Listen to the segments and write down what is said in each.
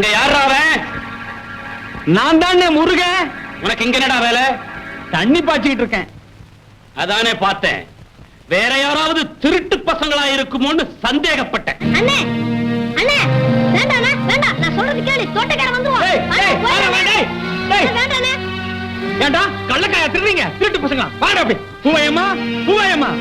அங்க யாரா அவன்? நான் தானே முருக. உனக்கு இங்க என்னடா வேலை? தண்ணி பாய்ச்சிட்டு இருக்கேன். அதானே பார்த்தேன். வேற யாராவது திருட்டு பசங்களா இருக்குமோன்னு சந்தேகப்பட்டேன். அண்ணே அண்ணே வேண்டாம் வேண்டாம், நான் சொல்றது கேளு. தோட்டக்காரன் வந்துருவான். வேண்டாண்ணே. ஏண்டா கள்ளக்காயா திருடுறீங்க? திருட்டு பசங்களா? வாடா அப்படி. பூவையம்மா பூவையம்மா,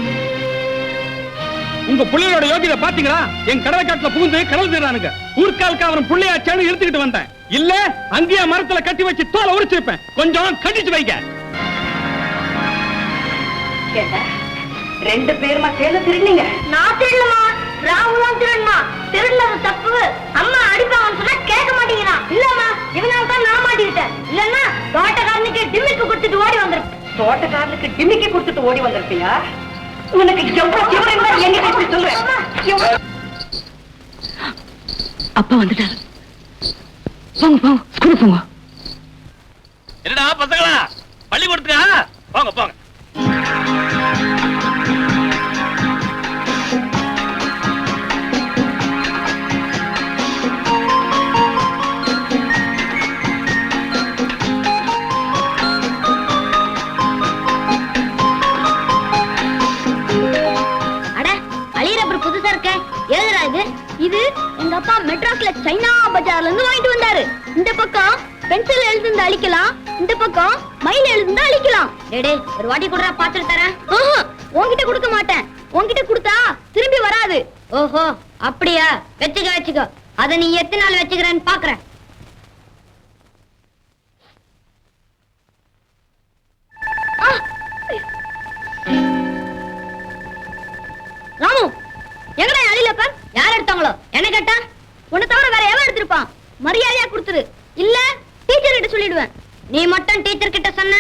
உங்க புள்ளையோட யோகியதை பாத்தீங்களா? என் கடலை காட்டுல புகுந்து கடல் தீரானுங்க. ஊர்காலுக்கு அவன் புள்ளையாச்சான்னு இழுத்துக்கிட்டு வந்தேன். இல்ல அங்கேயே மரத்துல கட்டி வச்சு தோலை உரிச்சிருப்பேன். கொஞ்சம் கட்டிச்சு வைங்க. ரெண்டு பேருமா சேர்ந்து திருடுனீங்க? நான் திருடலமா, ராகுதான் திருடுனா. திருடுனது தப்பு. அம்மா அடிப்பாங்கன்னு சொன்னா கேட்க மாட்டேங்கிறான். இல்லம்மா, இவனால தான் நான் மாட்டிக்கிட்டேன். இல்லன்னா தோட்டக்காரனுக்கு டிம்மிக்கு கொடுத்துட்டு ஓடி வந்திருப்பேன். தோட்டக்காரனுக்கு டிம்மிக்கு கொடுத்துட்டு ஓடி வந்திருப்பியா? உனக்கு அப்பா வந்துட்டாரு. போங்க போங்க, ஸ்கூலுக்கு போங்க. என்னடா பசங்களா, பள்ளிக்கூடத்துக்கா? போங்க போங்க. இது எங்க அப்பா மெட்ராஸ்ல சைனா பஜார்ல இருந்து வாங்கிட்டு வந்தாரு. இந்த பக்கம் பென்சில் எழுதுந்து அழிக்கலாம், இந்த பக்கம் மயில் எழுதுந்து அழிக்கலாம். டேடே ஒரு வாட்டி குடுறா, பாத்துட்டு தரேன். உன்கிட்ட கொடுக்க மாட்டேன். உன்கிட்ட கொடுத்தா திரும்பி வராது. ஓஹோ அப்படியா? வச்சுக்கோ. அத நீ எத்தனை நாள் வச்சுக்கிறேன்னு பாக்குறேன். ராமு எங்கடா அழில பார். யார் எடுத்தாங்களோ என்ன கேட்டா? உன்னை தவிர வேற எவன் எடுத்திருப்பான்? மரியாதையா கொடுத்துரு, இல்ல டீச்சர் கிட்ட சொல்லிடுவேன். நீ மட்டும் டீச்சர் கிட்ட சொன்ன,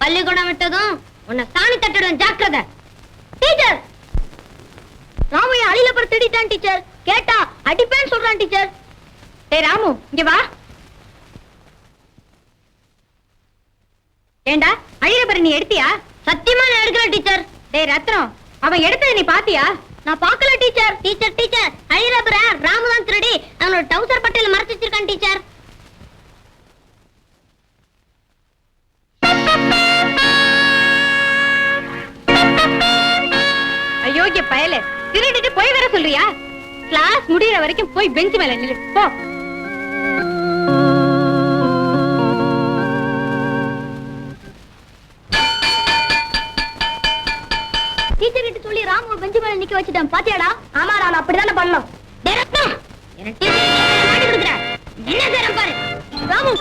பள்ளிக்கூடம் விட்டதும் உன்னை சாணி தட்டிடுவேன். ஜாக்கிரதை. டீச்சர், ராமு என் அழில பார் திட்டான் டீச்சர். கேட்டா அடிப்பேன்னு சொல்றான் டீச்சர். டேய் ராமு இங்க வா. ஏண்டா அழில பார் நீ எடுத்தியா? சத்தியமா நான் எடுக்கல டீச்சர். டேய் ரத்னம், அவன் எடுத்ததை நீ பாத்தியா? நான் பார்க்கல டீச்சர். டீச்சர் அழிரபர ராமுதான் திருடி அவனோட டவுசர் பட்டையில மறைச்சு வச்சிருக்கான் டீச்சர். அயோக்கிய பயலே, திருடிட்டு போய் வர சொல்றியா? கிளாஸ் முடியற வரைக்கும் போய் பெஞ்ச் மேல நில்லு போ. டீச்சர் கிட்ட சொல்லி ராமு பெஞ்ச் மேல நிக்க வச்சிட்டேன். பாத்தியாடா? ஆமா, நான் அப்படிதானே பண்ணோம். என்ன செய்யறேன் பாரு. ராமு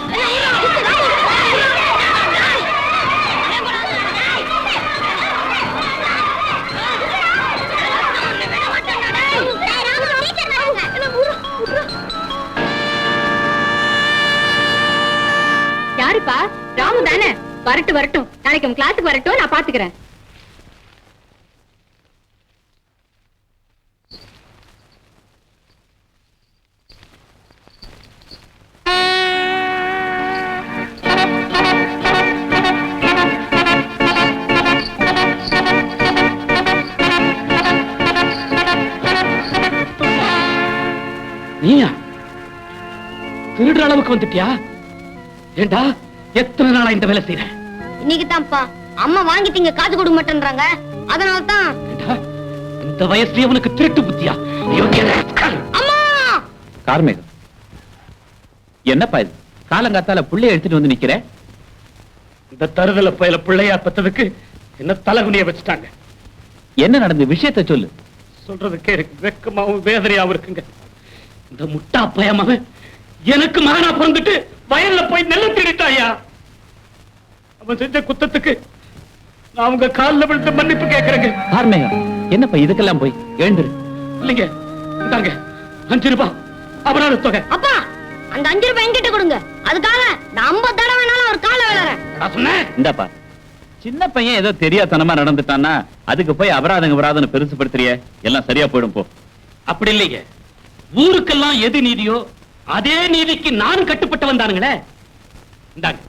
யாருப்பா? ராமு தானே? வரட்டும். நாளைக்கு உன் கிளாஸுக்கு வரட்டும், நான் பாத்துக்கிறேன். நீயா திருடுற அளவுக்கு வந்துட்டியா? ஏண்டா எத்தனை நாளா இந்த வேலை செய்யற? இன்னைக்கு தான்ப்பா. அம்மா வாங்கிட்டீங்க, காசு கொடுக்க மாட்டேன்றாங்க. அதனால தான். இந்த வயசுலயே உனக்கு திருட்டு புத்தியா? அம்மா கார்மேகம், என்னப்பா இது? காலங்காத்தால புள்ளைய எடுத்துட்டு வந்து நிக்கிற? இந்த தருதல பயல பிள்ளையா பத்ததுக்கு என்ன தலகுனிய வச்சுட்டாங்க. என்ன நடந்த விஷயத்தை சொல்லு. சொல்றதுக்கே இருக்கு வெக்கமாவும் வேதனையாவும் இருக்குங்க. இந்த முட்டா பயமாக எனக்கு மகனா பிறந்துட்டு வயல்ல போய் நெல்ல திருட்டாயா. அவன் செஞ்ச குத்தத்துக்கு நான் அவங்க காலில் விழுந்து மன்னிப்பு கேட்கிறேங்க. கார்மேகம், என்னப்பா இதுக்கெல்லாம் போய் எழுந்துரு. இல்லைங்க, இந்தாங்க 5 ரூபாய் அபராத தொகை. அப்பா, அந்த 5 ரூபாய் என்கிட்ட கொடுங்க. அதுக்காக நான் 50 தடவை வேணாலும் ஒரு காலை விளையாடுறேன். நான் சொன்னேன். இந்தாப்பா, சின்ன பையன் ஏதோ தெரியாதனமா நடந்துட்டான்னா அதுக்கு போய் அபராதம் பெருசுபடுத்துறிய. எல்லாம் சரியா போயிடும் போ. அப்படி இல்லைங்க, ஊருக்கெல்லாம் எது நீதியோ அதே நீதிக்கு நான் கட்டுப்பட்டு வந்தானுங்களே. இந்தாங்க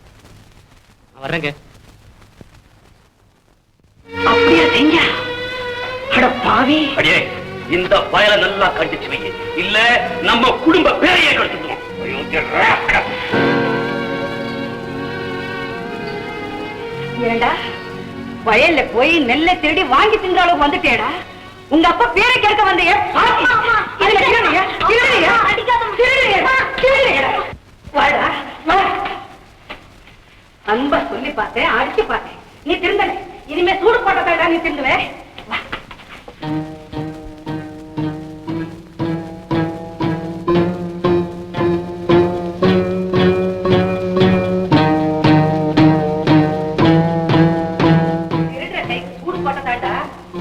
வர்றேங்க. அப்படியே செஞ்ச அட பாவி. அடியே, இந்த பயலை நல்லா கண்டிச்சு வை, இல்ல நம்ம குடும்ப பேரையே கெடுத்துடுவோம். ஏண்டா வயல்ல போய் நெல்ல திருடி வாங்கி தின்ற அளவுக்கு வந்துட்டேடா. உங்க அப்பா பேரை கேட்க வந்த அன்பா சொல்லி பார்த்தேன், அடிச்சு பார்த்தேன், நீ திருந்தல. இனிமே சூடு போட்டதா நீ திருந்துவே.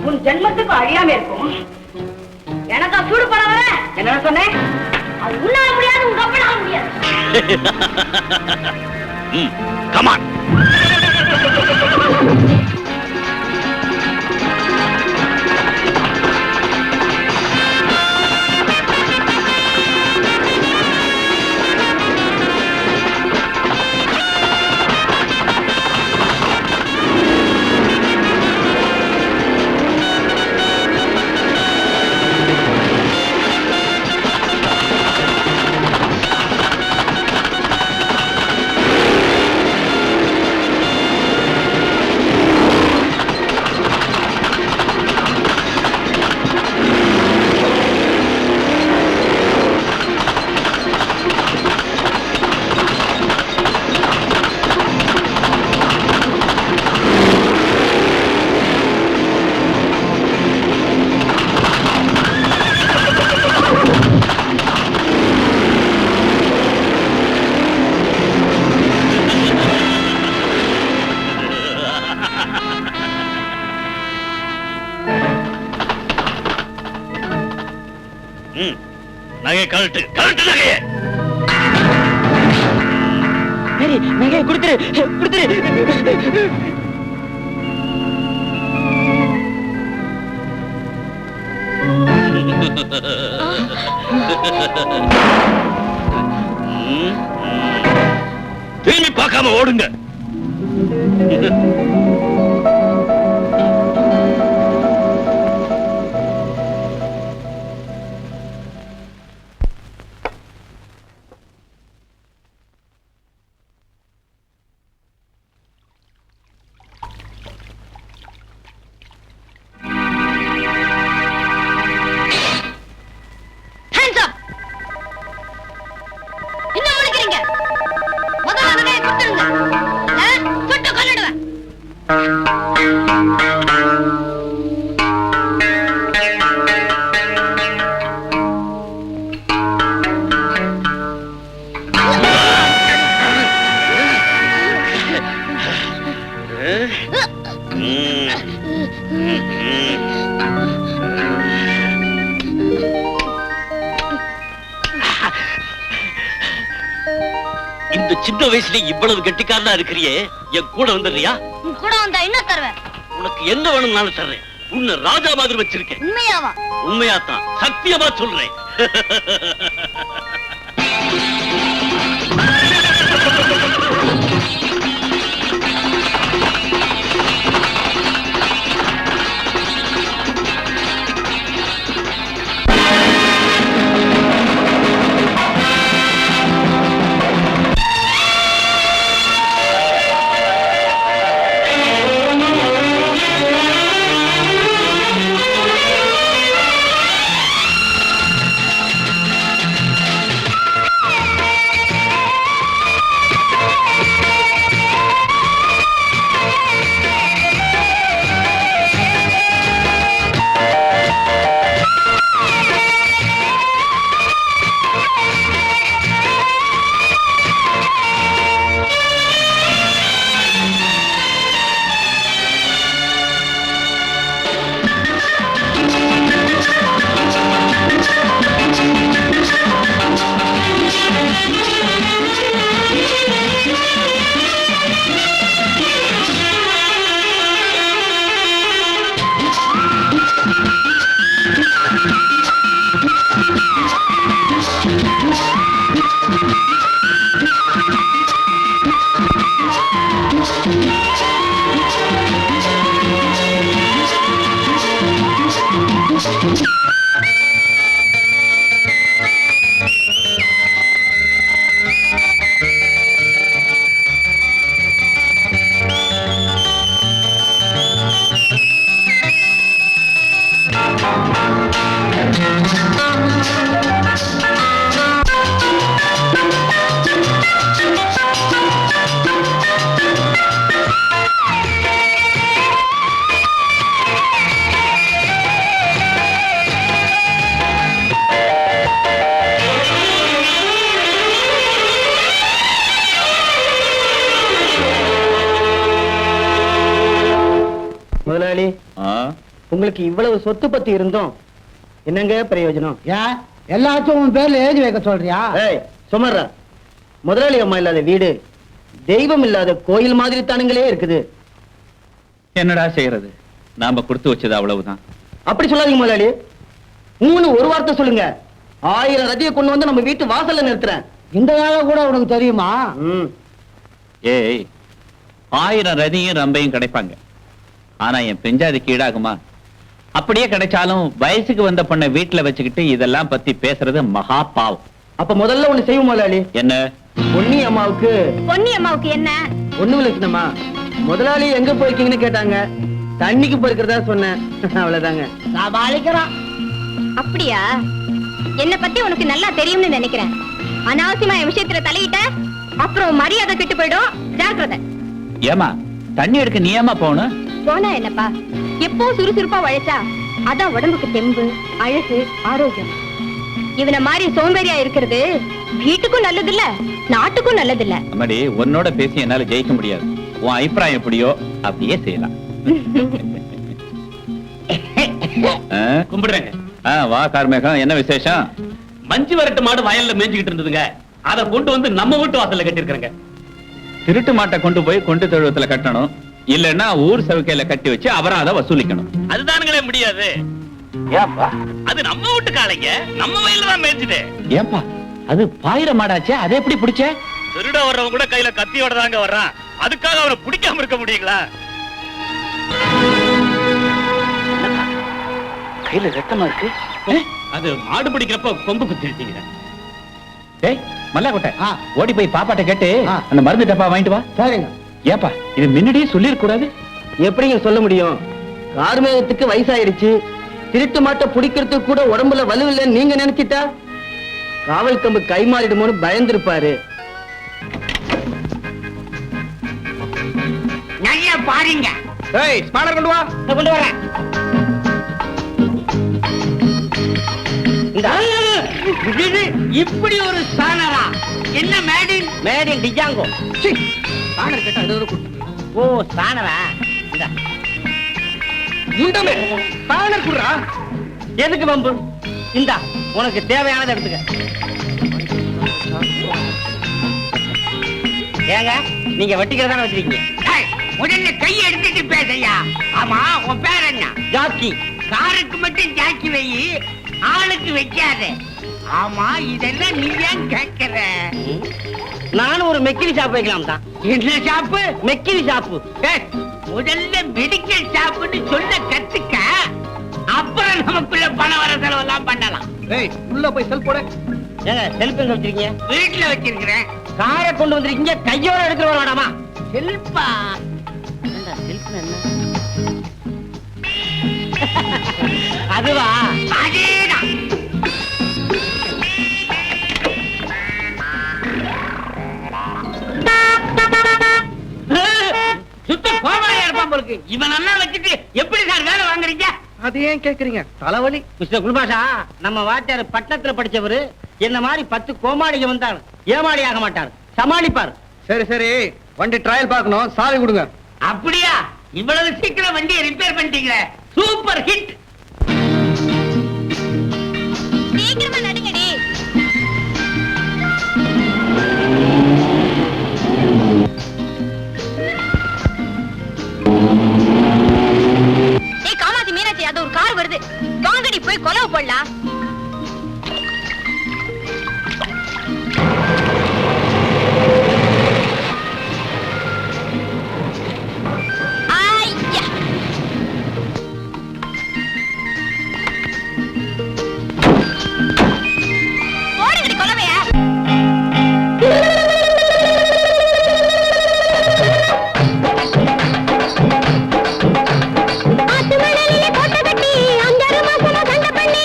உன் ஜென்மத்துக்கு அழியாம இருக்கும். எனக்கா சூடு பட வர என்ன சொன்னேன்? அது உன்னால முடியாது, உங்க அப்பனால முடியாது. கமான். நகை கழட்டு, கழட்டு நகையை. நகையை கொடுத்துரு, கொடுத்துரு. திரும்பி பார்க்காம ஓடுங்க. இந்த சின்ன வயசுல இவ்வளவு கெட்டிக்காரனா இருக்கிறியே, என் கூட வந்துடுறியா? கூட வந்தா என்ன தருவேன்? உனக்கு என்ன வேணும்னாலும் தர்றேன். உன்னை ராஜா மாதிரி வச்சிருக்கேன். உண்மையாவா? உண்மையாத்தான், சத்தியமா சொல்றேன். முதலாளி, உங்களுக்கு இவ்வளவு சொத்து பத்தி இருந்தோம் என்னங்க பிரயோஜனம்? ஏன் எல்லாத்தையும் உன் பேர்ல எழுதி வைக்க சொல்றியா? சுமர்ரா, முதலாளி அம்மா இல்லாத வீடு தெய்வம் இல்லாத கோயில் மாதிரி தானுங்களே இருக்குது. என்னடா செய்யறது, நாம கொடுத்து வச்சது அவ்வளவுதான். அப்படி சொல்லாதீங்க முதலாளி. ஒரு வார்த்தை சொல்லுங்க, 1000 ரதியை கொண்டு வந்து நம்ம வீட்டு வாசல்ல நிறுத்துறேன். இந்த வேலை கூட உனக்கு தெரியுமா? ஏய், 1000 ரதியும் ரம்பையும் கிடைப்பாங்க. ஆனா என் பெஞ்சாதிக்கு ஈடாகுமா? அப்படியே கிடைச்சாலும் வயசுக்கு வந்த பொண்ணை வீட்டுல வச்சுக்கிட்டு இதெல்லாம் பத்தி பேசுறது மகா பாவம். அப்ப முதல்ல ஒண்ணு செய்வோம் முதலாளி. என்ன? பொன்னி அம்மாவுக்கு என்ன? ஒண்ணும் இல்லைங்கம்மா, முதலாளி எங்க போயிருக்கீங்கன்னு கேட்டாங்க. தண்ணிக்கு போயிருக்கிறதா சொன்னேன், அவ்வளவுதாங்க. சமாளிக்கிறான். அப்படியா? என்ன பத்தி உனக்கு நல்லா தெரியும்னு நினைக்கிறேன். அனாவசியமா என் விஷயத்துல தலையிட்ட அப்புறம் மரியாதை கெட்டு போயிடும், ஜாக்கிரதை. ஏமா தண்ணி எடுக்க நீ ஏமா போகணும்? போனா என்னப்பா, எப்பவும் சுறுசுறுப்பா உழைச்சா அதான் உடம்புக்கு தெம்பு, அழகு, ஆரோக்கியம். இவனை மாதிரி சோம்பேறியா இருக்கிறது வீட்டுக்கும் நல்லது இல்ல, நாட்டுக்கும் நல்லது இல்ல. அம்மாடி, உன்னோட பேசி என்னால ஜெயிக்க முடியாது. உன் அபிப்பிராயம் எப்படியோ அப்படியே செய்யலாம். கும்பிடுறேங்க. வா கார்மேகம், என்ன விசேஷம்? மஞ்சு வரட்டு மாடு வயல்ல மேய்ஞ்சுக்கிட்டு இருந்ததுங்க, அதை கொண்டு வந்து நம்ம வீட்டு வாசல்ல கட்டிருக்கிறேங்க. திருட்டு மாட்டை கொண்டு போய் கொண்டு தொழுவத்துல கட்டணும், இல்லன்னா ஊர் சவுக்கையில கட்டி வச்சு அபராதம் வசூலிக்கணும். அதுதானுங்களே முடியாது. ஏன்பா? அது நம்ம வீட்டு காலைங்க, நம்ம வயல்ல தான் மேய்ஞ்சுது. ஏன்பா, அது பாயிர மாடாச்சே, அதை எப்படி பிடிச்ச? திருட வர்றவங்க கூட கையில கத்தியோட தாங்க வர்றான், அதுக்காக அவனை பிடிக்காம இருக்க முடியுங்களா? கையில ரத்தமா இருக்கு. அது மாடு பிடிக்கிறப்ப கொம்பு குத்திருச்சீங்க. டேய் மல்லாக்கொட்டை, ஓடி போய் பாப்பாட்ட கேட்டு அந்த மருந்து டப்பா வாங்கிட்டு வா. சரிங்க. ஏப்பா, இது முன்னாடியே சொல்லிருக்க கூடாது. எப்படிங்க சொல்ல முடியும்? கார்மேகத்துக்கு வயசாயிடுச்சு, திருட்டு மாட்டை பிடிக்கிறதுக்கு கூட உடம்புல வலுவில்லைன்னு நீங்க நினைச்சிட்டா காவல் கம்பு கை மாறிடுமோன்னு பயந்துருப்பாரு. நல்லா பாருங்க. ஸ்பானர் கொண்டு வா. கொண்டு வரேன். இப்படி ஒரு சானரா? என்ன மேடின் டிஜாங்கோ? சானர் கேட்டா ஏதோ ஓ சானரா? முண்டமே சானர் குடுறா. எதுக்கு வம்பு? இந்தா உனக்கு தேவையானதை எடுத்துக்க. ஏங்க நீங்க வெட்டிக்கிறதான வச்சிருக்கீங்க? முதல்ல கையை எடுத்துட்டு பேசையா. ஆமா, உன் பேர் என்ன? ஜாக்கி. காருக்கு மட்டும் ஜாக்கி வை, ஆளுக்கு வைக்காத. ஆமா, இதெல்லாம் நீ ஏன் கேட்கிற? நானும் ஒரு மெக்கிலி ஷாப் வைக்கலாம் தான். என்ன ஷாப்பு? மெக்கிலி ஷாப்பு. முதல்ல மெடிக்கல் ஷாப்னு சொல்ல கத்துக்க, அப்புறம் நமக்குள்ள பணம் வர செலவெல்லாம் பண்ணலாம். உள்ள போய் செல் போட. ஏங்க செல்ஃப் எங்க வச்சிருக்கீங்க? வீட்டுல வச்சிருக்கிறேன். காரை கொண்டு வந்திருக்கீங்க, கையோட எடுத்துட்டு வர வேண்டாமா? செல்பா? செல்ஃப் என்ன? அதுவா? அதேதான். சுத்த கோமாளியா இருப்பான் போலுக்கு. இவன் நல்லா வச்சுட்டு எப்படி சார் வேலை வாங்குறீங்க? அது ஏன் கேக்குறீங்க? தலைவலி. மிஸ்டர் குல்பாஷா, நம்ம வாத்தியார் பட்டணத்துல படிச்சவரு. என்ன மாதிரி 10 கோமாளிக வந்தாலும் ஏமாளி ஆக மாட்டார், சமாளிப்பார். சரி சரி, வண்டி ட்ரையல் பார்க்கணும், சாவி கொடுங்க. அப்படியா? இவ்வளவு சீக்கிரம் வண்டியை ரிப்பேர் பண்ணிட்டீங்களே, சூப்பர் ஹிட். சீக்கிரமா நடுங்கடி. ஏய் காமாட்சி, மீனாட்சி, அது ஒரு கார் வருது, வாங்கடி போய் கொலவு போடலாம். ஆத்து மணலிலே கோட்டை கட்டி 5-6 மாசமா சண்டை பண்ணி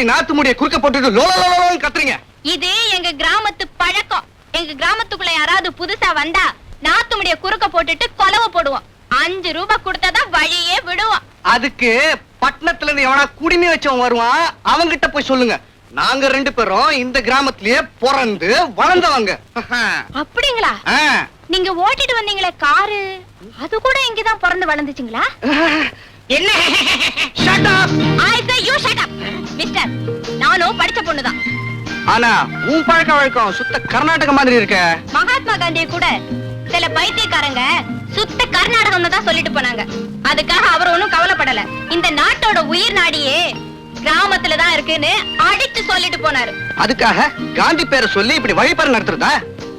இப்படி நாத்து முடிய குறுக்க போட்டுட்டு லோலோன்னு கத்துறீங்க? இது எங்க கிராமத்து பழக்கம். எங்க கிராமத்துக்குள்ள யாராவது புதுசா வந்தா நாத்து முடிய குறுக்க போட்டுட்டு கொலவ போடுவோம். 5 ரூபாய் கொடுத்தாதான் வழியே விடுவோம். அதுக்கு பட்டணத்துல இருந்து எவனா குடிமை வச்சவன் வருவான், அவங்கிட்ட போய் சொல்லுங்க. நாங்க 2 பேரும் இந்த கிராமத்திலேயே பிறந்து வளர்ந்தவங்க. அப்படிங்களா? நீங்க ஓட்டிட்டு வந்தீங்களே காரு, அது கூட இங்கதான் பிறந்து வளர்ந்துச்சுங்களா? என்ன? Shut up! I say you shut up. Mister, நானும் படிச்ச பொண்ணுதான். ஆனா உன் பழக்க வழக்கம் சுத்த கர்நாடக மாதிரி இருக்க. மகாத்மா காந்தியை கூட சில பைத்தியக்காரங்க சுத்த கர்நாடகம் தான் சொல்லிட்டு போனாங்க. அதுக்காக அவர் ஒண்ணும் கவலைப்படல. இந்த நாட்டோட உயிர் நாடியே கிராமத்துல தான் இருக்குன்னு அடிச்சு சொல்லிட்டு போனாரு. அதுக்காக காந்தி பேரை சொல்லி இப்படி வழிபாடு நடத்துறதா?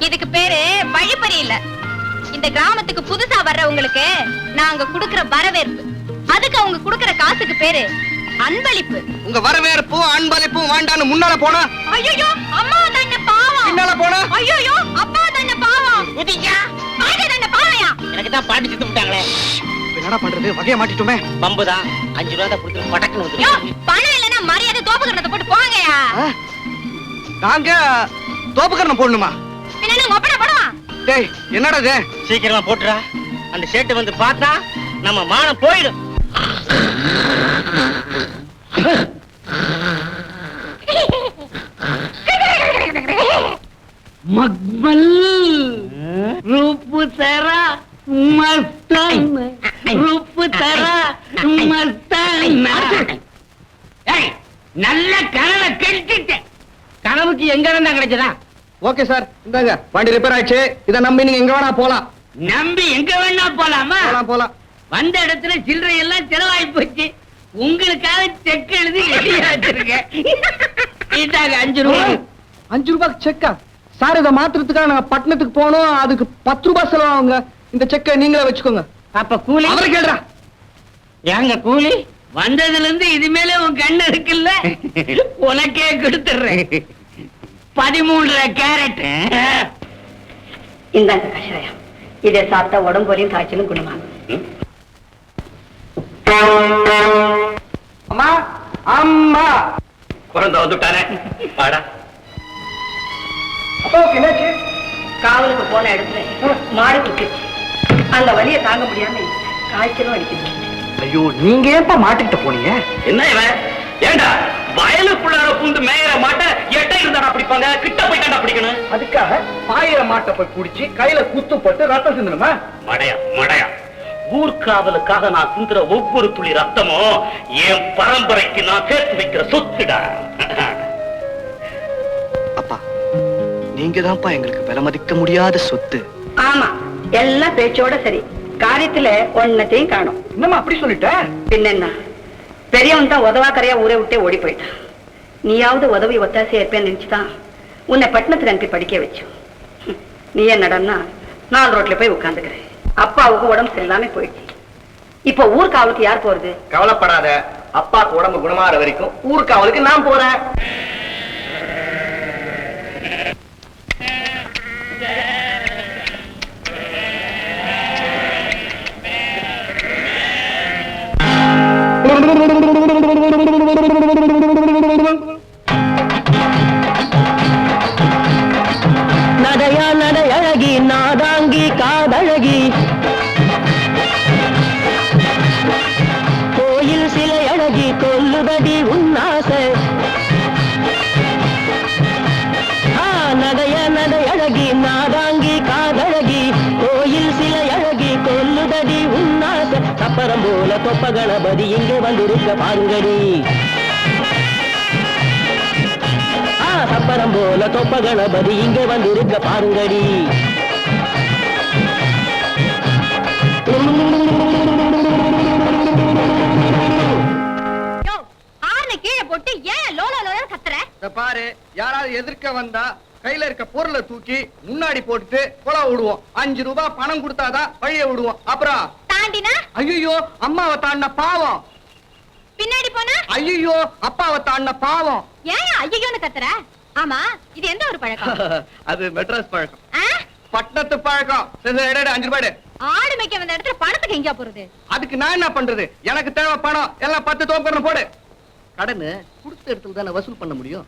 இதுக்கு பேரு வழிப்பறி இல்ல. இந்த கிராமத்துக்கு புதுசா வர்றவங்களுக்கு நாங்க குடுக்கிற வரவேற்பு. அதுக்கு அவங்க குடுக்கிற காசுக்கு பேரு அன்பளிப்பு. உங்க வரவேற்பும் அன்பளிப்பும் வேண்டான்னு முன்னால போனா, ஐயோ அம்மா தன்ன பாவம். பின்னால போனா, ஐயோ அப்பா தன்ன பாவம். குதிச்சா பாய்க்க தன்ன பாவையா. எனக்கு தான் பாடி சுத்து விட்டாங்களே. என்னடா பண்றது? வகைய மாட்டிட்டுமே. பம்புதான் 5 ரூபாய் தான் கொடுத்து படக்குன்னு வந்து. யோ, பணம் இல்லனா மரியாதை தோப்புக்கறத போட்டு போங்கயா. நாங்க தோப்புக்கரணம் போடணுமா? பின்ன ஒப்பட போடுவா. டேய் என்னடா இது? சீக்கிரமா போட்டுறா. அந்த ஷேட்டு வந்து பார்த்தா நம்ம மானம் போயிடும். மக்மல் ரூப்பு தரா மஸ்தான், ரூப்பு தரா மஸ்தான். நல்ல கனவை கெடுத்துட்டேன். கனவுக்கு எங்க இருந்தா கிடைச்சதா? ஓகே சார், இந்தாங்க வண்டி ரிப்பேர் ஆயிடுச்சு. இத நம்பி நீங்க எங்க வேணா போலாம். நம்பி எங்க வேணா போலாமா? போலாம். வந்த இடத்துல சில்லறை எல்லாம் செலவாகி போச்சு. உங்களுக்காக செக் எழுதி ரெடியா வச்சிருக்கேன். இதாங்க 5 ரூபாய். 5 ரூபாய்க்கு செக்கா? சார் இதை மாத்துறதுக்காக நாங்க பட்டணத்துக்கு போனோம். அதுக்கு 10 ரூபாய் செலவாகுங்க. இந்த செக்கை நீங்களே வச்சுக்கோங்க. அப்ப கூலி அவரை கேள்றா. ஏங்க கூலி? வந்ததுல இருந்து இது மேல உன் கண்ணு இருக்குல்ல, உனக்கே கொடுத்துறேன். 13 கேரட். இந்தாங்க கஷாயம். இதை சாப்பிட்டா உடம்புலையும் காய்ச்சலும் குணமாகும். அம்மா அம்மா குழந்தை வந்துட்டானே. வாடா. அப்போ என்னாச்சு? காவலுக்கு போன இடத்துல மாடு குத்திச்சு. அந்த வலியை தாங்க முடியாம காய்ச்சலும் அடிக்குது. ஐயோ, நீங்க ஏப்பா மாட்டிக்கிட்ட போனீங்க? என்ன இவன்? ஏண்டா வயலுக்குள்ளார பூந்து மேயற மாட்ட எட்ட இருந்தாடா பிடிப்பாங்க, கிட்ட போயிட்டாடா பிடிக்கணும். அதுக்காக பாயிர மாட்டை போய் குடிச்சு கையில குத்து போட்டு ரத்தம் சிந்தணுமா? மடையா மடையா, ஊர்காவலுக்காக நான் சிந்துற ஒவ்வொரு துளி ரத்தமும் என் பரம்பரைக்கு நான் சேர்த்து வைக்கிற சொத்துடா. அப்பா, நீங்க தான்ப்பா எங்களுக்கு விலை மதிக்க முடியாத சொத்து. ஆமா, எல்லாம் பேச்சோட சரி, காரியத்துல ஒன்னத்தையும் காணும். என்னம்மா அப்படி சொல்லிட்ட? பின்ன பெரியவன் தான் உதவாக்கரையா ஊரை விட்டே ஓடி போயிட்டான். நீயாவது உதவி ஒத்தாசையா இருப்பேன்னு நினைச்சுதான் உன்னை பட்டணத்துக்கு அனுப்பி படிக்க வச்சு. நீ என்னடன்னா 4 ரோட்ல போய் உட்காந்துக்கிறேன். அப்பாவுக்கு உடம்பு சரியில்லாம போயிடுச்சு. இப்ப ஊர்காவலுக்கு யார் போறது? கவலைப்படாத, அப்பாக்கு உடம்பு குணமாற வரைக்கும் ஊர்காவலுக்கு நான் போறேன். நடையா நடையழகி நாதாங்கி காதழகி, கோயில் சிலை அழகி கொல்லுதடி உன்னாசை. நடைய நடையழகி நாதாங்கி காதழகி, கோயில் சிலை அழகி கொல்லுதடி உன்னாசை. சப்பரம் போல தொப்ப கணபதி இங்கே வந்திருக்க பாருங்கடி. சப்பரம் போல தொப்ப கணபதி இங்கே வந்திருக்க பாருங்கடி. கீழே போட்டு ஏன் லோலா லோலா கத்துற? பாரு, யாராவது எதிர்க்க வந்தா கையில இருக்க பொருளை தூக்கி முன்னாடி போட்டுட்டு கொலை விடுவோம். 5 ரூபாய் பணம் கொடுத்தாதான் வழிய விடுவோம். அப்புறம் தாண்டினா ஐயோ அம்மாவை தாண்ட பாவம், பின்னாடி போனா ஐயோ அப்பாவை தாண்ட பாவம். ஏன் ஐயோன்னு கத்துற? ஆமா, இது எந்த ஒரு பழக்கம்? அது மெட்ராஸ் பழக்கம், பட்டணத்து பழக்கம். 5 ரூபாய். ஆடு மேய்க்க வந்த இடத்துல பணத்துக்கு எங்க போறது? அதுக்கு நான் என்ன பண்றது? எனக்கு தேவை பணம். எல்லாம் 10 தோப்பரணம் போடு. கடனு கொடுத்த இடத்துல தானே வசூல் பண்ண முடியும்.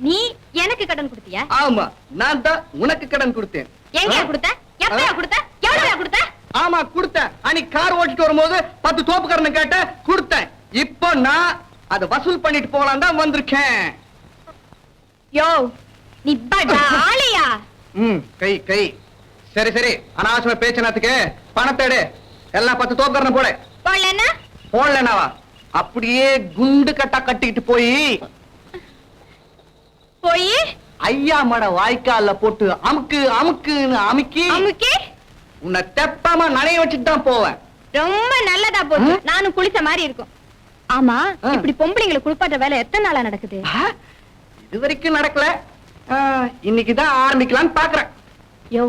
நீ எனக்கு கடன் கொடுத்தியா? ஆமா, நான் தான் உனக்கு கடன் கொடுத்தேன். எங்கயா கொடுத்த? எப்பயா கொடுத்த? எவ்வளவுயா கொடுத்த? ஆமா கொடுத்தேன். அன்னைக்கு கார் ஓட்டிட்டு வரும்போது 10 தோப்புக்காரனை கேட்ட கொடுத்தேன். இப்போ நான் அதை வசூல் பண்ணிட்டு போலாம் தான் வந்திருக்கேன். யோ நீ படா ஆளையா? கை கை. சரி சரி, அனாவசியமா பேச்சினத்துக்கு பணத்தை எடு. எல்லாம் 10 தோப்புக்காரனை போட. போடலன்னா? போடலனாவா? அப்படியே குண்டு கட்டா கட்டிக்கிட்டு போய் ஐயா மட வாய்க்கால போட்டு அமுக்கு அமுக்குன்னு அமுக்கி அமுக்கி உன்னை தெப்பாம நனைய வச்சுட்டு தான் போவேன். ரொம்ப நல்லதா போச்சு. நானும் குளிச்ச மாதிரி இருக்கும். ஆமா, இப்படி பொம்பளைங்களை குளிப்பாட்ட வேலை எத்தனை நாளா நடக்குது? இது வரைக்கும் நடக்கல. இன்னைக்குதான் ஆரம்பிக்கலாம்னு பாக்குறேன். யோ,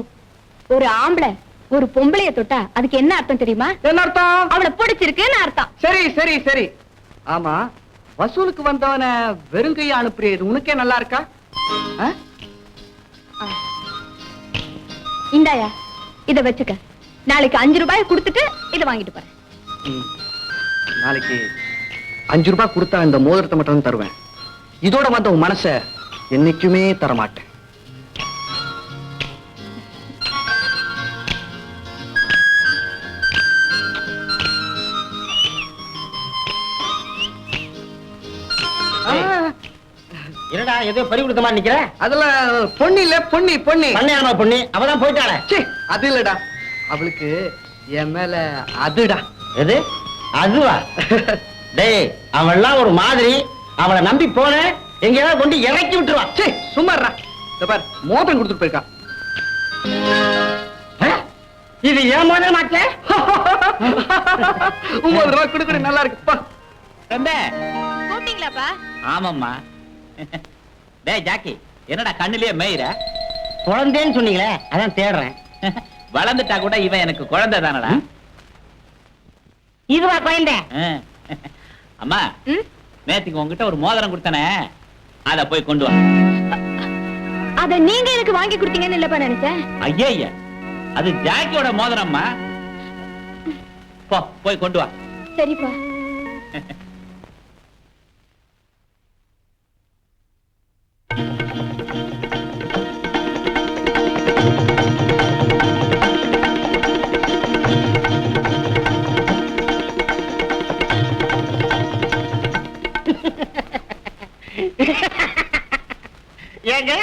ஒரு ஆம்பளை ஒரு பொம்பளைய தொட்டா அதுக்கு என்ன அர்த்தம் தெரியுமா? என்ன அர்த்தம்? அவளை பிடிச்சிருக்குன்னு அர்த்தம். சரி சரி சரி. ஆமா, வசூலுக்கு வந்தவன வெறுங்கையா அனுப்புறது உனக்கே நல்லா இருக்கா? இந்தாயா, இத வச்சுக்க. நாளைக்கு 5 ரூபாய் கொடுத்துட்டு இத வாங்கிட்டு போறேன். நாளைக்கு 5 ரூபாய் கொடுத்தா இந்த மோதிரத்தை மட்டும் தருவேன். இதோட வந்த உன் மனச என்னைக்குமே தரமாட்டேன். என்னடா ஏதோ பறி கொடுத்தமா நிக்கிற? அதுல பொண்ணு இல்ல, பொண்ணி பொண்ணி பண்ணையாமா பொண்ணு. அவதான் போயிட்டாளே. அது இல்லடா, அவளுக்கு என் மேல அதுடா. எது அதுவா? டேய், அவள்லாம் ஒரு மாதிரி. அவளை நம்பி போன எங்கேயாவது கொண்டு இறக்கி விட்டுருவான். சும்மாறா. பார், மோதிரம் கொடுத்துட்டு போயிருக்கா. இது ஏன் மோதிரம் மாட்டல? 9 ரூபாய் கொடுக்குற நல்லா இருக்குப்பா. போட்டீங்களாப்பா? ஆமாம்மா. டேய் ஜாக்கி, என்னடா கண்ணுலயே மேயிற? குழந்தைன்னு சொன்னீங்களே, அதான் தேடுறேன். வளர்ந்துட்டா கூட இவன் எனக்கு குழந்தை தானடா. இதுவா குழந்தை? அம்மா, நேத்துக்கு உங்ககிட்ட ஒரு மோதிரம் கொடுத்தனே, அத போய் கொண்டு வா. அத நீங்க எனக்கு வாங்கி கொடுத்தீங்கன்னு இல்லப்பா நினைச்சேன். ஐயா, அது ஜாக்கியோட மோதிரம்மா. போ, போய் கொண்டு வா. சரிப்பா. ஏங்க,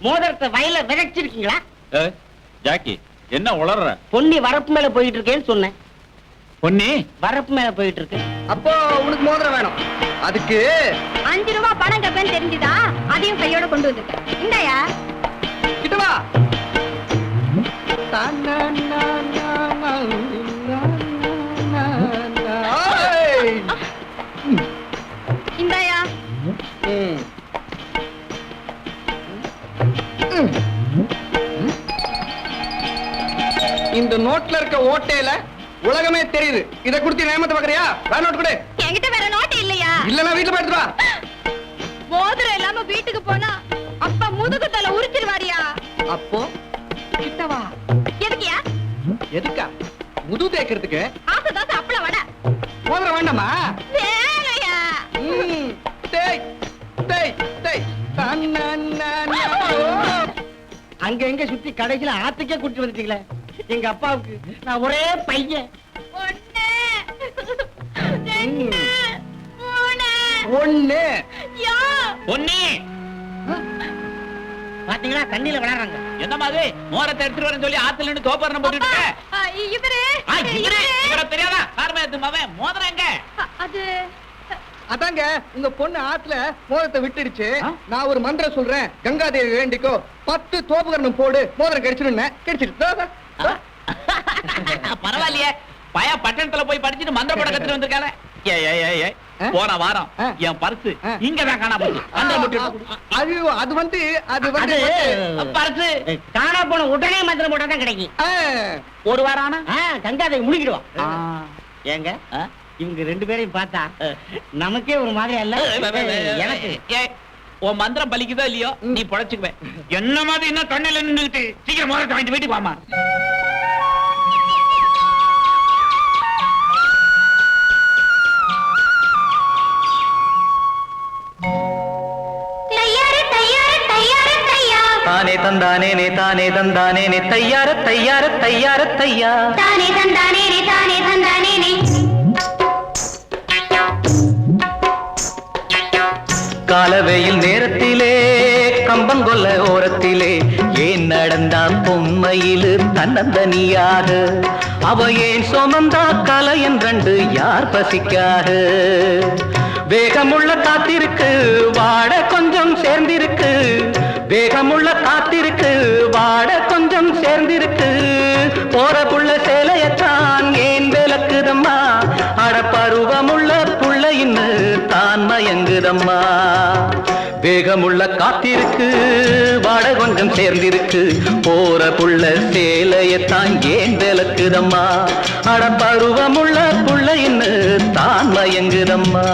மோதிரத்தை வயல விதைச்சிருக்கீங்களா? ஜாக்கி, என்ன உளற? பொன்னி வரப்பு மேல போயிட்டு இருக்கேன்னு சொன்னேன். பொன்னி வரப்பு மேல போயிட்டு இருக்கு. அப்போ உனக்கு மோதிரம் வேணும். அதுக்கு 5 ரூபாய் பணம் கப்பேன்னு தெரிஞ்சுதா அதையும் கையோட கொண்டு வந்துட்டேன். இந்தாயா. கிட்ட வா. இந்தாயா. இந்த நோட்ல இருக்க ஓட்டையில உலகமே தெரியுது. இத குடுத்து நேமத்தை பாக்குறியா? வேற நோட் கொடு. என்கிட்ட வேற நோட்டு இல்லையா? இல்லனா வீட்டுல போயிட்டு வா. மோதிரம் இல்லாம வீட்டுக்கு போனா அப்பா முதுகு தலை உரிச்சிருவாரியா? அப்போ கிட்ட வா. எதுக்கியா? எதுக்கா? முது தேக்கிறதுக்கு. ஆசை அப்பள வட. மோதிரம் வேண்டாமா? வேலையா? டேய் டேய் டேய். அங்க எங்க சுத்தி கடைசியில ஆத்துக்கே கூட்டிட்டு வந்துட்டீங்களே. எங்க அப்பாவுக்கு நான் ஒரே பையன். 1 2 3 ஒண்ணு. யா பொன்னி, பாத்தீங்களா தண்ணியில விளையாடுறாங்க. என்ன மாதிரி மோரத்தை எடுத்துட்டு வரேன்னு சொல்லி ஆத்துல நின்னு தோப்பரணம் போட்டுட்டு இருக்க? இவரே தெரியாதா? கார்மேத்துமாவன் மோதிரம் எங்க? அது அதாங்க உங்க பொண்ணு ஆத்துல மோதிரத்தை விட்டுடுச்சு. நான் ஒரு மந்திரம் சொல்றேன், கங்காதேவி வேண்டிக்கோ. 10 தோப்புகரணம் போடு, மோதிரம் கிடைச்சிருன்னு. கிடைச்சிருச்சு. பரவாயில்லையே, பய பட்டணத்துல போய் படிச்சுட்டு மந்திர படம் கத்துட்டு வந்திருக்கானே. போன வாரம் என் பர்ஸ் இங்கதான் காணா போச்சு. அது வந்து பர்ஸ் காணா போன உடனே மந்திரம் போட்டா தான் கிடைக்கும். ஒரு வாரம் ஆனா கங்காதேவி முழுகிடுவான். ஏங்க, இவங்க 2 பேரையும் பார்த்தா நமக்கே ஒரு மாதிரி அல்ல? எனக்கு உன் மந்திரம் பலிக்குதோ இல்லையோ, நீ பொழைச்சுக்குவேன். என்ன மாதிரி என்ன கண்ணில நின்னுகிட்டு சீக்கிரம் மோதிரத்தை வாங்கிட்டு வீட்டுக்கு வாமா. தானே தந்தானே நே தானே தந்தானே நே தையார தையார தையார தையா தானே தந்தானே நே தானே தந்தானே நே காலவெயில் நேரத்திலே கம்பங்கொல்ல ஓரத்திலே ஏன் நடந்தான் பொம்மையிலு தன்னந்தனியாக அவ ஏன் சுமந்தா கலை என்றண்டு யார் பசிக்காக வேகமுள்ள காத்திருக்கு வாட கொஞ்சம் சேர்ந்திருக்கு வேகமுள்ள காத்திருக்கு வாட கொஞ்சம் சேர்ந்திருக்கு போற புள்ள சேலையத்தான் ஏன் விளக்குதம்மா அட பருவமுள்ள புள்ள இன்னு தான் மயங்குதம்மா வேகமுள்ள காத்திருக்கு வாட கொஞ்சம் சேர்ந்திருக்கு போற புள்ள சேலையத்தான் ஏன் விளக்குதம்மா அட பருவமுள்ள புள்ள இன்னு தான் மயங்குதம்மா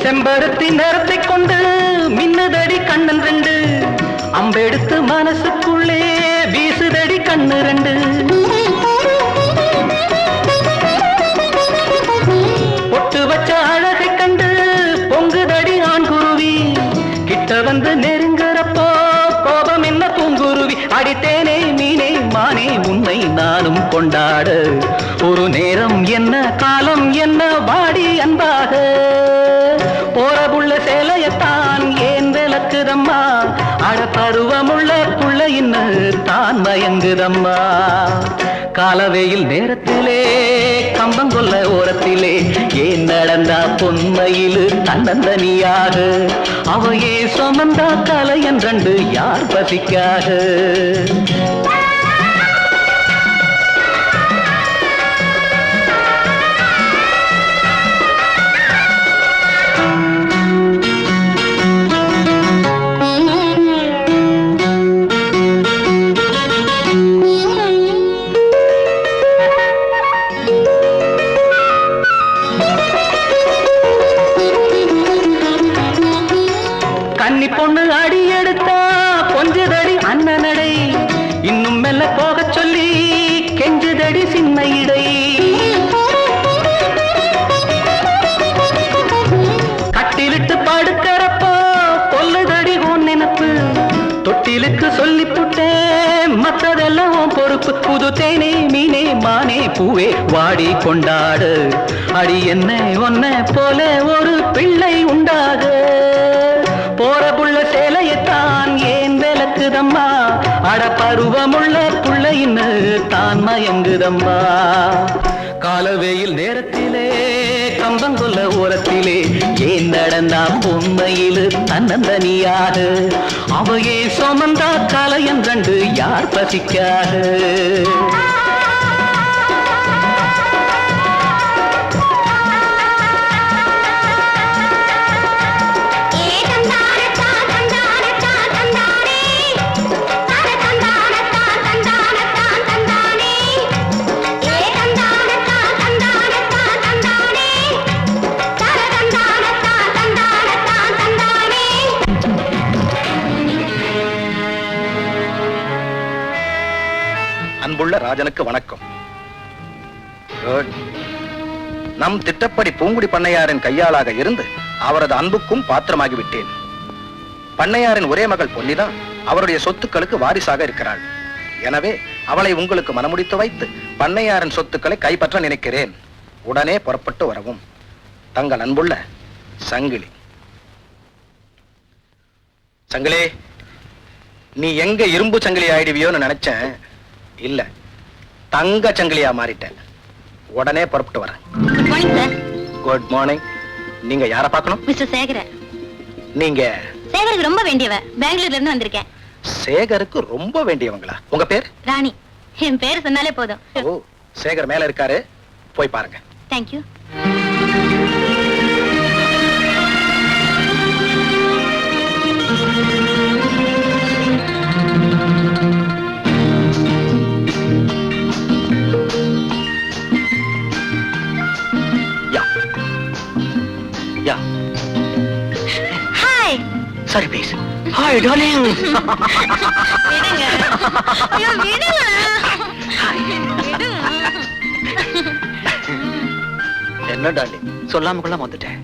செம்பருத்தி நிறத்தை கொண்டு மின்னுதடி கண்ணன் ரெண்டு அம்பெடுத்து மனசுக்குள்ளே வீசுதடி கண்ணு ரெண்டு பொட்டு வச்ச அழகை கண்டு பொங்குதடி ஆண் குருவி கிட்ட வந்து நெருங்குறப்போ கோபம் என்ன பூங்குருவி அடித்தேனே மீனே மானே உன்னை நானும் கொண்டாட ஒரு நேரம் என்ன காலம் என்ன வாடி அன்பாக போறபுள்ள சேலையத்தான் ஏன் விளக்குதம்மா அட பருவமுள்ள புள்ள இன்னு தான் மயங்குதம்மா காலவெயில் நேரத்திலே கம்பங்கொல்ல ஓரத்திலே ஏன் நடந்தா பொன்மையிலு தன்னந்தனியாக அவ ஏன் சுமந்தா கலை என்றண்டு யார் பசிக்காக கன்னி பொண்ணு அடி எடுத்தா கொஞ்சதடி அண்ணனடை இன்னும் மெல்ல போக சொல்லி கெஞ்சுதடி சின்ன இடை கட்டிலிட்டு படுக்கிறப்போ கொல்லுதடி உன் நினப்பு தொட்டிலுக்கு சொல்லி புட்டேன் மற்றதெல்லாம் பொறுப்பு புது தேனே மீனே மானே பூவே வாடி கொண்டாடு அடி என்ன ஒன்ன போல ஒரு பிள்ளை உண்டாக போற புள்ள சேலையத்தான் ஏன் விளக்குதம்மா அட பருவமுள்ள புள்ள இன்னு தான் மயங்குதம்மா காலவெயில் நேரத்திலே கம்பங்கொல்ல ஓரத்திலே ஏன் நடந்தா பொம்மையிலு தன்னந்தனியாக அவையே சுமந்தா கலை என்றண்டு யார் பசிக்காக அன்புள்ள ராஜனுக்கு வணக்கம். நம் திட்டப்படி பூங்குடி பண்ணையாரின் கையாளாக இருந்து அவரது அன்புக்கும் பாத்திரமாகி விட்டேன். பண்ணையாரின் ஒரே மகள் பொன்னிதான் அவருடைய சொத்துக்களுக்கு வாரிசாக இருக்கிறாள். எனவே அவளை உங்களுக்கு மனமுடித்து வைத்து பண்ணையாரின் சொத்துக்களை கைப்பற்ற நினைக்கிறேன். உடனே புறப்பட்டு வரவும். தங்கள் அன்புள்ள சங்கிலி. சங்கிலி, நீ எங்க இரும்பு சங்கிலி ஆயிடுவியோன்னு நினைச்சேன். இல்ல, தங்க சங்கிலியா மாறிட்டேன். உடனே புறப்பட்டு வரேன். Good morning sir. Good morning. நீங்க யார பார்க்கணும்? மிஸ்டர் சேகர. நீங்க சேகருக்கு ரொம்ப வேண்டியவ. பெங்களூர்ல இருந்து வந்திருக்கேன். சேகருக்கு ரொம்ப வேண்டியவங்களா? உங்க பேர்? ராணி. என் பேர் சொன்னாலே போதும். ஓ, சேகர் மேல இருக்காரு, போய் பாருங்க. Thank you. Sorry please. Hi darling. விடுங்க. ஐயோ விடுங்க. என்ன டார்லிங், சொல்லாம கொள்ளாம வந்துட்டேன்.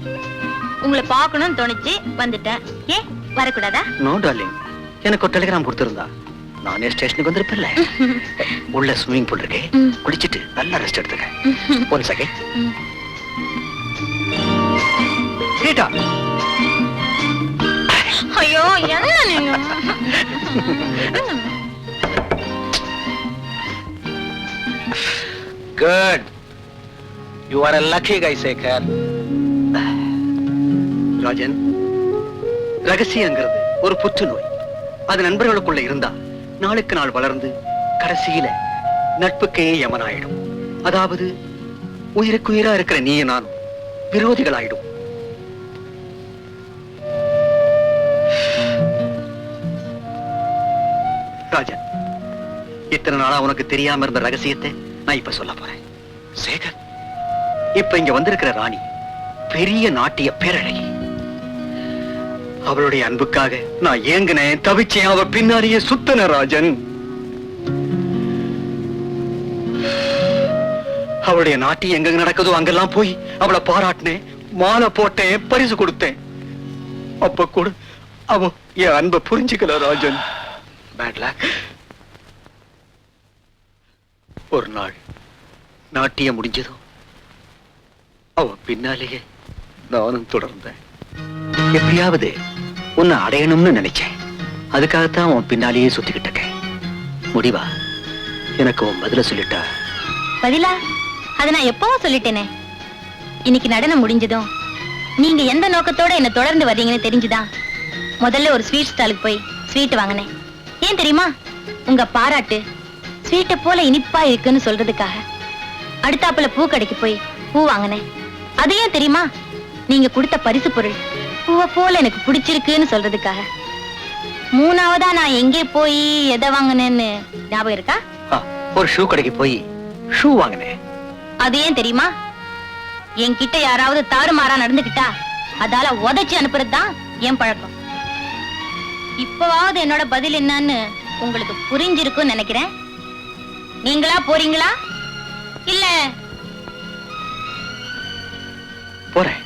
உங்களை பார்க்கணும்னு தோணுச்சு, வந்துட்டேன். ஏ வரக்கூடாதா? நோ டார்லிங், எனக்கு ஒரு டெலிகிராம் கொடுத்திருந்தா நானே ஸ்டேஷனுக்கு வந்திருப்பேன்ல. உள்ள ஸ்விமிங் பூல் இருக்கே, குளிச்சிட்டு நல்லா ரெஸ்ட் எடுத்துக்க. One second. ரீட்டா. ஐயோ என்ன நீங்க? Good. You are a lucky guy, Sekhar. Rajan, ரகசியங்கிறது ஒரு புற்றுநோய். அது நண்பர்களுக்குள்ள இருந்தா நாளுக்கு நாள் வளர்ந்து கடைசியில நட்புக்கே யமனாயிடும். அதாவது உயிருக்குயிரா இருக்கிற நீ நானும் விரோதிகளாயிடும். ராஜன், இத்தனை நாளா உனக்கு தெரியாம இருந்த ரகசியத்தை நான் இப்ப சொல்ல போறேன். சேகர், இப்ப இங்க வந்திருக்கிற ராணி பெரிய நாட்டிய பேரழகி. அவளுடைய அன்புக்காக நான் ஏங்கினேன், தவிச்சேன், அவ பின்னாடியே சுத்தன. ராஜன், அவளுடைய நாட்டி எங்க நடக்குதோ அங்கெல்லாம் போய் அவளை பாராட்டினேன், மாலை போட்டேன், பரிசு கொடுத்தேன். அப்ப கூட அவ என் அன்பை புரிஞ்சுக்கல. Rajan, bad luck. ஒரு நாள் நாட்டியம் முடிஞ்சதும் அவ பின்னாலேயே நானும் தொடர்ந்தேன். எப்படியாவது உன்னை அடையணும்னு நினைச்சேன். அதுக்காகத்தான் உன் பின்னாலேயே சுத்திக்கிட்டு இருக்கேன். முடிவா எனக்கு உன் பதில சொல்லிட்டா? பதிலா? அதை நான் எப்பவும் சொல்லிட்டேனே. இன்னைக்கு நடனம் முடிஞ்சதும் நீங்க எந்த நோக்கத்தோட என்ன தொடர்ந்து வர்றீங்கன்னு தெரிஞ்சுதான் முதல்ல ஒரு ஸ்வீட் ஸ்டாலுக்கு போய் ஸ்வீட் வாங்கினேன். ஏன் தெரியுமா? உங்க பாராட்டு ஸ்வீட்டை போல இனிப்பா இருக்குன்னு சொல்றதுக்காக. அடுத்தாப்புல பூ கடைக்கு போய் பூ வாங்கினேன். அது ஏன் தெரியுமா? நீங்க கொடுத்த பரிசு பொருள் பூவை போல எனக்கு பிடிச்சிருக்குன்னு சொல்றதுக்காக. மூணாவதா நான் எங்கே போய் எதை வாங்கினேன்னு ஞாபகம் இருக்கா? ஒரு ஷூ கடைக்கு போய் ஷூ வாங்கினேன். அது ஏன் தெரியுமா? என்கிட்ட யாராவது தாறுமாறா நடந்துக்கிட்டா அதால உதைச்சு அனுப்புறதுதான் என் பழக்கம். இப்பவாவது என்னோட பதில் என்னன்னு உங்களுக்கு புரிஞ்சிருக்கும்னு நினைக்கிறேன். நீங்களா போறீங்களா இல்ல? போறேன்.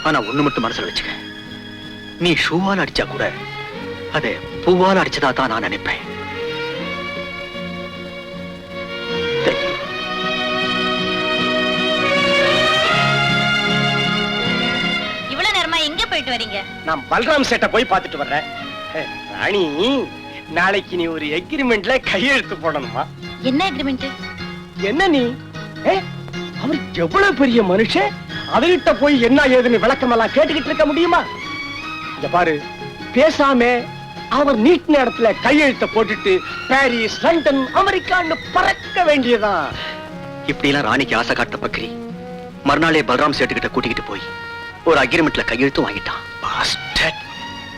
ஆனா ஒண்ணு மட்டும் மனசுல வச்சுக்க, நீ ஷூவால் அடிச்சா கூட அதை பூவால் அடிச்சதா தான் நான் நினைப்பேன். இவ்வளவு நேரமா எங்க போயிட்டு வரீங்க? நான் பல்ராம் சேட்டை போய் பார்த்துட்டு வர்றேன். ராணி, நாளைக்கு நீ ஒரு எக்ரிமெண்ட்ல கையெழுத்து போடணுமா? என்ன அக்ரிமெண்ட்? என்ன நீ? அவர் எவ்வளவு பெரிய மனுஷன், அவர்கிட்ட போய் என்ன ஏதுன்னு விளக்கமெல்லாம் கேட்டுக்கிட்டு இருக்க முடியுமா? இங்க பாரு, பேசாம அவர் நீட் நேரத்துல கையெழுத்த போட்டுட்டு பாரிஸ், லண்டன், அமெரிக்கான்னு பறக்க வேண்டியதான். இப்படி எல்லாம் ராணிக்கு ஆசை காட்ட பக்ரி மறுநாளே பல்ராம் சேட்டு கிட்ட கூட்டிக்கிட்டு போய் ஒரு அக்ரிமெண்ட்ல கையெழுத்து வாங்கிட்டான்.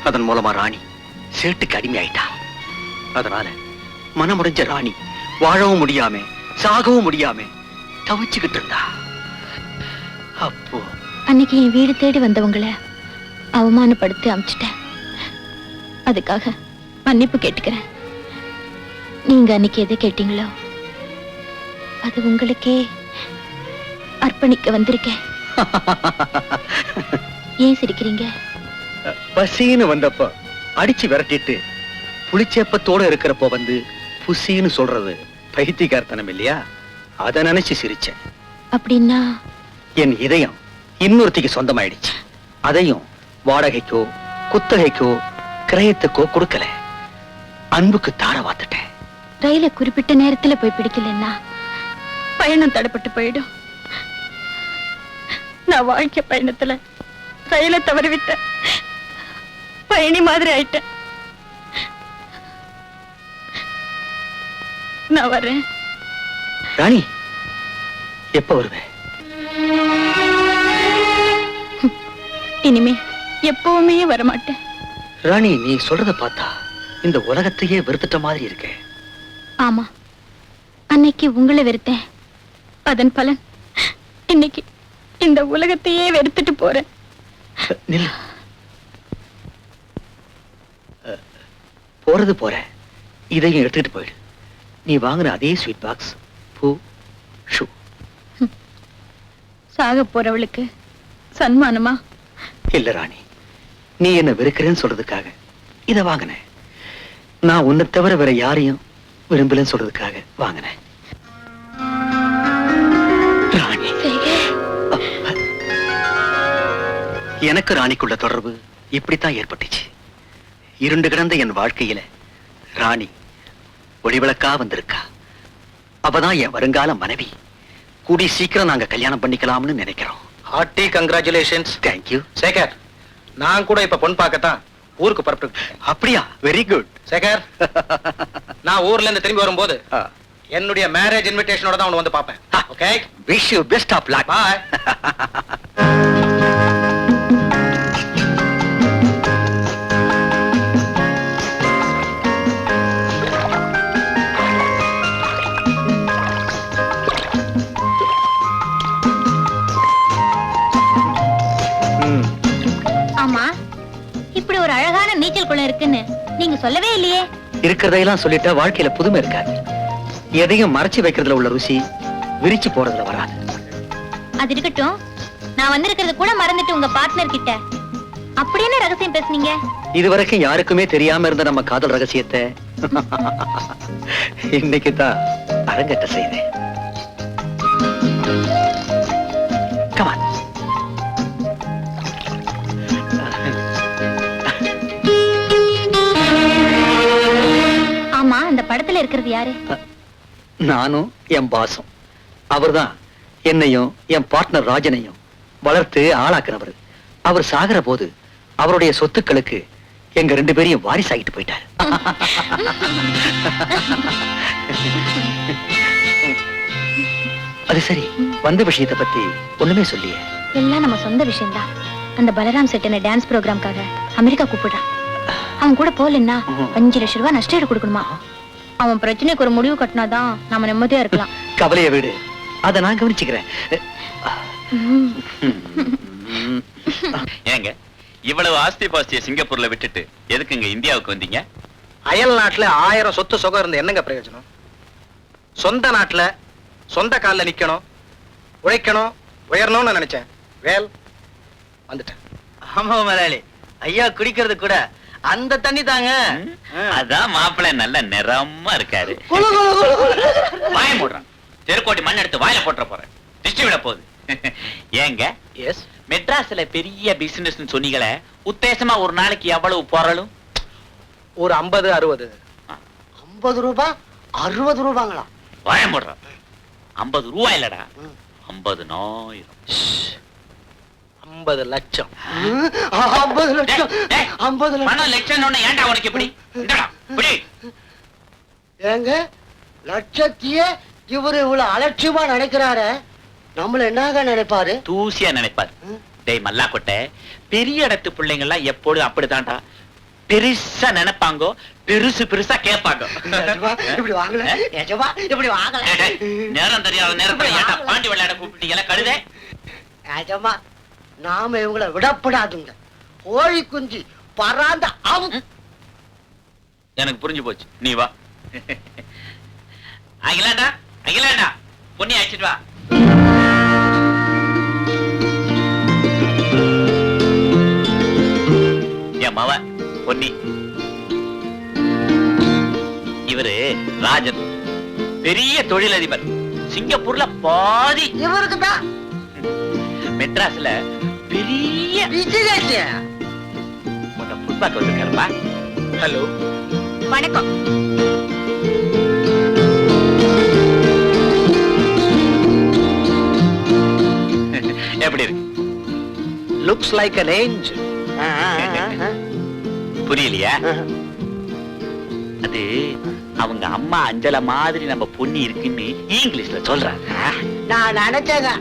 அதன் மூலமா ராணி சேட்டுக்கு அடிமையாயிட்டா. அதனால மனமுடைஞ்ச ராணி வாழவும் முடியாம சாகவும் முடியாம தவிச்சுக்கிட்டு இருந்தா. அப்போ அன்னைக்கு என் வீடு தேடி வந்தவங்களை அவமானப்படுத்தி அமிச்சிட்டேன். அதுக்காக மன்னிப்பு கேட்டுக்கிறேன். நீங்க அன்னைக்கு எதை கேட்டீங்களோ அது உங்களுக்கே அர்ப்பணிக்க வந்திருக்கேன். ஏன் சிரிக்கிறீங்க? பசின்னு வந்தப்ப அடிச்சு விரட்டிட்டு புளிச்சேப்பத்தோட இருக்கிறப்போ வந்து புசின்னு சொல்றது பைத்தியக்காரத்தனம் இல்லையா? அதை நினைச்சு சிரிச்சேன். அப்படின்னா என் இதயம் இன்னொருத்திக்கு சொந்தமாயிடுச்சு. அதையும் வாடகைக்கோ குத்தகைக்கோ கிரயத்துக்கோ கொடுக்கல, அன்புக்கு தார வாத்துட்டேன். ரயில குறிப்பிட்ட நேரத்துல போய் பிடிக்கலன்னா பயணம் தடைப்பட்டு போயிடும். நான் வாழ்க்கை பயணத்துல ரயில தவறிவிட்டேன். பயணி மாதிரி ஆயிட்டேன். நான் வரேன். ராணி, எப்ப வருவே? இனிமே எப்பவுமே வரமாட்டேன். ராணி, நீ சொல்றத பார்த்தா இந்த உலகத்தையே வெறுத்துட்ட மாதிரி இருக்கே. ஆமா, அன்னைக்கு உங்களை வெறுத்தேன். அதன் பலன் இன்னைக்கு இந்த உலகத்தையே வெறுத்துட்டு போறேன். நில்லு. போறது போற, இதையும் எடுத்துக்கிட்டு போயிடு. நீ வாங்குற அதே ஸ்வீட் பாக்ஸ், பூ, ஷூ. சாக போறவளுக்கு சன்மானமா? இல்ல ராணி, நீ என்ன வெறுக்கிறேன்னு சொல்றதுக்காக இதை வாங்கினேன். நான் உன்னை தவிர வேற யாரையும் விரும்பலன்னு சொல்றதுக்காக வாங்கினேன். ராணி, எனக்கு ராணிக்குள்ள தொடர்பு இப்படித்தான் ஏற்பட்டுச்சு. இருண்டு கிடந்த என் வாழ்க்கையில ராணி ஒளிவிளக்கா வந்திருக்கா. அவதான் என் வருங்கால மனைவி. கூடி சீக்கிரம் நாங்க கல்யாணம் பண்ணிக்கலாம்னு நினைக்கிறோம். Hearty congratulations. தேங்க்யூ. சேகர், நான் கூட இப்ப பொண்ணு பார்க்கத்தான் ஊருக்கு புறப்பட்டு. அப்படியா? Very good. சேகர், நான் ஊர்ல இருந்து திரும்பி வரும்போது என்னுடைய மேரேஜ் இன்விடேஷனோட தான் வந்து பாப்பேன். Okay, wish you best of luck. Bye. ஆமா, இப்படி ஒரு அழகான நீச்சல் குளம் இருக்குன்னு நீங்க சொல்லவே இல்லையே. இருக்கிறதையெல்லாம் சொல்லிட்டா வாழ்க்கையில புதுமை இருக்காது. எதையும் மறைச்சு வைக்கிறதுல உள்ள ருசி விரிச்சு போறதுல வராது. அது இருக்கட்டும், நான் வந்திருக்கிறது கூட மறந்துட்டு உங்க பார்ட்னர் கிட்ட அப்படி என்ன ரகசியம் பேசுனீங்க? இதுவரைக்கும் யாருக்குமே தெரியாம இருந்த நம்ம காதல் ரகசியத்தை இன்னைக்கு தான் அரங்கேற்ற செய்தேன். Come on. ஆமா, அந்த படத்துல இருக்கிறது யாரு? நானும் என் பாசும். அவர்தான் என்னையும் என் பார்ட்னர் ராஜனையும் வளர்த்து ஆளாக்குனவர். அவர் சாகிற போது அவருடைய சொத்துக்களுக்கு எங்க 2 பேரையும் வாரிசாகிட்டு போயிட்டார். அது சரி, வந்த விஷயத்தை பத்தி ஒண்ணுமே சொல்லியே. எல்லாம் நம்ம சொந்த விஷயம்தான். அந்த பலராம் செட் என்ன டான்ஸ் ப்ரோக்ராம்காக அமெரிக்கா கூப்பிடுறான். அவன் கூட போலன்னா 5 லட்சம் ரூபாய் நஷ்டம் கொடுக்கணுமா? அவன் பிரச்சனைக்கு ஒரு முடிவு கட்டினாதான் நாம நிம்மதியா இருக்கலாம். கவலைய விடு, அதை நான் கவனிச்சுக்கிறேன். ஏங்க இவ்வளவு ஆஸ்தி பாஸ்திய சிங்கப்பூர்ல விட்டுட்டு எதுக்குங்க இந்தியாவுக்கு வந்தீங்க? அயல் நாட்டுல 1000 சொத்து சுகம் இருந்து என்னங்க பிரயோஜனம்? சொந்த நாட்டுல சொந்த கால்ல நிக்கணும், உழைக்கணும், உயரணும்னு நினைச்சேன். வேல் வந்துட்டேன். ஆமா முதலாளி, ஐயா குடிக்கிறது கூட அந்த தண்ணி தாங்க. அதான் மாப்பிள்ளை நல்ல நிறமா இருக்காரு. வாய மூடுறான். தெருக்கோட்டி மண் எடுத்து வாயில போட்டுற போறேன். திருஷ்டி விட போகுது. ஏங்க எஸ், மெட்ராஸ்ல பெரிய பிசினஸ் சொன்னீங்களே, உத்தேசமா ஒரு நாளைக்கு எவ்வளவு போறலும்? ஒரு 50-60. 50 ரூபாய் 60 ரூபாங்களா? வாய மூடுறான். 50 ரூபாய் இல்லடா, 50,000. 50 லட்சம். 50 லட்சம். 50 லட்சம். பணம் லட்சம் ஏன்டா உனக்கு இப்படி? இந்தடா, இப்படி. ஏங்க, லட்சத்தையே இவரு இவ்வளவு அலட்சியமா நினைக்கிறாரு. நம்மள என்னங்க நினைப்பாரு? தூசியா நினைப்பாரு. டேய் மல்லா கொட்டை, பெரிய இடத்து பிள்ளைங்க எல்லாம் எப்போதும் அப்படித்தான்டா. பெருசா நினைப்பாங்க, பெருசு பெருசா கேட்பாங்க. இப்படி வாங்கல, ஏஜமா இப்படி வாங்கல. நேரம் தெரியாத நேரத்துல ஏன்டா பாண்டி விளையாட கூப்பிட்டீங்களா கழுதை? ஏஜமா, நாம இவங்கள விடப்படாதுங்க. கோழி குஞ்சு பராந்த எனக்கு புரிஞ்சு போச்சு, நீ வா. அகிலாண்டா, அகிலாண்டா, பொண்ணி அழைச்சிட்டு வா. என் மவ பொன்னி. இவரு ராஜன், பெரிய தொழிலதிபர். சிங்கப்பூர்ல பாதி. இவருக்கு தான் மெட்ராஸ்ல பெரிய புட்பாக் வந்திருக்காருப்பா. ஹலோ, வணக்கம். எப்படி இருக்கு? Looks like an angel. புரியலையா? அது அவங்க அம்மா அஞ்சல மாதிரி நம்ம பொண்ணி இருக்குன்னு இங்கிலீஷ்ல சொல்றாங்க. நான் நினைச்சேங்க.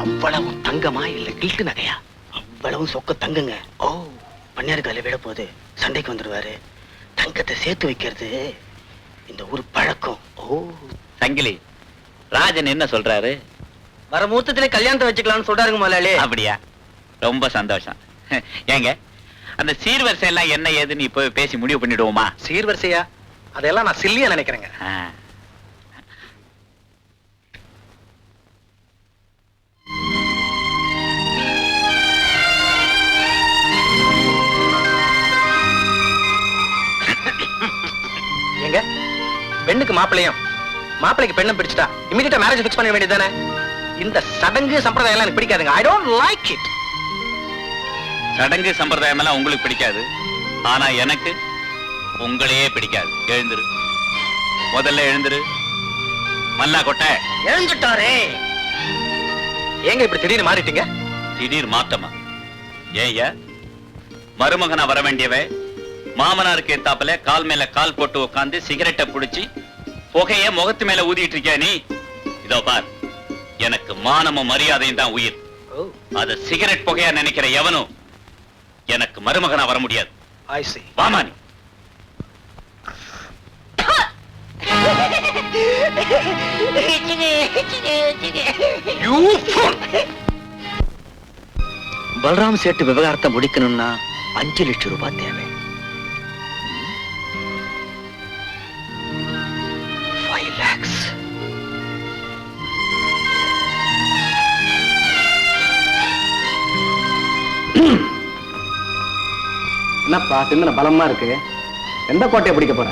அவ்வளவு தங்கமா இல்ல கில்ட்டு நகையா? அவ்வளவு சொக்க தங்குங்க. ஓ, பண்ணையார் கால விட போது சண்டைக்கு வந்துருவாரு. தங்கத்தை சேர்த்து வைக்கிறது இந்த ஊர் பழக்கம். ஓ சங்கிலி, ராஜன் என்ன சொல்றாரு? வர முகூர்த்தத்திலே கல்யாணத்தை வச்சுக்கலாம்னு சொல்றாருங்க முதலாளி. அப்படியா? ரொம்ப சந்தோஷம். ஏங்க அந்த சீர்வரிசை எல்லாம் என்ன ஏதுன்னு இப்ப பேசி முடிவு பண்ணிடுவோமா? சீர்வரிசையா? அதெல்லாம் நான் சில்லியா நினைக்கிறேங்க. எங்க பெண்ணுக்கு மாப்பிள்ளையும் மாப்பிள்ளைக்கு பெண்ணும் பிடிச்சிட்டா இமிடியேட்டா மேரேஜ் ஃபிக்ஸ் பண்ண வேண்டியதானே? இந்த சடங்கு சம்பிரதாயம் எல்லாம் எனக்கு பிடிக்காதுங்க. I don't like it. சடங்கு சம்பிரதாயம் எல்லாம் உங்களுக்கு பிடிக்காது, ஆனா எனக்கு உங்களையே பிடிக்காது. எழுந்துரு, முதல்ல எழுந்துரு. மல்லா கொட்டை எழுந்துட்டாரே. ஏங்க இப்படி திடீர்னு மாறிட்டீங்க? திடீர் மாற்றமா? ஏய்யா, மருமகனா வர வேண்டியவ மாமனாருக்கு ஏத்தாப்புல கால் மேல கால் போட்டு உட்காந்து சிகரெட்டை புடிச்சு புகைய முகத்து மேல ஊதிட்டு இருக்கியா நீ? இதோ பார், எனக்கு மானமும் மரியாதையும் தான் உயிர். அத சிகரெட் புகையா நினைக்கிற எவனும் எனக்கு மருமகனா வர முடியாது. I see. வாமானி. பலராம் சேட்டு விவகாரத்தை முடிக்கணும்னா 5 லட்சம் ரூபாய் தேவை. 5 lakhs. என்னப்பா சிந்தனை பலமா இருக்கு. எந்த கோட்டையை பிடிக்க போற?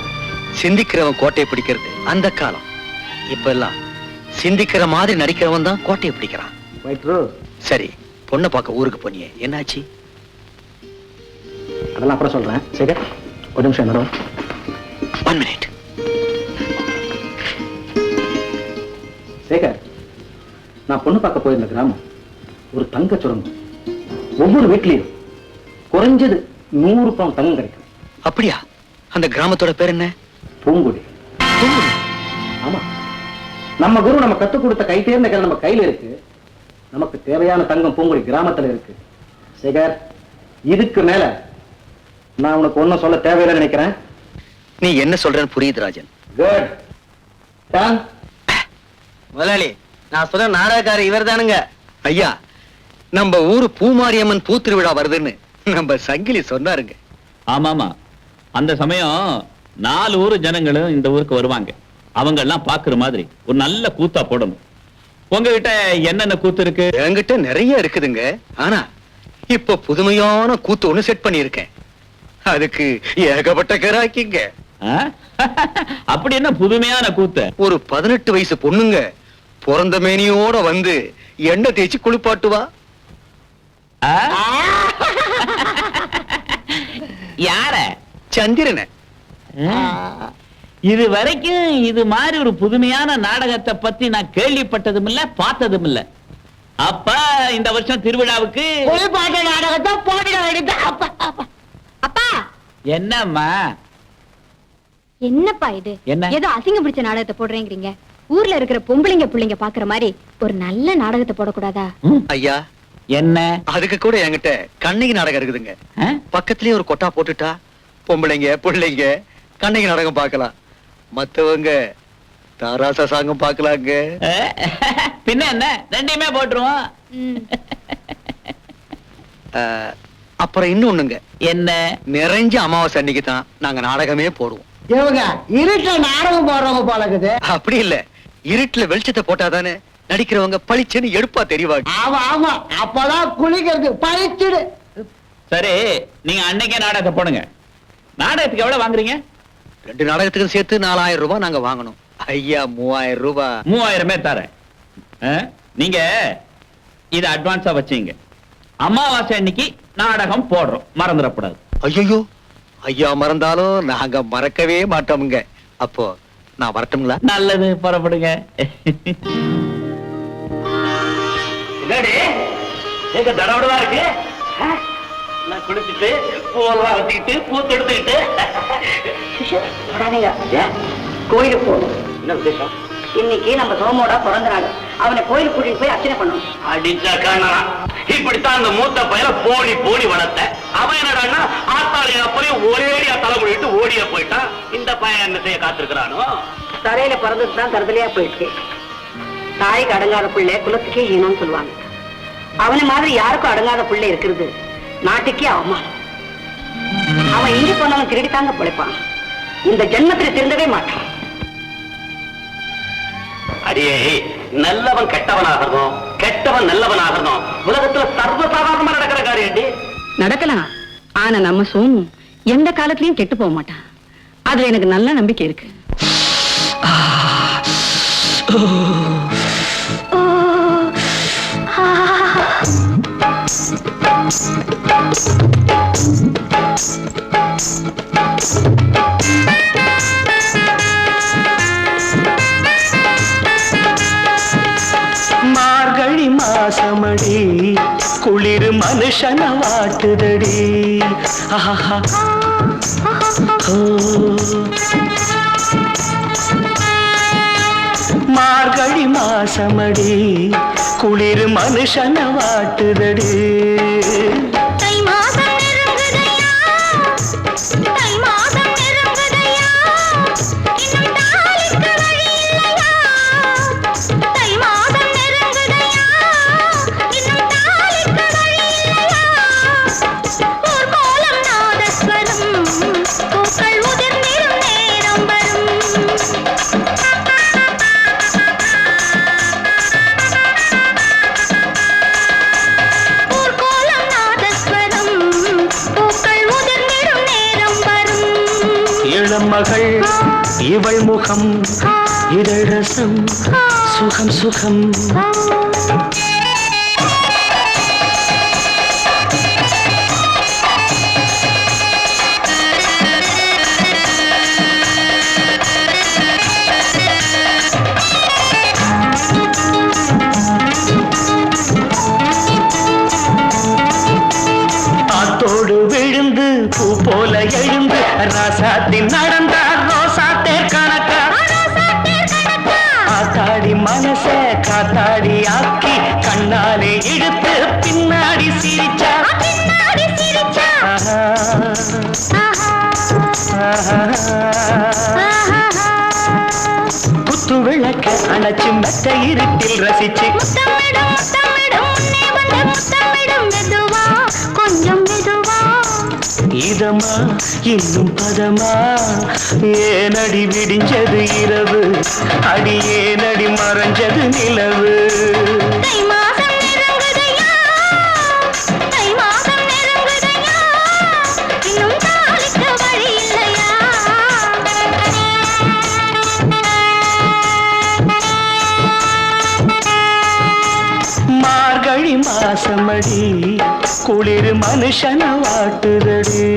சிந்திக்கிறவன் கோட்டையை பிடிக்கிறது அந்த காலம். இப்ப எல்லாம் சிந்திக்கிற மாதிரி நடிக்கிறவன் தான் கோட்டையை பிடிக்கிறான். சரி, பொண்ணை பார்க்க ஊருக்கு போனியே, என்னாச்சு? அதெல்லாம் அப்புறம் சொல்றேன். சரி, ஒரு நிமிஷம் மேடம். 1 minute. சேகர், நான் பொண்ணு பார்க்க போயிருந்த கிராமம் ஒரு தங்க சுரங்கம். ஒவ்வொரு வீட்லயும் குறைஞ்சது 100 பவுன் தங்கம் கிடைக்கும். அப்படியா? அந்த கிராமத்தோட பேர் என்ன? பூங்குடி. ஆமா, நம்ம குரு நம்ம கத்துக் கொடுத்த கை தேர்ந்த கலை நம்ம கையில இருக்கு. நமக்கு தேவையான தங்கம் பூங்குடி கிராமத்துல இருக்கு. சேகர், இதுக்கு மேல நான் உனக்கு ஒன்னும் சொல்ல தேவையில்லை நினைக்கிறேன். நீ என்ன சொல்றேன்னு புரியுது ராஜன். குட். முதலாளி, நான் சொன்ன நாடகக்காரர் இவர் தானுங்க. ஐயா, நம்ம ஊரு பூமாரியம்மன் பூத்திருவிழா வருதுன்னு நம்ம சங்கிலி சொன்னாருங்க. ஆமாமா, அந்த சமயம் 4 ஊர் ஜனங்களும் இந்த ஊருக்கு வருவாங்க. அவங்க எல்லாம் பாக்குற மாதிரி ஒரு நல்ல கூத்தா போடணும். உங்ககிட்ட என்னென்ன கூத்து இருக்கு? என்கிட்ட நிறைய இருக்குதுங்க. ஆனா இப்ப புதுமையான கூத்து ஒண்ணு செட் பண்ணியிருக்கேன். அதுக்கு ஏகப்பட்ட கிராக்கிங்க. அப்படி என்ன புதுமையான கூத்து? ஒரு 18 வயசு பொண்ணுங்க பிறந்த மேனியோட வந்து எண்ணெய் தேய்ச்சி குளிப்பாட்டுவா. யார? சந்திரனை. இது வரைக்கும் இது மாதிரி ஒரு புதுமையான நாடகத்தை பத்தி நான் கேள்விப்பட்டதும் இல்ல, பார்த்ததும் இல்ல. அப்ப இந்த வருஷம் திருவிழாவுக்கு நாடகத்தை போட வேண்டியது. அப்பா, என்னம்மா? என்னப்பா இது? என்ன? ஏதோ அசிங்கம் பிடிச்ச நாடகத்தை போடுறேங்கிறீங்க. ஊர்ல இருக்கிற பொம்பளைங்க பிள்ளைங்க பாக்குற மாதிரி ஒரு நல்ல நாடகத்தை போடக்கூடாதா? ஐயா, என்ன? அதுக்கு கூட என்கிட்ட கண்ணகி நாடகம் இருக்குதுங்க. பக்கத்திலேயே ஒரு கொட்டா போட்டுட்டா பொம்பளைங்க பிள்ளைங்க கண்ணகி நாடகம் பார்க்கலாம். மத்தவங்க தாராச சாங்கம் பார்க்கலாங்க. பின்ன என்ன, ரெண்டையுமே போட்டுருவோம். அப்புறம் இன்னொன்னுங்க. என்ன? நிறைஞ்ச அமாவாசை அன்னைக்கு தான் நாங்க நாடகமே போடுவோம். இவங்க இருட்டுல நாடகம் போடுறவங்க போலக்குது. அப்படி இல்ல, இருட்டுல வெளிச்சத்தை போட்டாதானே நடிக்கிறவங்க பளிச்சுன்னு எடுப்பா தெரிவாங்க. ஆமா ஆமா, அப்பதான் குளிக்கிறது பழிச்சிடு. சரி, நீங்க அன்னைக்கே நாடகத்தை போடுங்க. நாடகத்துக்கு எவ்வளவு வாங்குறீங்க? 2 நாடகத்துக்கும் சேர்த்து 4000 ரூபாய் நாங்க வாங்கணும். ஐயா, 3000 ரூபாய். 3000 தரேன். நீங்க இத அட்வான்ஸா வச்சீங்க. அமாவாசை அன்னைக்கு நாடகம் போடுறோம், மறந்துடக்கூடாது. ஐயோ, ஐயா மறந்தாலும் நாங்க மறக்கவே மாட்டோமுங்க. அப்போ நான் வரட்டுங்களா? நல்லது, புறப்படுங்க. தடவடவா இருக்கு. நான் குளிச்சுட்டு பூவெல்லாம் வச்சுக்கிட்டு பூத்து எடுத்துக்கிட்டு கோயிலுக்கு போகணும். என்ன விசேஷம்? இன்னைக்கு நம்ம சோமோட பிறந்த நாள். அவனை கோயிலுக்கு கூட்டிட்டு போய் அர்ச்சனை பண்ணணும். அடிச்சா காணா. இப்படித்தான் அந்த மூத்த பையல போடி போடி வளர்த்த. அவன் என்னடான்னா ஆத்தாளி அப்பையும் ஒரேடியா தலைமுடிட்டு ஓடியா போயிட்டான். இந்த பையன் என்ன செய்ய காத்திருக்கிறானோ? தரையில பிறந்ததுதான் தருதலையா போயிடுச்சு. தாய்க்கு அடங்காத பிள்ளை குலத்துக்கே ஈனம்னு சொல்லுவாங்க. அவனை மாதிரி யாருக்கும் அடங்காத பிள்ளை இருக்கிறது நாட்டுக்கே அவமானம். அவன் இங்கே போனவன் திருடித்தாங்க பிழைப்பான். இந்த ஜென்மத்தில் திருந்தவே மாட்டான். அடியே, நல்லவன் கெட்டவனாகிறதும் கெட்டவன் நல்லவனாகிறதும் உலகத்துல சர்வசாதாரணமா நடக்கிற காரியம். நடக்கலாம். ஆனா நம்ம சோமு எந்த காலத்திலயும் கெட்டு போக மாட்டான். அதுல எனக்கு நல்ல நம்பிக்கை இருக்கு. மார்கழி மாசமடி குளிர் மனுஷன வாட்டுதடி. மார்கழி மாசமடி குளிர் மனுஷன வாட்டுதடி. மகள் இவள் முகம் இதழ் ரசம் சுகம் சுகம். ஆத்தோடு விழுந்து பூ போல எழுந்து ராசாத்தின் நடந்தார் ரோசா தேர் கணக்கா. ஆத்தாடி மனச காத்தாடி ஆக்கி கண்ணாலே இழுத்து பின்னாடி சிரிச்சா. குத்து விளக்க அணைச்சு மெத்த இருட்டில் ரசிச்சு கொஞ்சம் மெதுவா இதமா இன்னும் பதமா. ஏனடி விடிஞ்சது இரவு, அடி ஏனடி மறைஞ்சது நிலவு. மார்கழி மாசமடி குளிர் மனுஷன வாட்டுதடி.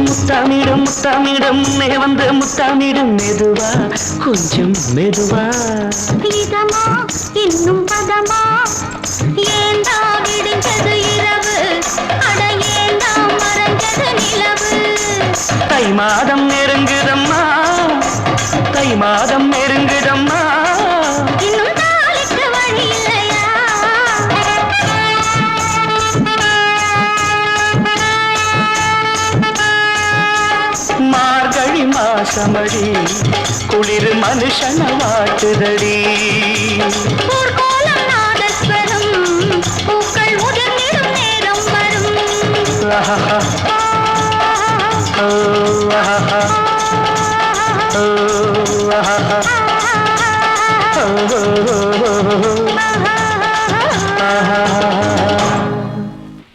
முத்தாமிடும் முத்தாமிடும் முன்னே வந்து முத்தாமிடும் மெதுவா கொஞ்சம் மெதுவா. இதமா இன்னும் பதமா ஏண்டா விடிஞ்சது இரவு, அட ஏண்டா மறைஞ்சது நிலவு. தை மாதம் நெருங்குதம்மா, தை மாதம் நெருங்குதம்மா. இன்னும் நாளைக்கு வழி இல்லையா. மார்கழி மாசமடி குளிர் மனுஷன வாட்டுதடி. ஊர்கோலம் நாதஸ்வரம் பூக்கள் உதிர்ந்திடும் நேரம் வரும்.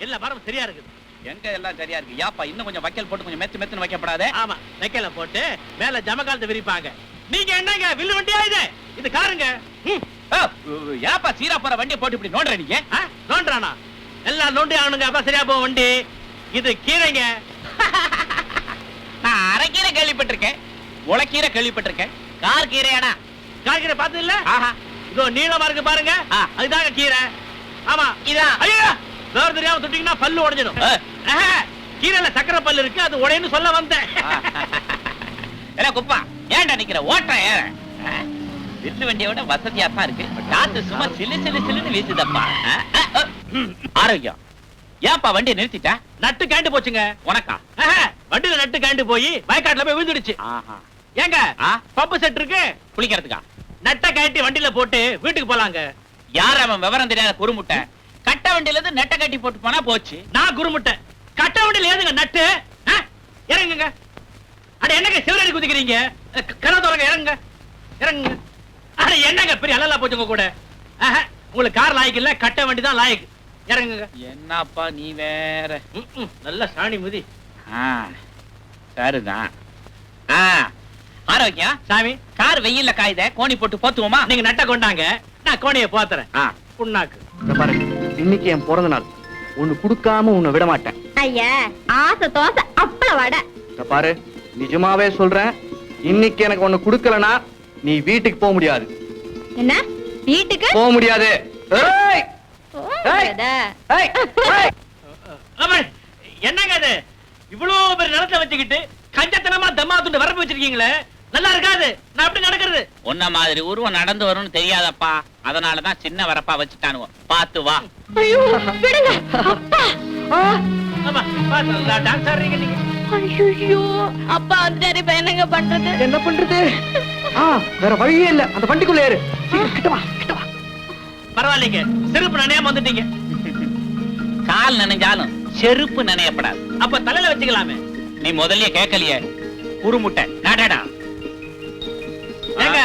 எல்லா மரம் சரியா இருக்குது. எங்க எல்லாம் சரியா இருக்கு. யாப்பா இன்னும் கொஞ்சம் வைக்கல் போட்டு கொஞ்சம் மெத்து மெத்துன்னு வைக்கப்படாதே. ஆமா, வைக்கல போட்டு மேல ஜமகாலத்தை விரிப்பாங்க. நீங்க என்னங்க வில்லு வண்டியா இது காருங்க. யாப்பா சீரா போற வண்டியை போட்டு இப்படி நோண்டுற நீங்க? நோண்டானா? எல்லாம் நோண்டி ஆகணுங்க, அப்ப சரியா போகும் வண்டி. இது கீரைங்க. நான் அரைக்கீரை கேள்விப்பட்டிருக்கேன், முளைக்கீரை கேள்விப்பட்டிருக்கேன், கார் கீரையாடா? கார் கீரை பார்த்தது இல்ல? ஆஹா, இதோ நீளமா இருக்கு பாருங்க, அதுதாங்க கீரை. ஆமா, இதான். ஐயோ வேற தெரியாம தொட்டீங்கன்னா பல்லு உடைஞ்சிடும். கீரைல சக்கரை பல்லு இருக்கு, அது உடையன்னு சொல்ல வந்தேன். இல்ல குப்பா, ஏன்டா நிக்கிற? ஓட்ட வில்லு வண்டியோட வசதியா தான் இருக்கு, காத்து சும்மா சிலு சிலு சிலுன்னு வீசுதப்பா. ஆரோக்கியம், ஏன்பா வண்டியை நிறுத்திட்ட? நட்டு கேண்டு போச்சுங்க. உனக்கா? வண்டியில நட்டு கேண்டு போய் வயக்காட்டுல போய் விழுந்துடுச்சு. ஏங்க பம்பு செட் இருக்கு குளிக்கிறதுக்கா? நட்டை கட்டி வண்டியில போட்டு வீட்டுக்கு போலாங்க. யார் அவன் விவரம் தெரியாத குறுமுட்டை? கட்ட வண்டியில இருந்து நெட்டை கட்டி போட்டு போனா போச்சு. நான் குறுமுட்டை, கட்ட வண்டியில ஏதுங்க நட்டு? இறங்குங்க. அட என்னங்க சிவரடி குதிக்கிறீங்க? கரை தோறங்க, இறங்குங்க இறங்குங்க. அட என்னங்க பெரிய அலலா போச்சுங்க கூட. உங்களுக்கு கார் லாய்க்கு இல்ல, கட்ட வண்டி தான் லாய்க்கு. இறங்குங்க. என்னப்பா நீ வேற. நல்ல சாணி முதி. சரிதான். ஆரோக்கியம் சாமி, கார் வெயில்ல காயுத, கோணி போட்டு போத்துவோமா? நீங்க நட்டை கொண்டாங்க, நான் கோணியை போத்துறேன். புண்ணாக்கு. பாருங்க, இன்னைக்கு என் பிறந்த நாள், ஒண்ணு குடுக்காம உன்னை விட மாட்டேன். ஐயா, ஆசை தோசை அப்பள வடை. பாரு, நிஜமாவே சொல்றேன், இன்னைக்கு எனக்கு ஒண்ணு குடுக்கலனா நீ வீட்டுக்கு போக முடியாது. என்ன வீட்டுக்கு போக முடியாது? என்னங்க அது இவ்வளவு பெரிய நிலத்தை வச்சுக்கிட்டு கஞ்சத்தனமா தம்மா துண்டு வரப்பு வச்சிருக்கீங்களே, நல்லா இருக்காது. நான் எப்படி நடக்கிறது? உன்ன மாதிரி உருவம் நடந்து வரும்னு தெரியாதப்பா, அதனாலதான் சின்ன வரப்பா வச்சுட்டானுவோம். பாத்து வா. ஐயோ விடுங்க அப்பா. ஆமா, பாத்து டான்ஸ் ஆடுறீங்க நீங்க. ஐயோ அப்பா வந்துட்டாரு, இப்ப என்னங்க பண்றது? என்ன பண்றது? வேற வழியே இல்ல, அந்த வண்டிக்குள்ள ஏறு. கிட்ட வா, கிட்ட வா. பரவாயில்லைங்க, செருப்பு நனையாம வந்துட்டீங்க. கால் நனைஞ்சாலும் செருப்பு நனையப்படாது. அப்ப தலையில வச்சுக்கலாமே. நீ முதல்ல கேட்கலையே, குறுமுட்டை நாடடா. ஏங்க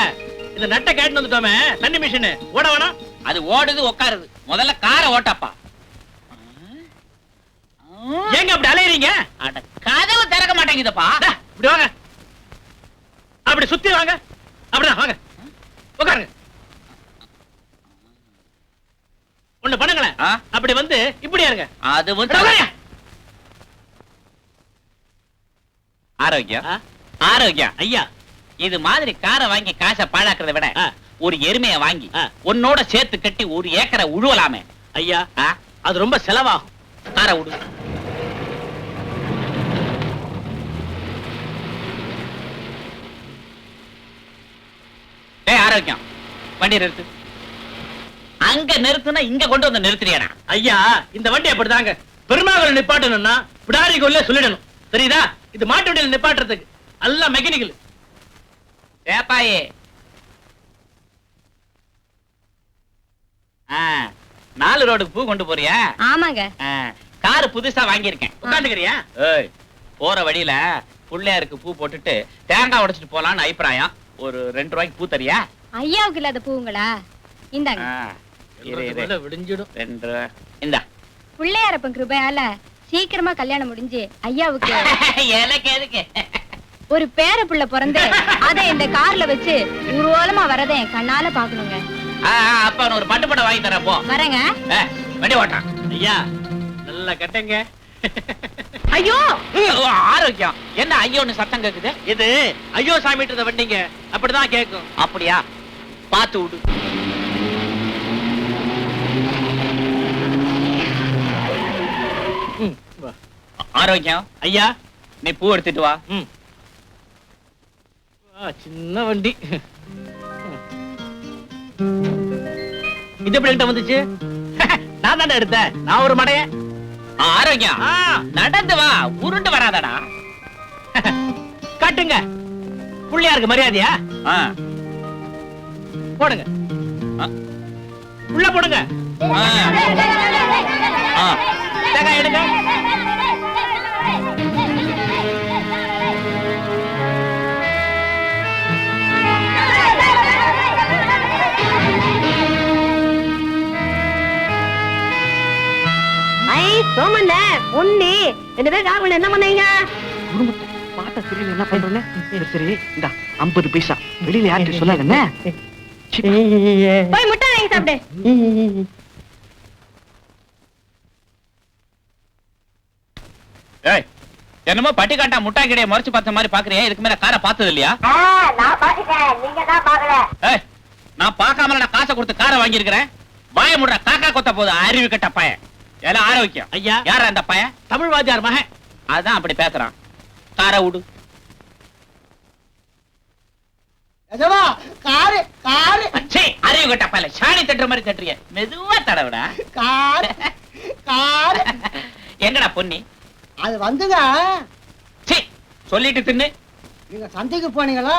இந்த நட்டை கேட்டு வந்துட்டோமே, தண்ணி மிஷின் ஓட வேணாம்? அது ஓடுது உட்காருது, முதல்ல காரை ஓட்டப்பா. ஏங்க அப்படி அலையறீங்க? அட கதவு திறக்க மாட்டேங்குதுப்பா. இப்படி வாங்க, அப்படி சுத்தி வாங்க. அப்படிதான் வாங்க, உட்காருங்க. ஒண்ணு பண்ணுங்களேன், அப்படி வந்து இப்படி இருங்க. அது ஆரோக்கியம், ஆரோக்கியம் ஐயா, இது மாதிரி காரை வாங்கி காசை பாழாக்குறத விட ஒரு எருமையை வாங்கி உன்னோட சேர்த்து கட்டி ஒரு ஏக்கரை உழுவலாமே. ஐயா அது ரொம்ப செலவாகும். காரை விடு. ஆரோக்கியம், வண்டி நிறுத்து. அங்க நிறுத்துனா இங்க கொண்டு வந்து நிறுத்துறியாடா? ஐயா இந்த வண்டி அப்படிதாங்க, பெருமாள் நிப்பாட்டணும்னா பிடாரி கொல்ல சொல்லிடணும், தெரியுதா? இது மாட்டு வண்டியில நிப்பாட்டுறதுக்கு எல்லாம் மெக்கானிக்கல். ஏப்பாயே, 4 ரோடுக்கு பூ கொண்டு போறியா? ஆமாங்க. காரு புதுசா வாங்கியிருக்கேன். உட்காந்துக்கிறியா? போற வழியில புள்ளையாருக்கு பூ போட்டுட்டு தேங்காய் உடைச்சிட்டு போலான்னு அபிப்பிராயம். ஒரு 2 ரூபாய்க்கு பூ தரியா? ஐயாவுக்கு இல்லாத பூங்களா? இந்தாங்க. விடிஞ்சிடும். 2 ரூபாய் இந்தா. பிள்ளையாரப்பன் கிருபையால சீக்கிரமா கல்யாணம் முடிஞ்சு ஐயாவுக்கு எனக்கு எதுக்கு ஒரு பேர புள்ள பிறந்து அதை இந்த கார்ல வச்சு ஊர்வலமா வரதை என் கண்ணால பாக்கணுங்க. அப்ப ஒரு பட்டுப்பட வாங்கி தரேன், போ. வரேங்க. வண்டி ஓட்டான். ஐயா நல்லா கட்டுங்க. ஐயோ ஆரோக்கியம், என்ன ஐயோன்னு சத்தம் கேக்குது? இது ஐயோ சாமிட்டு வண்டிங்க, அப்படிதான் கேட்கும். அப்படியா? பாத்து விடு. ஆரோக்கியம் ஐயா, நீ பூ எடுத்துட்டு வா. சின்ன வண்டி இது எப்படி வந்துச்சு? நான் தானே எடுத்தேன், நான் ஒரு மடைய. ஆரோக்கியம், நடந்து வா, உருண்டு வராதடா. காட்டுங்க, புள்ளையாருக்கு மரியாதையா? போடுங்க, உள்ள போடுங்க. எடுங்க. சோமண்ண உன்னி 2 பேர் காவல் என்ன பண்ணீங்க? பாட்டா தெரியல, என்ன பண்றேன்னு. சரி இந்த 50 பைசா வெளியில யார்கிட்ட சொல்லாதே. போய் முட்டை வாங்கி சாப்பிடு. ஏய், என்னமோ பட்டி காட்டா முட்டா கிடையை முறைச்சு பார்த்த மாதிரி பாக்குறியா? இதுக்கு மேல காரை பார்த்தது இல்லையா? ஏய், நான் பார்க்காம நான் காசை கொடுத்து காரை வாங்கியிருக்கிறேன். வாய முடுற காக்கா கொத்த போது அறிவு கட்ட பையன். எல்லாம் ஆரோக்கியம். ஐயா, யார அந்த பையன்? தமிழ் வாத்தியார் மகன். அதான் அப்படி பேசுறான். காரை விடு. அறிவு கட்ட பையன் சாணி தட்டுற மாதிரி தட்டுறிய. மெதுவா தடவிடா. எங்கடா பொன்னி? அது வந்துங்க. சொல்லிட்டு தின்னு. நீங்க சந்தைக்கு போனீங்களா?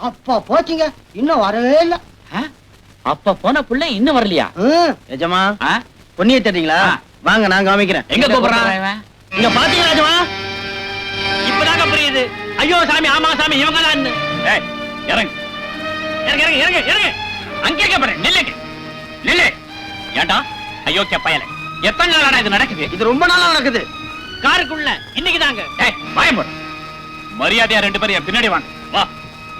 அப்ப போச்சுங்க, இன்னும் வரவே இல்ல. அப்ப போன புள்ள இன்னும் வரலையா? எஜமா பொன்னியை தட்டீங்களா? வாங்க நான் காமிக்கிறேன். எங்க கூப்பிடுறான்? இங்க பாத்தீங்களா எஜமா? இப்பதாங்க புரியுது. ஐயோ சாமி, ஆமா சாமி, இவங்க தான். இறங்கு இறங்கு இறங்கு இறங்கு இறங்கு. அங்க இருக்க பாரு. நில்லுங்க நில்லு. ஏண்டா அயோக்கிய பயல, எத்தனை நாளா இது நடக்குது? இது ரொம்ப நாளா நடக்குது. காருக்குள்ள இன்னைக்கு தாங்க. பயம் போடு. மரியாதையா 2 பேரும் என் பின்னாடி வாங்க. வா.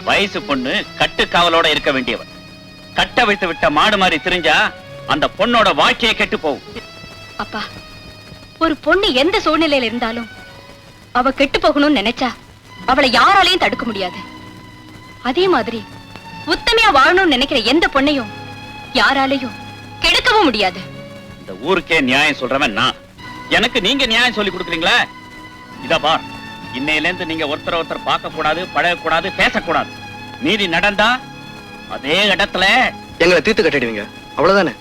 வயசு பொண்ணு கட்டு காவலோட இருக்க வேண்டியவன். கட்ட வைத்து விட்ட மாடு மாதிரி திரிஞ்சா அந்த பொண்ணோட வாழ்க்கையை கெட்டு போகும். அப்பா, ஒரு பொண்ணு எந்த சூழ்நிலையில இருந்தாலும் அவ கெட்டு போகணும்னு நினைச்சா அவளை யாராலையும் தடுக்க முடியாது. அதே மாதிரி உத்தமையா வாழணும்னு நினைக்கிற எந்த பொண்ணையும் யாராலையும் கெடுக்கவும் முடியாது. இந்த ஊருக்கே நியாயம் சொல்றவன் நான். எனக்கு நீங்க நியாயம் சொல்லி கொடுக்குறீங்களா? இத பார், இன்னையில இருந்து நீங்க ஒருத்தர் பார்க்க கூடாது, பழக கூடாது, பேசக்கூடாது. மீறி நடந்தா அதே இடத்துல எங்களை தீர்த்து கட்டிடுவீங்க, அவ்வளவுதானே?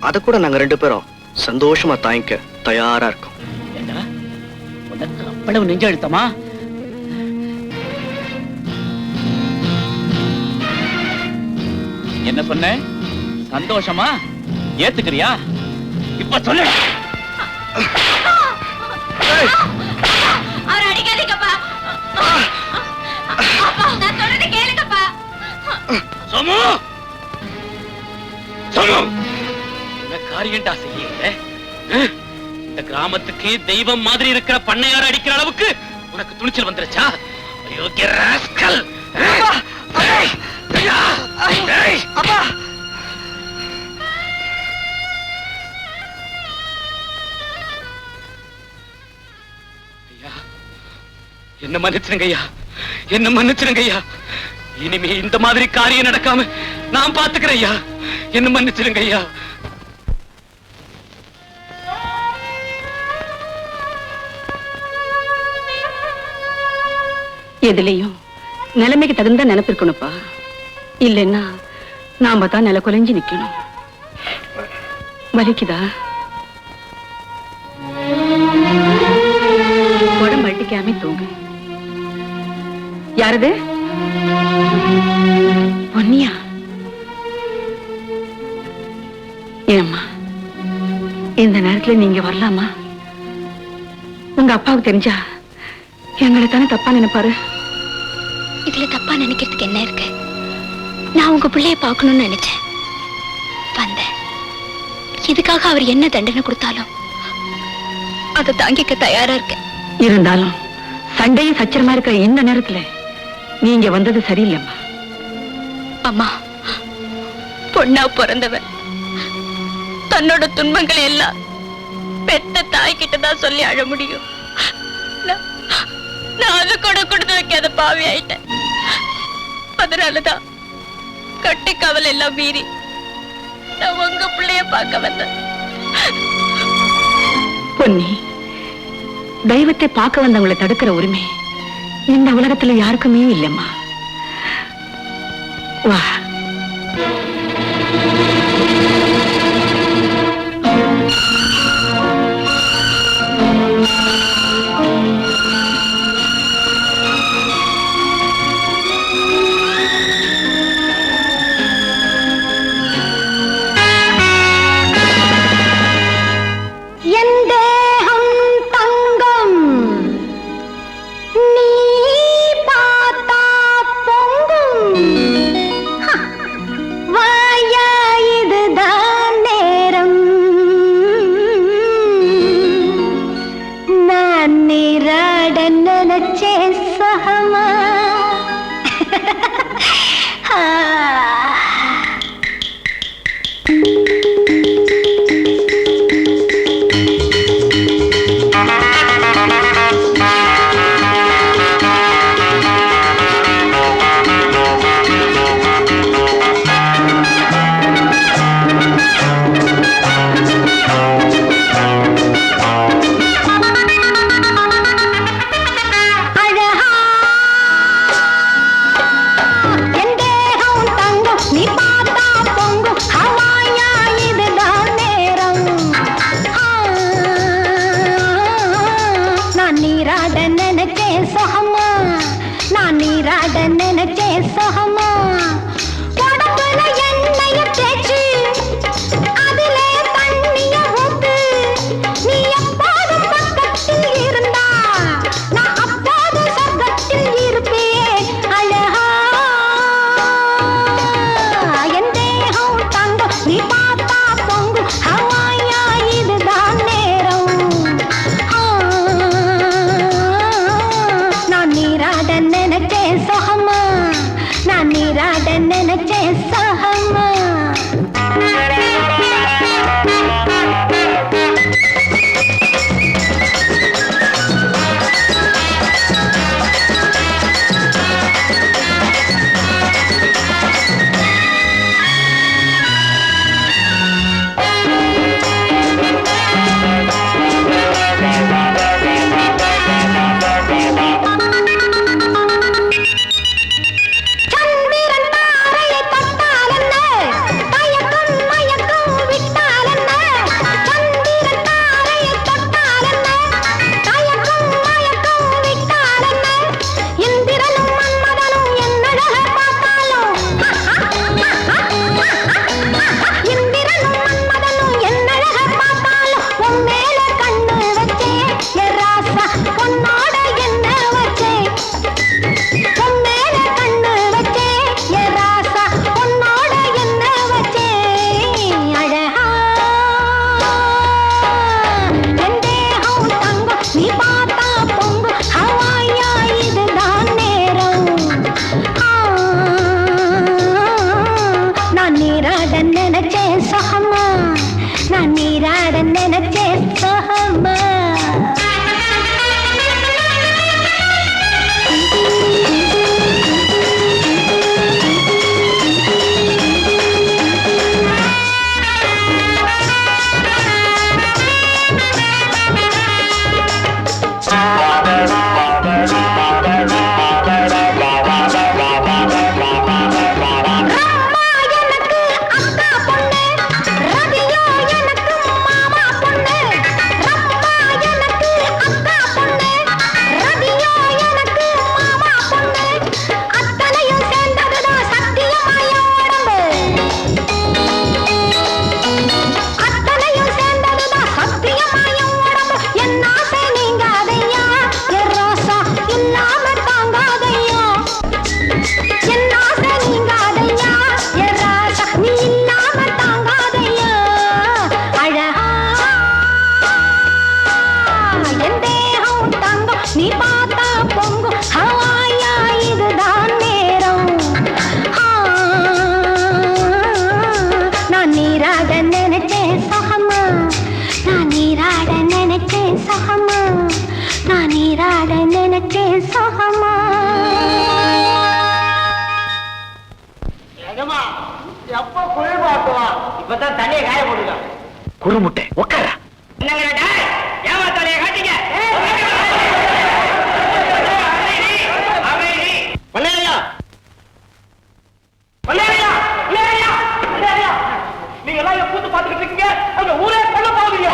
அத கூட நாங்க 2 பேரும் சந்தோஷமா தாங்கிக்க தயாரா இருக்கோம். ஏண்டா உனக்கு அவ்வளவு நெஞ்ச எழுத்தமா? என்ன சொன்ன? சந்தோஷமா? ஏத்துக்கிறியா? இப்ப சொல்லு. அவர் அடிக்காதீங்கப்பா. அப்பா, நான் சொல்றதை கேளுங்கப்பா. சோமு, சோமு, என்ன காரியம்டா செய்ய? இந்த கிராமத்துக்கு தெய்வம் மாதிரி இருக்கிற பண்ணையார அடிக்கிற அளவுக்கு உனக்கு துணிச்சல் வந்துருச்சா? அயோக்கிய ராஸ்கல். அப்பா என்ன மன்னிச்சிருங்க ஐயா, என்ன மன்னிச்சிருங்க ஐயா. இனிமே இந்த மாதிரி காரியம் நடக்காம நான் பாத்துக்கிறேன் ஐயா. என்ன மன்னிச்சிருங்க ஐயா. எதுலயும் நிலைமைக்கு தகுந்த நினைப்பு இருக்கணும்ப்பா. இல்லைன்னா நாம தான் நில குலைஞ்சு நிக்கணும். வலிக்குதா? உடம்பு அடிக்காம தூங்கு. யாரது? பொன்னியா? ஏம்மா இந்த நேரத்துல நீங்க வரலாமா? உங்க அப்பாவுக்கு தெரிஞ்சா எங்களை தானே தப்பா நினைப்பாரு. இதுல தப்பா நினைக்கிறதுக்கு என்ன இருக்கு? நான் உங்க பிள்ளைய பார்க்கணும்னு நினைச்சேன், வந்தேன். இதுக்காக அவர் என்ன தண்டனை கொடுத்தாலும் அதை தாங்கிக்க தயாரா இருக்கேன். இருந்தாலும் சண்டையும் சச்சரமா இருக்கிற இந்த நேரத்துல நீங்க வந்தது சரியில்லைம்மா. அம்மா, பொண்ணா பிறந்தவன் தன்னோட துன்பங்களை எல்லாம் பெத்த தாய்கிட்டதான் சொல்லி அழ முடியும். நான் அது கூட கொடுத்து வைக்காத பாவி ஆயிட்டேன். அதனாலதான் கட்டி கவலை எல்லாம் மீறி நான் உங்க பிள்ளைய பார்க்க வந்தேன். பொன்னி, தெய்வத்தை பார்க்க வந்தவங்களை தடுக்கிற உரிமை இந்த உலகத்துல யாருக்குமே இல்லைம்மா. வா. சுகமா நான் நீராட நினைச்சேன் சுகமா எப்ப குளிர் பார்த்துவான் இப்பதான் தண்ணியை காய போடுங்க குறுமுட்டை உட்கார ஏமா தலையை காட்டிங்க பண்ணையா பண்ணையா நீங்க எல்லாம் இங்க கூத்து பார்த்துக்கிட்டு இருக்கீங்க அந்த ஊரே கொல்ல போவீங்க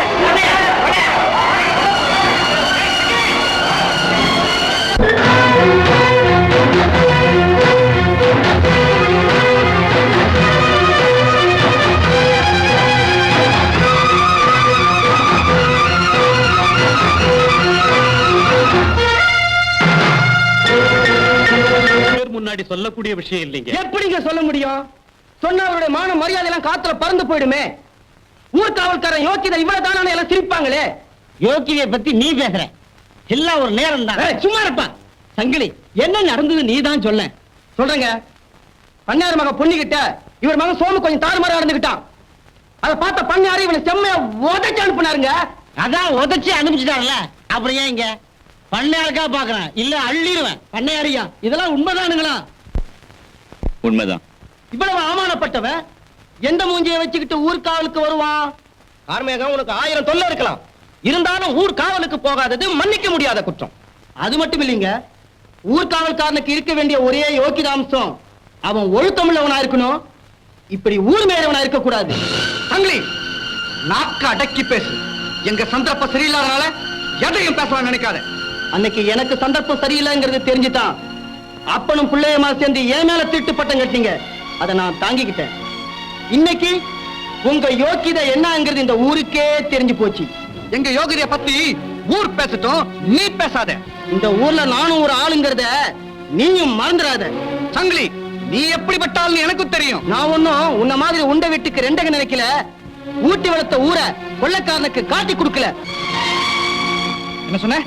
முன்னாடி சொல்லக்கூடிய விஷயம் இல்லைங்க. எப்படிங்க சொல்ல முடியும்? சொன்ன அவருடைய மான மரியாதை எல்லாம் காத்துல பறந்து போயிடுமே. ஊர்காவல்காரன் யோக்கியதை இவ்வளவு தானே எல்லாம் சிரிப்பாங்களே. யோக்கியை பத்தி நீ பேசுற எல்லாம் ஒரு நேரம் தான். சும்மா இருப்பா சங்கிலி. என்ன நடந்தது நீ தான் சொல்ல. சொல்றேங்க. பண்ணையார் மக பொண்ணுகிட்ட இவர் மகன் சோமு கொஞ்சம் தாறுமாறா நடந்துகிட்டான். அதை பார்த்த பண்ணையாரு இவனை செம்மையா உதைச்சு அனுப்புனாருங்க. அதான் உதைச்சு அனுப்பிச்சுட்டாங்கல்ல, அப்புறம் ஏன் இங்க பண்ணையாருக்கா பாக்குறேன் இல்ல அள்ளிடுவேன். பண்ணையாரியா இதெல்லாம் உண்மைதானுங்களா? உண்மைதான். இவ்வளவு அவமானப்பட்டவன் எந்த மூஞ்சியை வச்சுக்கிட்டு ஊர்காவலுக்கு வருவான்? கார்மேகம் உனக்கு 1000 தொல்லை இருக்கலாம், இருந்தாலும் ஊர் காவலுக்கு போகாதது மன்னிக்க முடியாத குற்றம். அது மட்டும் இல்லைங்க, ஊர்காவல்காரனுக்கு இருக்க வேண்டிய ஒரே யோக்கியதாம்சம் அவன் ஒழுக்கமுள்ளவனா இருக்கணும். இப்படி ஊர் மேறவனா இருக்க கூடாது. சங்கிலி, நாக்க அடக்கி பேசு. எங்க சந்தர்ப்பம் சரியில்லாதனால எதையும் பேசலாம் நினைக்காத. அன்னைக்கு எனக்கு சந்தர்ப்பம் சரியில்லைங்கிறது தெரிஞ்சுதான் அப்பனும் பிள்ளையமா சேர்ந்து ஏன் மேல திட்டு பட்டம் கட்டிங்க. அதை நான் தாங்கிக்கிட்டேன். இன்னைக்கு உங்க யோக்கியதை என்னங்கிறது இந்த ஊருக்கே தெரிஞ்சு போச்சு. எங்க யோகிதைய பத்தி ஊர் பேசட்டும், நீ பேசாத. இந்த ஊர்ல நானும் ஒரு ஆளுங்கிறத நீயும் மறந்துடாத. சங்கிலி, நீ எப்படிப்பட்டாலும் எனக்கும் தெரியும். நான் ஒன்னும் உன்ன மாதிரி உண்டை வீட்டுக்கு ரெண்டக நினைக்கல. ஊட்டி வளர்த்த ஊரை கொள்ளைக்காரனுக்கு காட்டி கொடுக்கல. என்ன சொன்ன?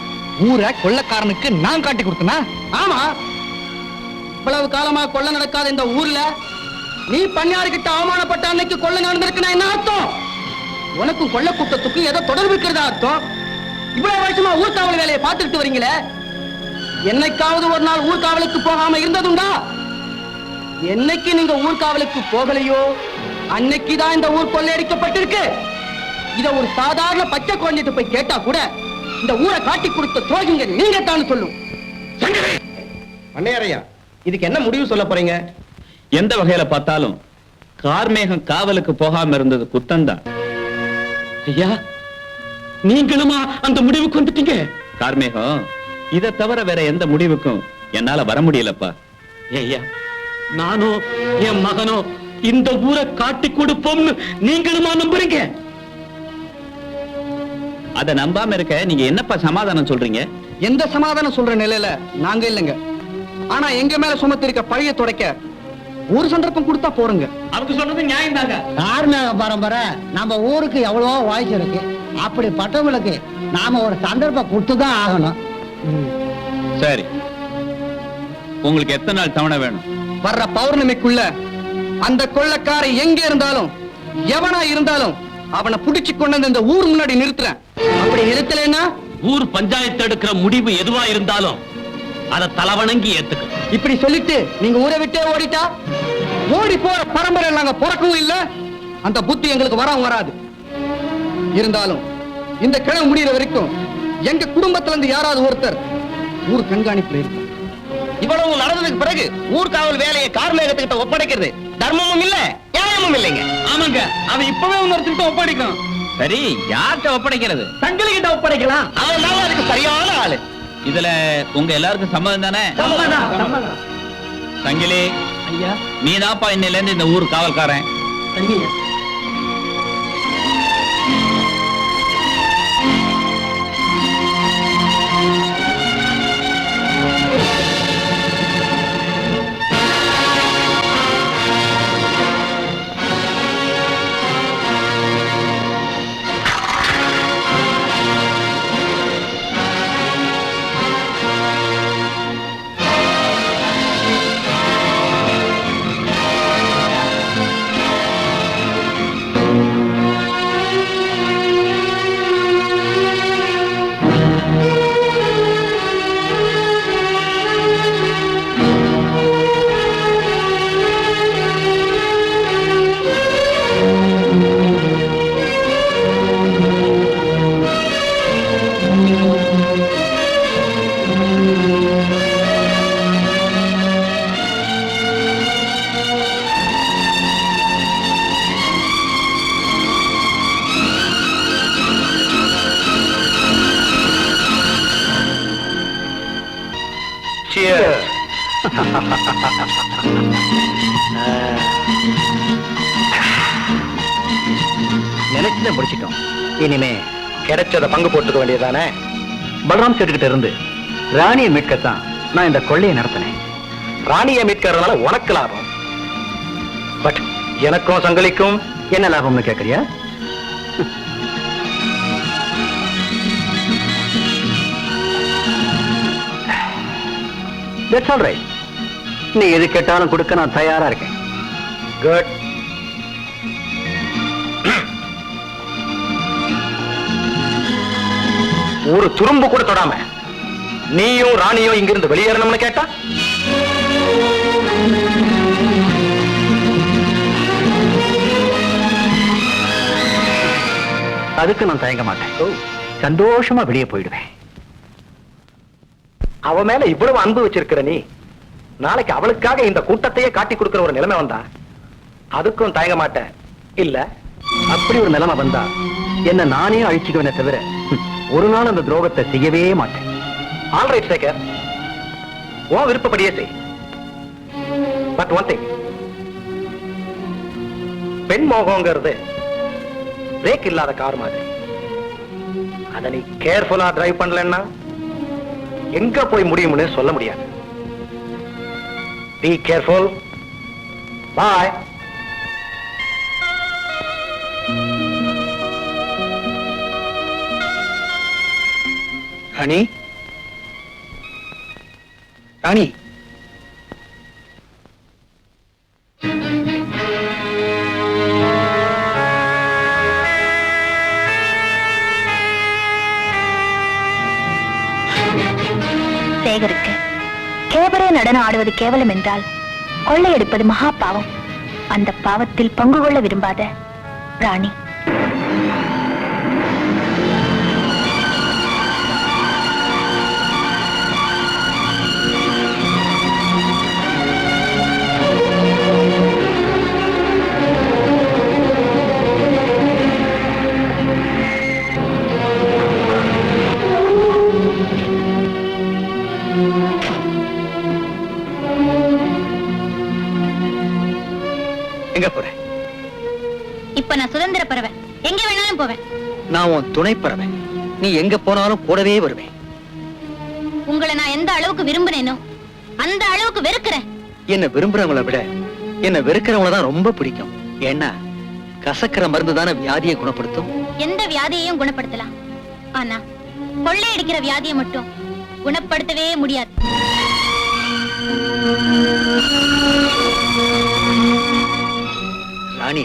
ஊரை கொள்ளைக்காரனுக்கு நான் காட்டி கொடுத்தனா? ஆமா. இவ்வளவு காலமா கொள்ளை நடக்காத இந்த ஊர்ல நீ பண்ணையாருக்கிட்ட அவமானப்பட்ட அன்னைக்கு கொள்ளை நடந்திருக்குன்னா என்ன அர்த்தம்? உனக்கும் கொள்ளை கூட்டத்துக்கும் ஏதோ தொடர்பு இருக்கிறதா அர்த்தம். இவ்வளவு வருஷமா ஊர்காவல் வேலையை பார்த்துட்டு வரீங்களே, என்னைக்காவது ஒரு நாள் ஊர்காவலுக்கு போகாம இருந்ததுண்டா? என்னைக்கு நீங்க ஊர்காவலுக்கு போகலையோ அன்னைக்குதான் இந்த ஊர் கொள்ளையடிக்கப்பட்டிருக்கு. இத ஒரு சாதாரண பச்சை குழந்தைட்டு போய் கேட்டா கூட இந்த ஊரை காட்டி கொடுத்த துரோகிங்க நீங்க தான் சொல்லும். பண்ணையாரையா, இதுக்கு என்ன முடிவு சொல்ல போறீங்க? எந்த வகையில பார்த்தாலும் கார்மேகம் காவலுக்கு போகாம இருந்தது குத்தம்தான். ஐயா, நீங்களுமா அந்த முடிவுக்கு வந்துட்டீங்க? கார்மேகம் இதை தவிர வேற எந்த முடிவுக்கும் என்னால வர முடியலப்பா. ஐயா, நானோ என் மகனோ இந்த ஊரை காட்டி கொடுப்போம்னு நீங்களுமா நம்புறீங்க? அதை நம்பாம இருக்க நீங்க என்னப்பா சமாதானம் சொல்றீங்க? எந்த சமாதானம் சொல்ற நிலையில நாங்க இல்லைங்க. ஆனா எங்க மேல சுமத்தி இருக்க பழைய துடைக்க ஒரு சந்தர்ப்பம் கொடுத்தா போறங்க. அவங்க சொல்றது நியாயம் தாங்க. கார்மேக பரம்பரை நம்ம ஊருக்கு எவ்வளவோ வாய்ஸ் இருக்கு. அப்படிப்பட்டவங்களுக்கு நாம ஒரு சந்தர்ப்பம் கொடுத்துதான் ஆகணும். சரி, உங்களுக்கு எத்தனை நாள் தவணை வேணும்? வர்ற பௌர்ணமிக்குள்ள அந்த கொள்ளைக்காரை எங்க இருந்தாலும் எவனா இருந்தாலும் அவனை புடிச்சு கொண்டு வந்து இந்த ஊர் முன்னாடி நிறுத்துறேன். அப்படி நிறுத்தலைன்னா ஊர் பஞ்சாயத்து எடுக்கிற முடிவு எதுவா இருந்தாலும் அதை தலவணங்கி ஏத்துக்க. இப்படி சொல்லிட்டு நீங்க ஊரை விட்டே ஓடிட்டா ஓடி போற பரம்பரை நாங்க பிறக்கவும் இல்ல, அந்த புத்தி எங்களுக்கு வரவும் வராது. இருந்தாலும் இந்த கிழமை முடிகிற வரைக்கும் எங்க குடும்பத்துல இருந்து யாராவது ஒருத்தர் ஊர் கண்காணிப்புல இருக்கும். இவ்வளவு நடந்ததுக்கு பிறகு ஊர்காவல் வேலையை கார்மேகத்துக்கிட்ட ஒப்படைக்கிறது தர்மமும் இல்ல, நியாயமும் இல்லைங்க. ஆமாங்க, அவன் இப்பவே இன்னொருத்திட்ட ஒப்படைக்கணும். சரி, யார்கிட்ட ஒப்படைக்கிறது? சங்கிலி கிட்ட ஒப்படைக்கலாம். அவன் தான் அதுக்கு சரியான ஆளு. இதுல உங்க எல்லாருக்கும் சம்மதம் தானே? சங்கிலி, ஐயா, நீ தான்ப்பா இன்னையில இருந்து இந்த ஊர் காவல்காரன். சரிங்க. நினைச்சுதான் முடிச்சிட்டோம். இனிமே கிடைச்சத பங்கு போட்டுக்க வேண்டியதானே. பலராம் சேட்டுக்கிட்ட இருந்து ராணியை மீட்கத்தான் நான் இந்த கொள்ளையை நடத்தினேன். ராணியை மீட்கிறதுனால உனக்கு லாபம், பட் எனக்கும் சங்கலிக்கும் என்ன லாபம்னு கேக்குறியா? That's all right. நீ எது கேட்டாலும் கொடுக்க நான் தயாரா இருக்கேன். குட். ஒரு துரும்பு கூட தொடாம நீயும் ராணியும் இங்கிருந்து வெளியேறணும்னு கேட்டா அதுக்கு நான் தயங்க மாட்டேன். சந்தோஷமா வெளியே போயிடுவேன். அவ மேல இவ்வளவு அன்பு வச்சிருக்கிற நீ நாளைக்கு அவளுக்காக இந்த கூட்டத்தையே காட்டி கொடுக்கிற ஒரு நிலைமை வந்தா அதுக்கும் தயங்க மாட்டேன் இல்ல? அப்படி ஒரு நிலைமை வந்தா என்ன நானே அழிச்சுக்குவேனே தவிர ஒரு நாள் அந்த துரோகத்தை செய்யவே மாட்டேன். ஆல்ரைட் சேகர், உன் விருப்பப்படியே செய். பட் ஒன் திங், பெண் மோகங்கிறது பிரேக் இல்லாத கார் மாதிரி. அதை நீ கேர்ஃபுல்லா டிரைவ் பண்ணலன்னா எங்க போய் முடியும்னு சொல்ல முடியாது. Be careful. Bye. Rani, Rani, சேகருக்கு கேபரே நடனம் ஆடுவது கேவலம் என்றால் கொள்ளையடிப்பது மகா பாவம். அந்த பாவத்தில் பங்கு கொள்ள விரும்பாத ராணி. எங்க போறேன்? இப்ப நான் சுதந்திர பறவை, எங்க வேணாலும் போவேன். நான் உன் துணை பறவை. நீ எங்க போனாலும் கூடவே வருவேன். உங்களை நான் எந்த அளவுக்கு விரும்பினேனோ அந்த அளவுக்கு வெறுக்கிறேன். என்ன விரும்புறவங்களை விட என்ன வெறுக்கிறவங்கள தான் ரொம்ப பிடிக்கும். ஏன்னா கசக்கிற மருந்து தானே வியாதியை குணப்படுத்தும். எந்த வியாதியையும் குணப்படுத்தலாம், ஆனா கொள்ளையடிக்கிற வியாதியை மட்டும் குணப்படுத்தவே முடியாது. ராணி,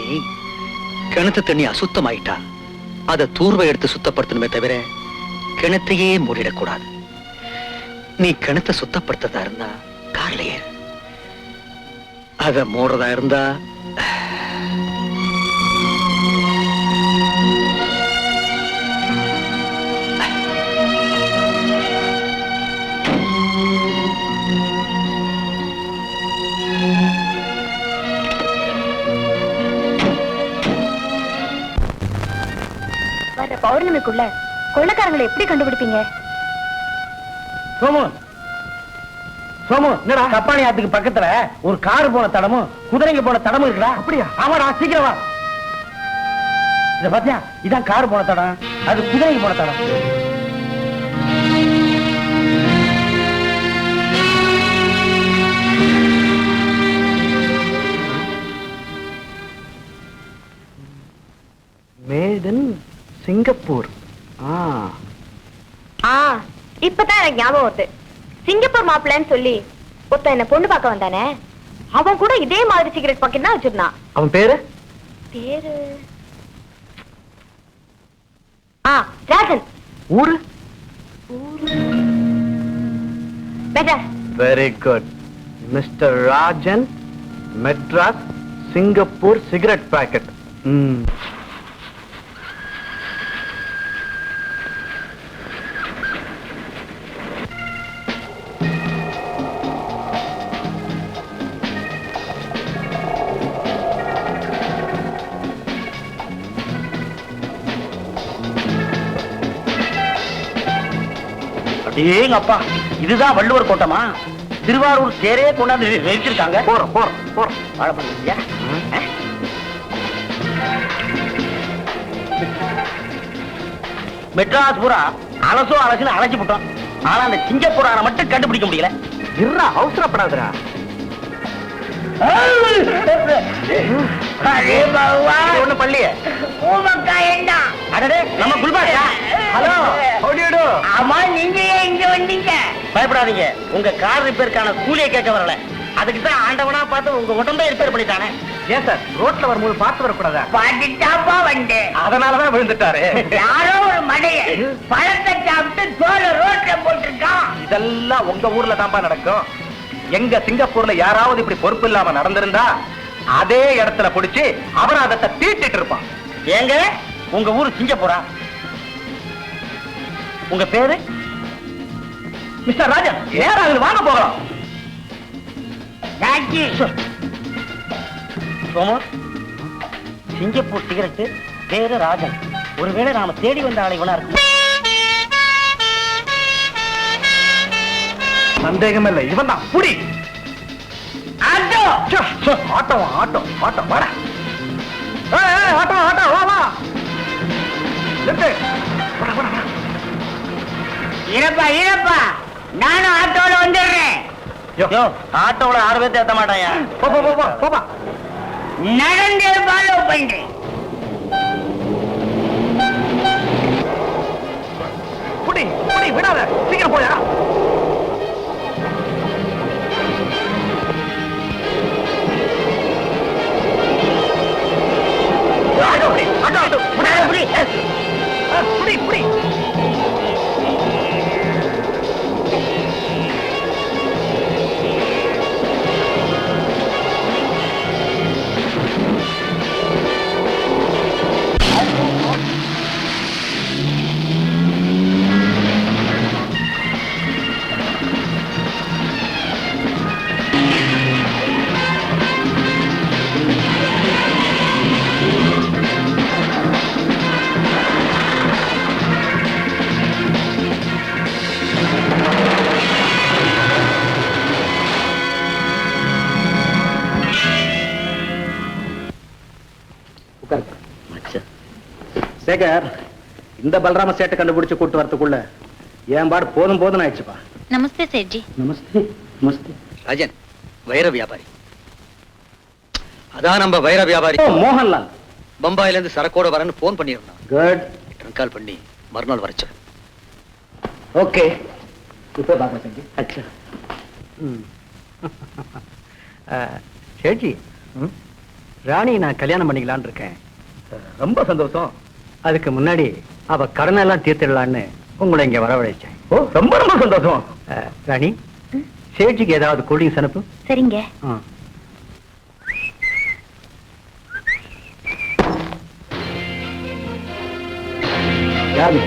கிணத்து தண்ணி அசுத்தமாயிட்டா அதை தூர்வை எடுத்து சுத்தப்படுத்தணுமே தவிர கிணத்தையே மூடிடக்கூடாது. நீ கிணத்தை சுத்தப்படுத்ததா இருந்தா கார்ல ஏறு, அத மூடுறதா இருந்தா வர பௌர்ணமிக்குள்ள கொள்ளைக்காரங்களை எப்படி கண்டுபிடிப்பீங்க? சோமு, சோமு, என்னடா கப்பாணி ஆத்துக்கு பக்கத்துல ஒரு கார் போன தடமும் குதிரைங்க போன தடமும் இருக்குடா. அப்படியா? ஆமாடா, சீக்கிரம் வா. இத பாத்தியா? இதான் கார் போன தடம், அது குதிரைங்க போன தடம். Made in Singapore. இப்பதான் எனக்கு ஞாபகம் வருது. சிங்கப்பூர் மாப்பிள்ளைன்னு சொல்லி ஒருத்தன் என்ன பொண்ணு பார்க்க வந்தானே, அவன் கூட இதே மாதிரி சிகரெட் பாக்கெட் தான் வச்சிருந்தான். அவன் பேரு ராஜன். ஊரு? Madras. Very good. Mister Rajan, Madras, Singapore cigarette packet. ஏங்க அப்பா, இதுதான் வள்ளுவர் கோட்டமா? திருவாரூர் சேரையே கொண்டாந்து நிறுத்திருக்காங்க. போறோம் போறோம் போறோம். வாழைப்பழம் மெட்ராஸ் பூரா அலசும் அலசுன்னு அழைச்சு போட்டோம். ஆனா அந்த சிங்கப்பூரான மட்டும் கண்டுபிடிக்க முடியல. இருறா, அவசரப்படாதுரா. ஒண்ணு பள்ளிய நம்ம குல்பாஷா. ஹலோ, ஆமா, நீங்க இங்க வந்தீங்க? பயப்படாதீங்க, உங்க கார் ரிப்பேருக்கான கூலியை கேட்க வரல. அதுக்கு தான் ஆண்டவனா பார்த்து உங்க உடம்பே ரிப்பேர் பண்ணிட்டானே. ஏன் சார், ரோட்ல வரும்போது பார்த்து வரக்கூடாதா? பாட்டுட்டாப்பா வந்து அதனாலதான் விழுந்துட்டாரு. யாரோ ஒரு மடைய பழத்தை சாப்பிட்டு தோல ரோட்ல போட்டிருக்கான். இதெல்லாம் உங்க ஊர்ல தான்ப்பா நடக்கும். எங்க சிங்கப்பூர்ல யாராவது இப்படி பொறுப்பு இல்லாம நடந்திருந்தா அதே இடத்துல பிடிச்சு அபராதத்தை தீட்டிட்டு இருப்பான். ஏங்க, உங்க ஊரு சிங்கப்பூரா? உங்க பேரு? மிஸ்டர் ராஜன், நேரம் வாங்க போகலாம். சோமு, சிங்கப்பூர் சிகரெட்டு பேரு ராஜன். ஒருவேளை நாம தேடி வந்த ஆளை இவனா இருக்கு. சந்தேகம் இல்லை, இவன் தான். புடி ஆட்டோ ஆட்டோ ஆட்டோ ஆட்டோ வாடா. ஆட்டோ ஆட்டோ வா வா. இருப்பா இருப்பா, நானும் ஆட்டோல வந்துடுறேன். ஆட்டோல 6 பேர்த்த ஏத்த மாட்டாயா? போப்பா. நடந்து ஃபாலோ பண்றேன். புடி புடி, விடாத, சீக்கிரம் போயா. புடி. சேகர், இந்த பலராம சேட்டை கண்டுபிடிச்சு கூட்டு வரதுக்குள்ள என் பாடு போதும் போதும் ஆயிடுச்சுப்பா. நமஸ்தே சேட்ஜி. நமஸ்தே. நமஸ்தே. ராஜன், வைர வியாபாரி. அதான் நம்ம வைர வியாபாரி மோகன்லால் பம்பாயில இருந்து சரக்கோட வரன்னு போன் பண்ணிருந்தான். குட். கால் பண்ணி மறுநாள் வரச்சு. ஓகே, இப்போ பாக்க செஞ்சு. அச்சா. சேட்ஜி, ராணி நான் கல்யாணம் பண்ணிக்கலான்னு இருக்கேன். ரொம்ப சந்தோஷம். அதுக்கு முன்னாடி அவ கடனெல்லாம் தீர்த்திடலான்னு உங்களை இங்க வரவழைச்சேன். ஓ, ரொம்ப ரொம்ப சந்தோஷம். ராணி, சேட்ஜிக்கு ஏதாவது கூல்ட்ரிங்க்ஸ் அனுப்பு. சரிங்க. யாரு?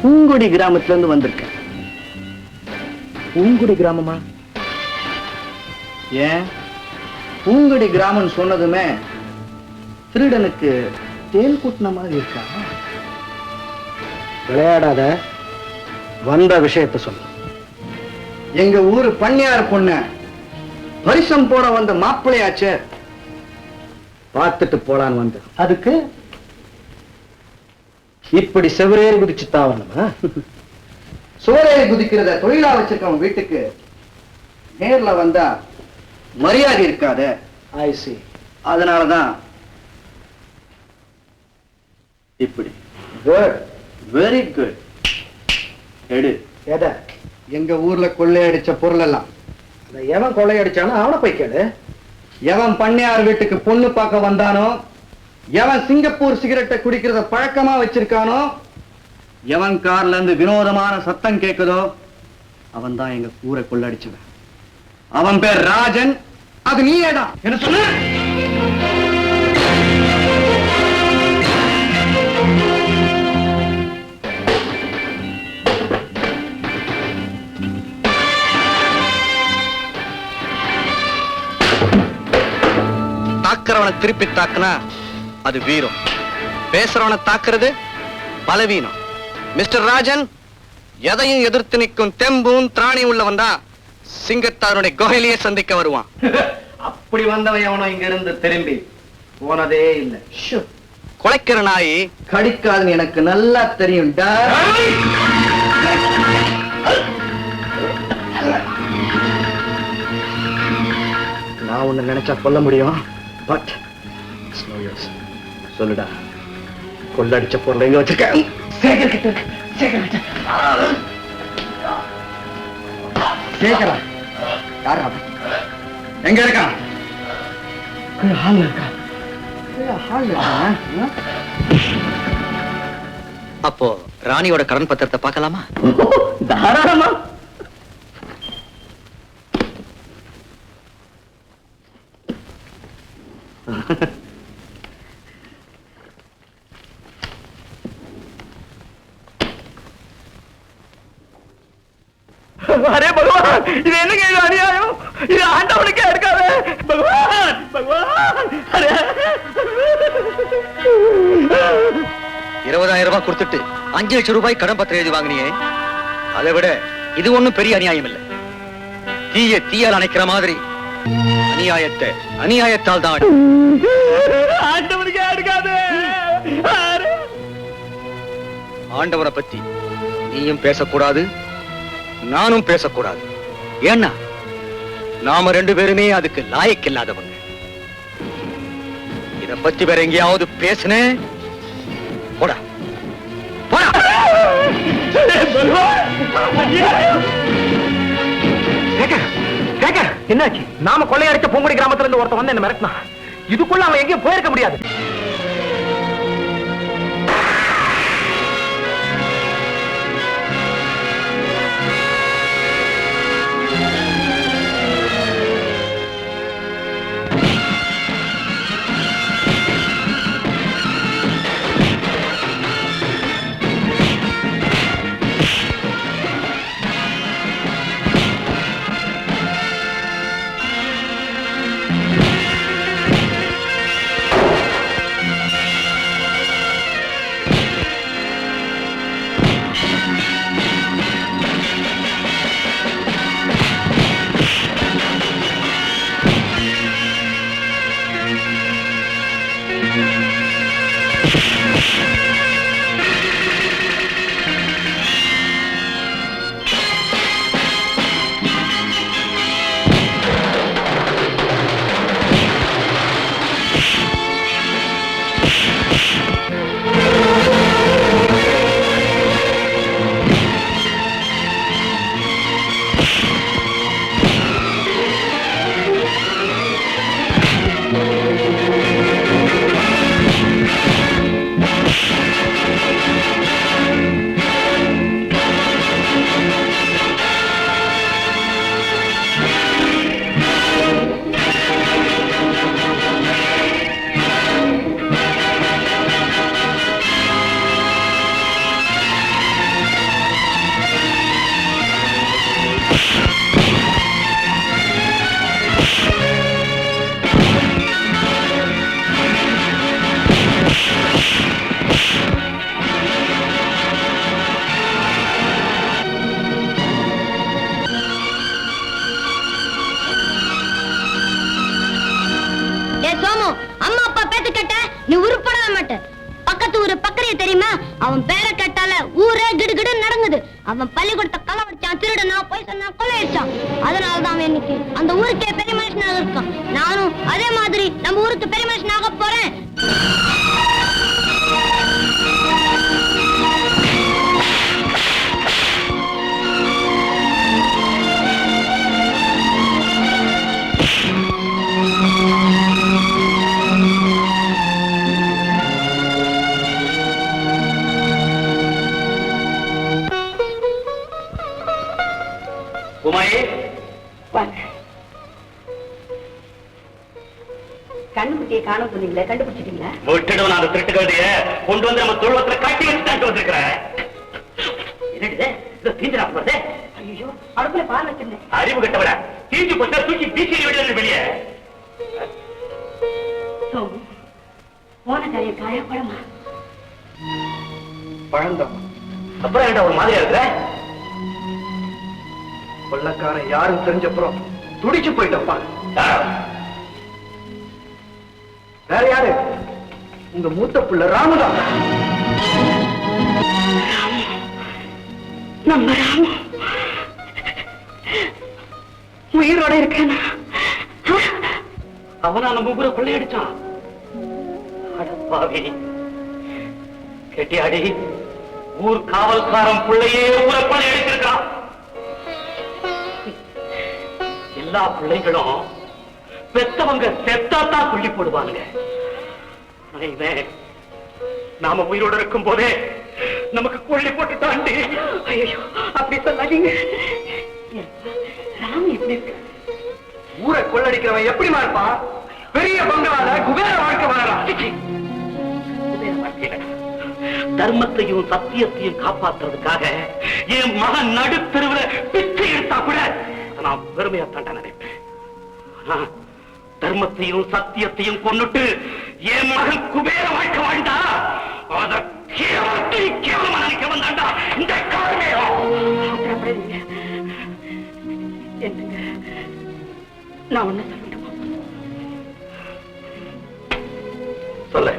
பூங்குடி கிராமத்துல இருந்து வந்திருக்கேன். பூங்குடி கிராமமா? ஏன், பூங்குடி கிராமம் சொன்னதுமே திருடனுக்கு தேல் கூட்டின மாதிரி இருக்கா? விளையாடாத, வந்த விஷயத்தை சொல்லு. எங்க ஊரு பண்ணையார் பொண்ண பரிசம் போட வந்த மாப்பிள்ளையாச்சே, பார்த்துட்டு போலான்னு வந்த. அதுக்கு இப்படி செவரேறி குதிச்சு தாவணுமா? சோரேறி குதிக்கிறத தொழிலா வச்சிருக்கவன் வீட்டுக்கு நேர்ல வந்தா மரியாதை இருக்காத. ஐசி, அதனாலதான் இப்படி. Good, very good. எடு. எத? எங்க ஊர்ல கொள்ளையடிச்ச பொருள் எல்லாம். எவன் கொள்ளையடிச்சானோ அவனை போய் கேளு. எவன் பண்ணையார் வீட்டுக்கு பொண்ணு பார்க்க வந்தானோ, எவன் சிங்கப்பூர் சிகரெட்டை குடிக்கிறத பழக்கமா வச்சிருக்கானோ, எவன் கார்ல இருந்து வினோதமான சத்தம் கேட்குதோ, அவன் தான் எங்க ஊரை கொள்ளையடிச்சவன். அவன் பேர் ராஜன். அது நீயேதான். என்ன சொன்ன? தாக்குறவனை திருப்பி தாக்குனா அது வீரம், பேசுறவனை தாக்குறது பலவீனம். மிஸ்டர் ராஜன், எதையும் எதிர்த்து நிற்கும் தெம்பும் திராணி உள்ளவன் தான் சிங்கத்தாருடைய குகையிலேயே சந்திக்க வருவான். அப்படி வந்தவன் அவனும் இங்க இருந்து திரும்பி போனதே இல்லை. குலைக்கிற நாய் கடிக்காதுன்னு எனக்கு நல்லா தெரியும். நான் ஒண்ணு நினைச்சா கொல்ல முடியும், பட் சொல்லுடா, கொள்ளடிச்ச பொருள் எங்க வச்சிருக்க? சேகரா யாரா? எங்க இருக்கான்? ஹால்ல இருக்கான். அப்போ ராணியோட கடன் பத்திரத்தை பார்க்கலாமா? தாராளமா. அரே பகவான், இது என்னங்க இது அநியாயம்? இது ஆண்டவனுக்கே இருக்காது. பகவான் பகவான், 20,000 ரூபாய் கொடுத்துட்டு 5 லட்சம் ரூபாய் கடன் பத்திரம் எழுதி வாங்கினியே, அதை விட இது ஒண்ணும் பெரிய அநியாயம் இல்லை. தீய தீயால் அணைக்கிற மாதிரி அநியாயத்தை அநியாயத்தால் தான் ஆண்டவனுக்கே இருக்காது. ஆண்டவனை பத்தி நீயும் பேசக்கூடாது, நானும் பேசக்கூடாது. ஏன்னா நாம 2 பேருமே அதுக்கு லாயக்கில்லாதவங்க. இத பத்தி வேற எங்கேயாவது பேசுனேன் போடா போடா. என்னாச்சு? நாம கொள்ளையடிச்ச பூங்குடி கிராமத்துல இருந்து ஒருத்தன் வந்து என்ன மிரட்டினா. இதுக்குள்ள அவன் எங்கேயும் போயிருக்க முடியாது. அவன் பேரை கேட்டால ஊரே கிடுகிடு நடங்குது. அவன் பள்ளிக்கூடத்தை களவடிச்சான், திருடனா, போய் சொன்னா, கொள்ளையடிச்சான். அதனாலதான் அவன் இன்னைக்கு அந்த ஊருக்கே பெரிய மனுஷனாக இருக்கான். நானும் அதே மாதிரி நம்ம ஊருக்கு பெரிய மனுஷனாக போறேன். கண்ணுக்குட்டியை காண சொன்னீங்களே, கண்டுபிடிச்சிட்டீங்களா? விட்டுடும், அந்த திருட்டு கழுதைய கொண்டு வந்து நம்ம தொழுவத்துல கட்டி வச்சுட்டு வந்திருக்கிறேன். ஐயோ, அடுப்புல பால் வச்சிருந்தேன். அறிவு கட்டவர தீஞ்சு போச்சா, தூக்கி பீச்சி விடுறது வெளியே. போன காரியம் காயா பழமா? பழந்தம். அப்புறம் என்ன ஒரு மாதிரியா இருக்கிற? கொள்ளக்காரன் யாரும் தெரிஞ்சப்புறம் துடிச்சு போயிட்டப்பா. வேற யாரு? உங்க மூத்த பிள்ளை ராமுதான். நம்ம ராமு உயிரோட இருக்கேனா? அவனா நம்ம ஊரை கொள்ளையடிச்சான். அடப்பாவி கெட்டியாடி, ஊர் காவல்காரன் பிள்ளையே ஊரை கொள்ளையடிச்சிருக்கான். எல்லா பிள்ளைகளும் பெத்தவங்க செத்தாத்தான் கொல்லி போடுவானுங்க. நாம உயிரோட இருக்கும் போதே நமக்கு கொள்ளி போட்டுட்டாண்டி. ஐயோ, அப்படி சொல்லாதீங்க. ராமு எப்படி இருக்கு? ஊரை கொள்ளடிக்கிறவன் எப்படிமா இருப்பான்? பெரிய பங்களால குபேர வாழ்க்கை வாழறான். தர்மத்தையும் சத்தியத்தையும் காப்பாற்றுறதுக்காக என் மகன் நடுத்தெருவில் பிச்சை எடுத்தா கூட நான் பெருமையா தாண்ட நினைப்பேன். தர்மத்தையும் சத்தியத்தையும் கொண்டுட்டு என் மகன் குபேர வாழ்க்கை வாழ்ந்தா அத கேவலமா நினைக்க வந்தாண்டா இந்த காரணம். நான் ஒண்ணு சொல்லட்டுமா? சொல்ல.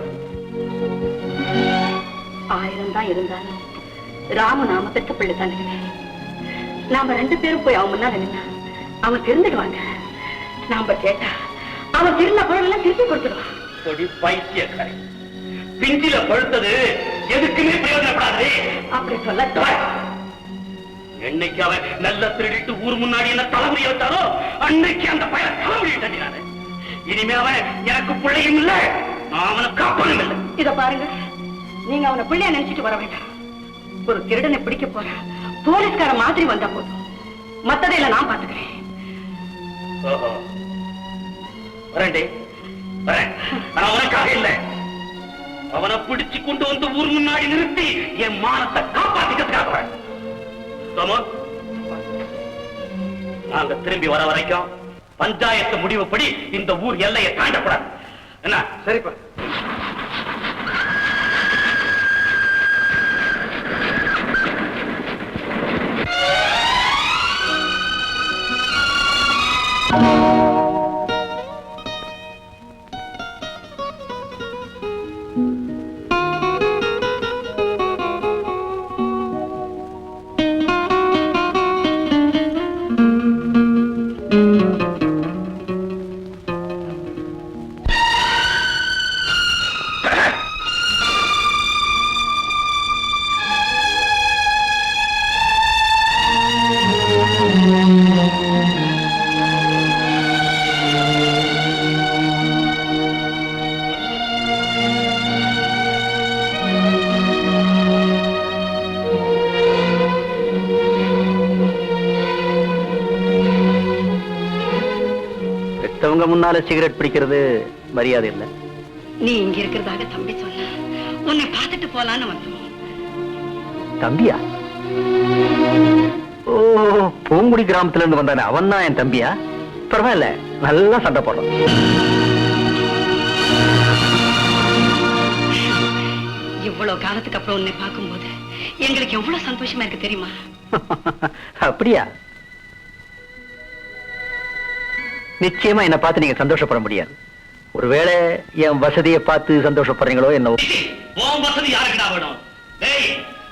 1000 தான் இருந்தாலும் ராமு நாம பெத்த பிள்ளை தானே. நாம 2 பேரும் போய் அவன் முன்னால நின்னா அவன் திருந்துடுவாங்க. நாம கேட்டா அவன் திருந்த பொருள் எல்லாம் திருப்பி கொடுத்துடுவான். பைத்தியக்காரி, பிஞ்சில பழுத்தது எதுக்குமே பிரயோஜனப்படாது. அப்படி சொல்ல என்னைக்கு அவன் நல்ல திருடிட்டு ஊர் முன்னாடி என்ன தலைமுறையை வச்சாரோ அன்னைக்கு அந்த பையன் தலைமுறையை தட்டினாரு. இனிமே அவன் எனக்கு பிள்ளையும் இல்லை, நான் அவனை காப்பனும் இல்லை. இத பாருங்க, நீங்க அவனை பிள்ளைய நினைச்சிட்டு வர வேண்டாம். ஒரு திருடனை பிடிக்க போற போலீஸ்கார மாதிரி வந்தா போதும், மத்ததையில நான் பாத்துக்கிறேன். வரேன்டே, வரேன். ஆனா உனக்காக இல்லை, அவனை பிடிச்சு கொண்டு வந்து ஊர் முன்னாடி நிறுத்தி என் மானத்தை காப்பாத்திக்கிறதுக்காக. நாங்க திரும்பி வர வரைக்கும் பஞ்சாயத்து முடிவுப்படி இந்த ஊர் எல்லையை தாண்டக்கூடாது. என்ன? சரிப்பா. முன்னால சிகரெட் பிடிக்கிறது மரியாதை இல்ல. நீ இங்க இருக்கிறதாக தம்பி சொன்ன, உன்னை பார்த்துட்டு போலான்னு வந்தோம். தம்பியா? ஓ, பூங்குடி கிராமத்துல இருந்து வந்தானே அவன் தான் என் தம்பியா? பரவாயில்ல, நல்லா சண்டை போடுறோம். இவ்வளவு காலத்துக்கு அப்புறம் உன்னை பார்க்கும்போது எங்களுக்கு எவ்வளவு சந்தோஷமா இருக்கு தெரியுமா? அப்படியா? நிச்சயமா என்ன பார்த்து நீங்க சந்தோஷப்பட முடியாது. ஒருவேளை என் வசதியை பார்த்து சந்தோஷப்படுறீங்களோ என்னவோ. உன் வசதி யாருக்குடா வேணும்? டேய்,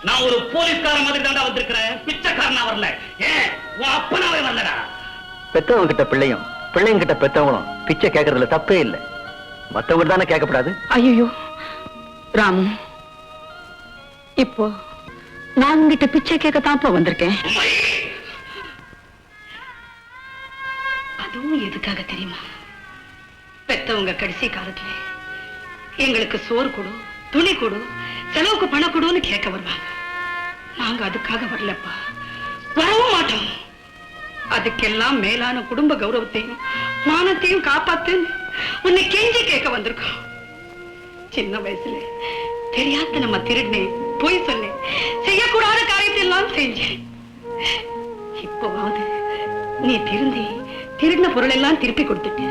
நான் ஒரு போலீஸ்கார மாதிரி தாண்டா வந்திருக்கிறேன், பிச்சைக்காரனா வரல. ஏன் உன் அப்பனாவே வரலடா? பெத்தவங்க கிட்ட பிள்ளையும் பிள்ளைங்க கிட்ட பெத்தவங்களும் பிச்சை கேட்கறதுல தப்பே இல்லை. மத்தவங்க தானே கேட்கப்படாது. ஐயோ ராமு, இப்போ நான் உங்ககிட்ட பிச்சை கேட்கத்தான் வந்திருக்கேன். அதுவும் எதுக்காக தெரியுமா? பெத்தவங்க கடைசி காலத்துல எங்களுக்கு சோறு கொடு, துணி கொடு, செலவுக்கு பணம் கொடுன்னு கேட்க வருவாங்க. நாங்க அதுக்காக வரலப்பா, வரவும் மாட்டோம். அதுக்கெல்லாம் மேலான குடும்ப கௌரவத்தையும் மானத்தையும் காப்பாத்து உன்னை கெஞ்சி கேட்க வந்திருக்கோம். சின்ன வயசுல தெரியாத நம்ம திருடினேன், போய் சொன்னேன், செய்யக்கூடாத காரியத்தை எல்லாம் செஞ்சேன். இப்போவாவது நீ திருந்தி திருடின பொருள் எல்லாம் திருப்பி கொடுத்துட்டு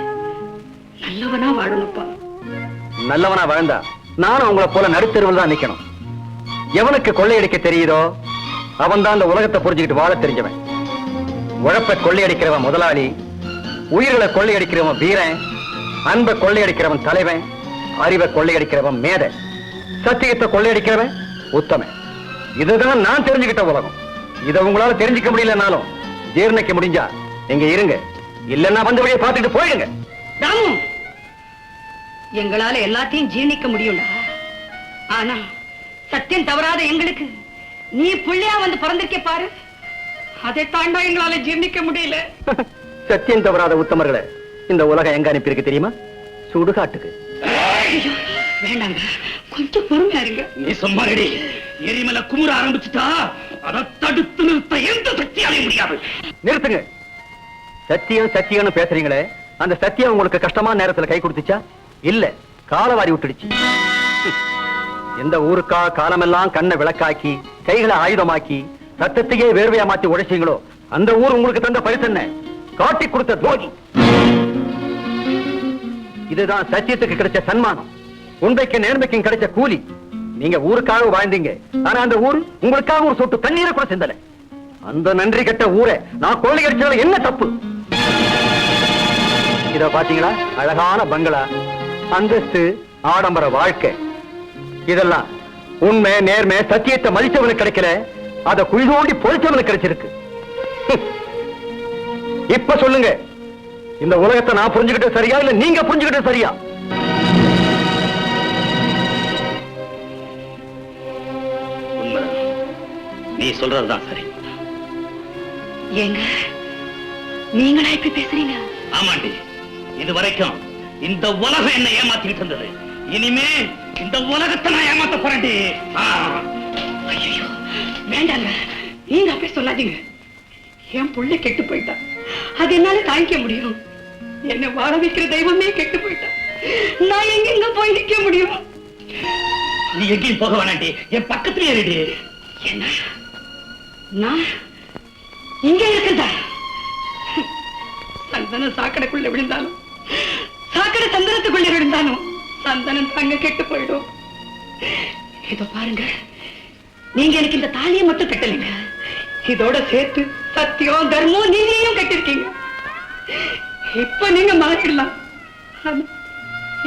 நல்லவனா வாழணுப்பா. நல்லவனா வாழ்ந்தா நானும் உங்களை போல நடுத்தெருவில் தான் நிக்கணும். எவனுக்கு கொள்ளையடிக்க தெரியுதோ அவன் தான் இந்த உலகத்தை புரிஞ்சுக்கிட்டு வாழ தெரிஞ்சவன். உழைப்பை கொள்ளையடிக்கிறவன் முதலாளி, உயிர்களை கொள்ளையடிக்கிறவன் வீரன், அன்பை கொள்ளையடிக்கிறவன் தலைவன், அறிவை கொள்ளையடிக்கிறவன் மேதை, சத்தியத்தை கொள்ளையடிக்கிறவன் உத்தமன். இதுதான் நான் தெரிஞ்சுக்கிட்ட உலகம். இதை உங்களால தெரிஞ்சுக்க முடியலனாலும் ஜீர்ணிக்க முடிஞ்சா நீங்க இருங்க, இல்லன்னா வந்த வழியை பார்த்துட்டு போயிடுங்க. ராமு, எங்களால எல்லாத்தையும் ஜீர்ணிக்க முடியும்டா. ஆனா சத்தியம் தவறாத எங்களுக்கு நீ புள்ளையா வந்து பிறந்திருக்க பாரு, அதை தாண்டா எங்களால ஜீர்ணிக்க முடியல. சத்தியம் தவறாத உத்தமர்களை இந்த உலகம் எங்க அனுப்பியிருக்கு தெரியுமா? சுடுகாட்டுக்கு. வேண்டாங்க, கொஞ்சம் பொறுமையா இருங்க. நீ சும்மா ரெடி. எரிமல குமுற ஆரம்பிச்சுட்டா அதை தடுத்து நிறுத்த எந்த சக்தியாலே முடியாது. நிறுத்துங்க. சத்தியம் சத்தியம்னு பேசுறீங்களே, அந்த சத்தியம் உங்களுக்கு கஷ்டமான நேரத்துல கை கொடுத்துச்சா? இல்ல, காலவாரி விட்டுடுச்சு. எந்த ஊருக்கா காலமெல்லாம் கண்ணை விளக்காக்கி கைகளை ஆயுதமாக்கி ரத்தத்தையே வேர்வையா மாத்தி உழைச்சீங்களோ அந்த ஊர் உங்களுக்கு தந்த பரிசு என்ன? காட்டி கொடுத்த துரோகி. இதுதான் சத்தியத்துக்கு கிடைச்ச சன்மானம், உண்மைக்கு நேர்மைக்கும் கிடைச்ச கூலி. நீங்க ஊருக்காக வாழ்ந்தீங்க, ஆனா அந்த ஊர் உங்களுக்காக ஒரு சொட்டு தண்ணீரை கூட சிந்தல. அந்த நன்றி கெட்ட ஊரை நான் கொள்ளையடிச்சதுல என்ன தப்பு? இத பாத்தீங்களா? அழகான பங்களா, அந்தஸ்து, ஆடம்பர வாழ்க்கை. இதெல்லாம் உண்மை நேர்மை சத்தியத்தை மதிச்சவனுக்கு கிடைக்கல, அத குழி தோண்டி பொழிச்சவனுக்கு கிடைச்சிருக்கு. இப்ப சொல்லுங்க, இந்த உலகத்தை நான் புரிஞ்சுக்கிட்டது சரியா இல்ல நீங்க புரிஞ்சுக்கிட்டது சரியா? நீ சொல்றதுதான் சரி. ஏங்க நீங்களா இப்படி பேசுறீங்க? ஆமாண்டி, இது வரைக்கும் இந்த உலகம் என்ன ஏமாத்திட்டு இருந்தது, இனிமே இந்த உலகத்தை நான் ஏமாத்த போறேன்டி. ஐயோ வேண்டாங்க, நீங்க அப்படி சொல்லாதீங்க. என் புள்ளை கெட்டு போயிட்டா, அது என்னால தாங்கிக்க முடியும். என்னை வாழ வைக்கிற தெய்வமே கெட்டு போயிட்டா, நான் எங்க போய் நிக்க முடியும்? நீ எங்கேயும் போக வேணாண்டி, என் பக்கத்திலே இருடி. என்ன நான் இங்க இருக்குதா? சந்தன சாக்கடைக்குள்ள விழுந்தாலும், சாக்கடை சந்தனத்துக்குள்ள விழுந்தாலும் சந்தனம் தங்க கெட்டு போயிடும். இதோ பாருங்க, நீங்க எனக்கு இந்த தாலியை மட்டும் கட்டலைங்க, இதோட சேர்த்து சத்தியம் தர்மம் நீதியையும் கட்டிருக்கீங்க. இப்ப நீங்க மாறிடலாம்,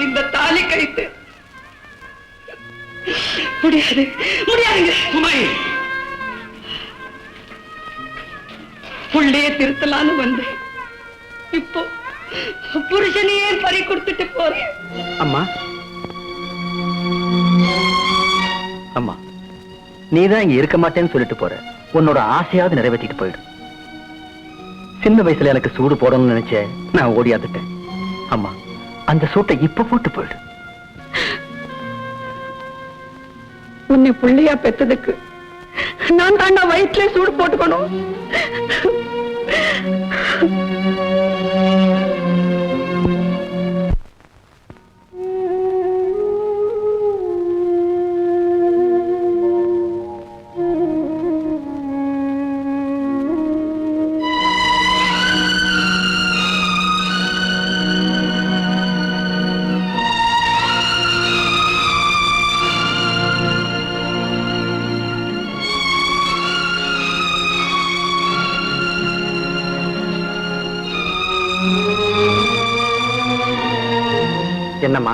இந்த தாலி கழித்து முடியாது, முடியாதுங்க. சுமை, புள்ளைய திருத்தலான்னு வந்து இப்போ புருஷனையே பறி கொடுத்துட்டு போறேன். அம்மா, அம்மா, நீதான் இங்க இருக்க மாட்டேன்னு சொல்லிட்டு போற, உன்னோட ஆசையாவது நிறைவேற்றிட்டு போயிடும். சின்ன வயசுல எனக்கு சூடு போடணும்னு நினைச்சேன், நான் ஓடியாந்துட்டேன். அம்மா, அந்த சூட்டை இப்ப போட்டு போயிடு. உன்னை புள்ளையா பெத்ததுக்கு நான் தாண்டா வயிற்றுல சூடு போட்டுக்கணும். என்னம்மா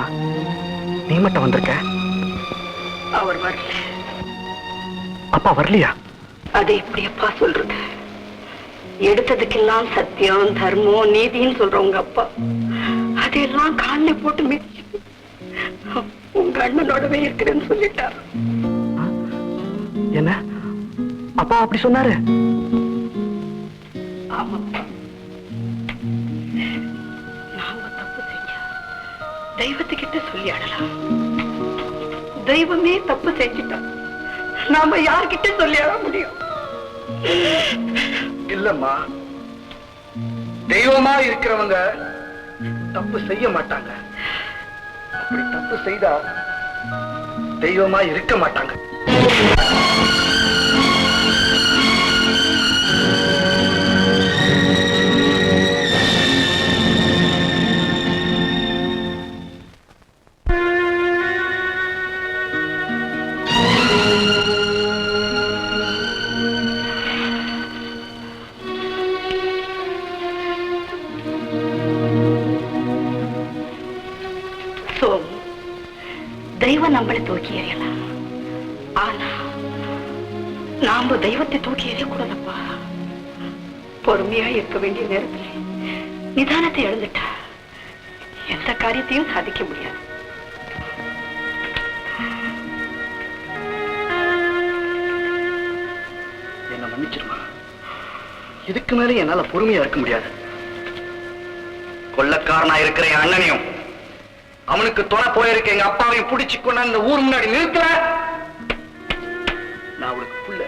நீ மட்டும் வந்திருக்க? அவர் வரல. அப்பா வரலையா? அதை எப்படி அப்பா சொல்றது? எடுத்ததுக்கெல்லாம் சத்தியம் தர்மம் நீதின்னு சொல்ற உங்க அப்பா அதையெல்லாம் கால்ல போட்டு மிதிச்சு உங்க அண்ணனோடவே இருக்கிறேன்னு சொல்லிட்டார். என்ன அப்பா அப்படி சொன்னாரு? ஆமாப்பா, நாம தப்பு செஞ்சா தெய்வத்துக்கிட்ட சொல்லி ஆடலாம். தெய்வமே தப்பு செஞ்சுட்டா நாம யார்கிட்ட சொல்லி ஆட முடியும்? இல்லம்மா, தெய்வமா இருக்கிறவங்க தப்பு செய்ய மாட்டாங்க. அப்படி தப்பு செய்தா தெய்வமா இருக்க மாட்டாங்க. தூக்கி எறியலாம், ஆனா நாம தெய்வத்தை தூக்கி எறியக்கூடாதப்பா. பொறுமையா இருக்க வேண்டிய நேரத்துல நிதானத்தை இழந்துட்டா எந்த காரியத்தையும் சாதிக்க முடியாது. என்ன மன்னிச்சிருமா, இதுக்கு மேல என்னால பொறுமையா இருக்க முடியாது. கொள்ளக்காரனா இருக்கிற என் அண்ணனையும் அவனுக்கு துணை போயிருக்க எங்க அப்பாவையும் பிடிச்சு கொண்டு அந்த ஊர் முன்னாடி நிறுத்துற நான் அவளுக்கு புள்ள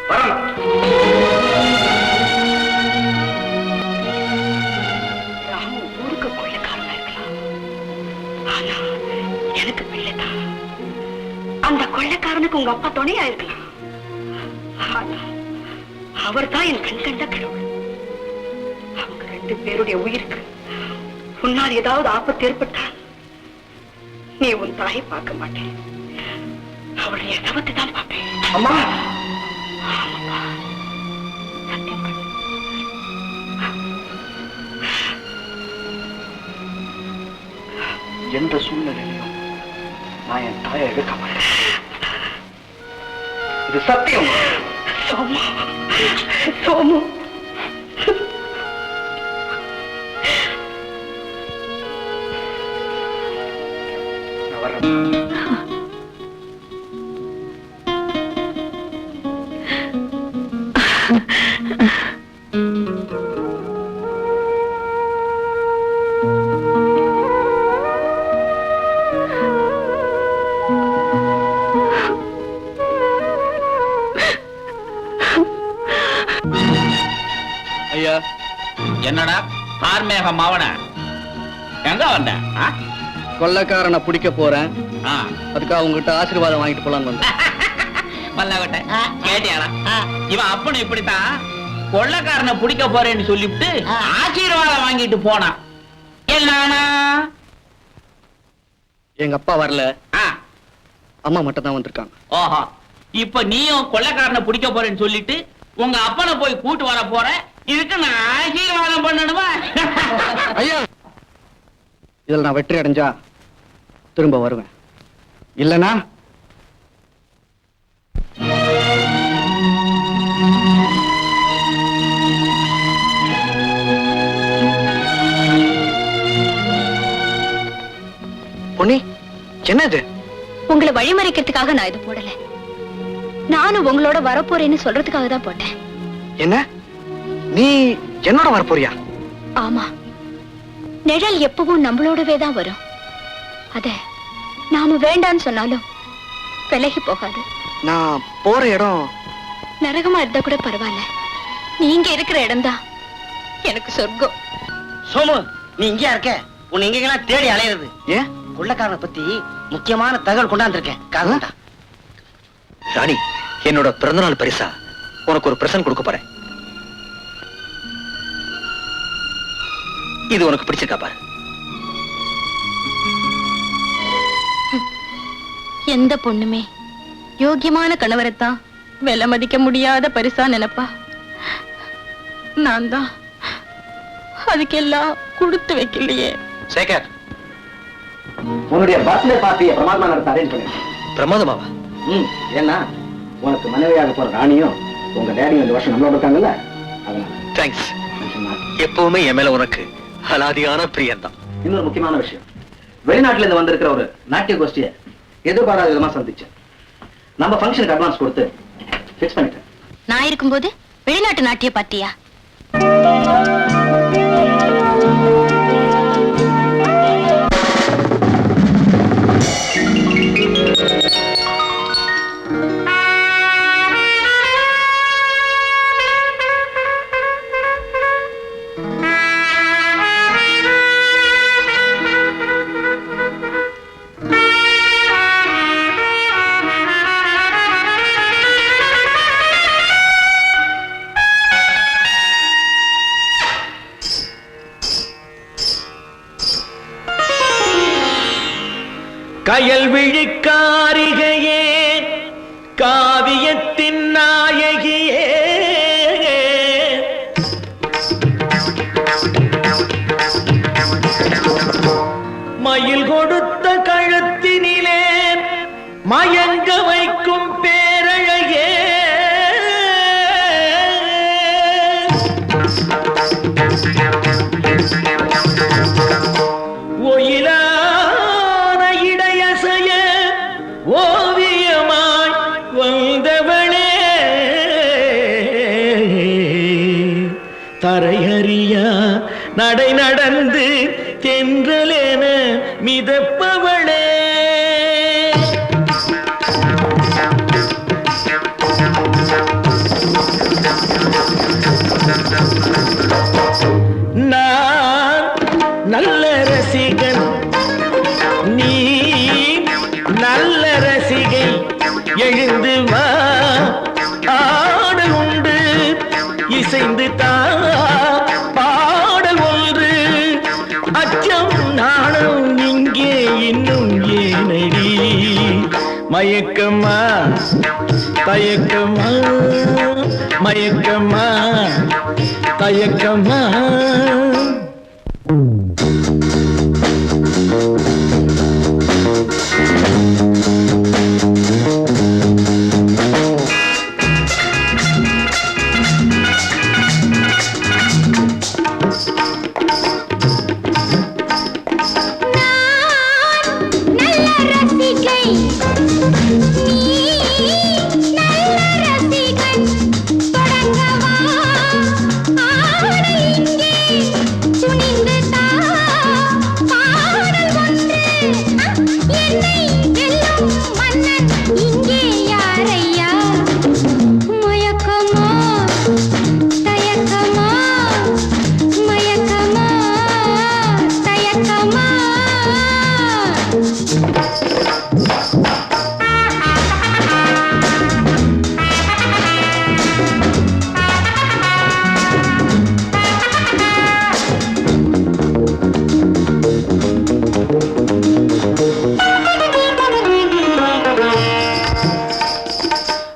வரணும். ஊருக்கு கொள்ளக்காரனா இருக்கலாம், ஆனா எனக்கு பிள்ளைதான். அந்த கொள்ளக்காரனுக்கு உங்க அப்பா துணையா இருக்கலாம், ஆனா அவர் தான் என் கண் கண்ட கடவுள். அவங்க 2 பேருடைய உயிருக்கு உன்னால் ஏதாவது ஆபத்து ஏற்பட்டால் நீ உன் தாயை பார்க்க மாட்டேன், அவளுடைய சவத்தை தான் பார்ப்பேன். அம்மா, ஆமாப்பா, சத்தியம் பண்ணு. எந்த சூழ்நிலையிலும் நான் என் தாயை இழக்க மாட்டேன், இது சத்தியம். சோமு, சோமு, ஐயா, என்னடா கார்மேக மாவன எங்க வந்த? கொள்ளக்காரனை பிடிக்க போறேன், அதுக்காக உங்ககிட்ட ஆசீர்வாதம் வாங்கிட்டு போலான்னு வந்தேன். கேட்டியாடா, இவன் அப்பனும் இப்படித்தான் கொள்ளக்காரனை பிடிக்க போறேன்னு சொல்லிவிட்டு ஆசீர்வாதம் வாங்கிட்டு போனான். என்னன்னா எங்க அப்பா வரல, அம்மா மட்டும் தான் வந்திருக்காங்க. ஓஹோ, இப்ப நீயும் கொள்ளக்காரனை பிடிக்க போறேன்னு சொல்லிட்டு உங்க அப்பனை போய் கூட்டு வர போற, இதுக்கு நான் ஆசீர்வாதம் பண்ணணுமா? ஐயா, இதுல நான் வெற்றி அடைஞ்சா திரும்ப வருவேன், இல்லனா பொன்னி. என்னது? உங்களை வழிமறிக்கிறதுக்காக நான் இது போடல, நானும் உங்களோட வரப்போறேன்னு சொல்றதுக்காக தான் போட்டேன். என்ன, நீ என்னோட வரப்போறியா? ஆமா, நிழல் எப்பவும் நம்மளோடவே தான் வரும். அத நாம வேண்டான்னு சொன்னாலும் விலகி போகாது. நான் போற இடம் நரகமா இருந்தா கூட பரவாயில்ல, நீங்க இருக்கிற இடம்தான் எனக்கு சொர்க்கம். சோமு, நீ இங்கயா இருக்க? உன்னை எங்கெல்லாம் தேடி அலையிறது. ஏன்? கொள்ளக்காரனை பத்தி முக்கியமான தகவல் கொண்டாந்துருக்கேன். காரணம் ராணி, என்னோட பிறந்தநாள் பரிசா உனக்கு ஒரு பிரசன்ட் கொடுக்க போறேன். இது உனக்கு பிடிச்சிருக்கா பாரு. எந்த பொண்ணுமே யோகியமான கணவரைத்தான் விலை மதிக்க முடியாத பரிசா நினைப்பா. நான் தான் அதுக்கெல்லாம் கொடுத்து வைக்கலையே. சேகர், உன்னுடைய பர்த்டே பார்ட்டியை பிரமாதமா நடத்த அரேஞ்ச் பண்ணிருக்கேன். பிரமாதமாவா? ஏன்னா உனக்கு மனைவியாக போற ராணியும் உங்க டேடியும் இந்த வருஷம் நம்மளோட இருக்காங்கல்ல, அதனால. தேங்க்ஸ். எப்பவுமே என் மேல உனக்கு அலாதியான பிரியம்தான். இன்னொரு முக்கியமான விஷயம், வெளிநாட்டுல இருந்து வந்திருக்கிற ஒரு நாட்டிய கோஷ்டியை எதிர்பாராத விதமா சந்திச்சேன். நம்ம ஃபங்க்ஷனுக்கு அட்வான்ஸ் கொடுத்து ஃபிக்ஸ் பண்ணிட்டேன். நான் இருக்கும்போது வெளிநாட்டு நாட்டிய பார்ட்டியா? கயல் விழிக்காரிகையே, காவியத்தின் நாயகியே, மயில் கொடுத்த கழுத்தினிலே மயங்க வைக்கும் பேரழகே ஒயிலான இடையசைய ஓவியமாய் வந்தவளே தரையறியா நடை நடந்து தென்றலேன மிதப்பவளே நான் நல்ல ரசிகன் நீ நல்ல ரசிகை எழுந்து வா ஆடல் உண்டு இசைந்து தா பாடல் ஒன்று அச்சம் நாணம் இங்கே இன்னும் ஏனடி மயக்கமா தயக்கமா மயக்கமா தயக்கமா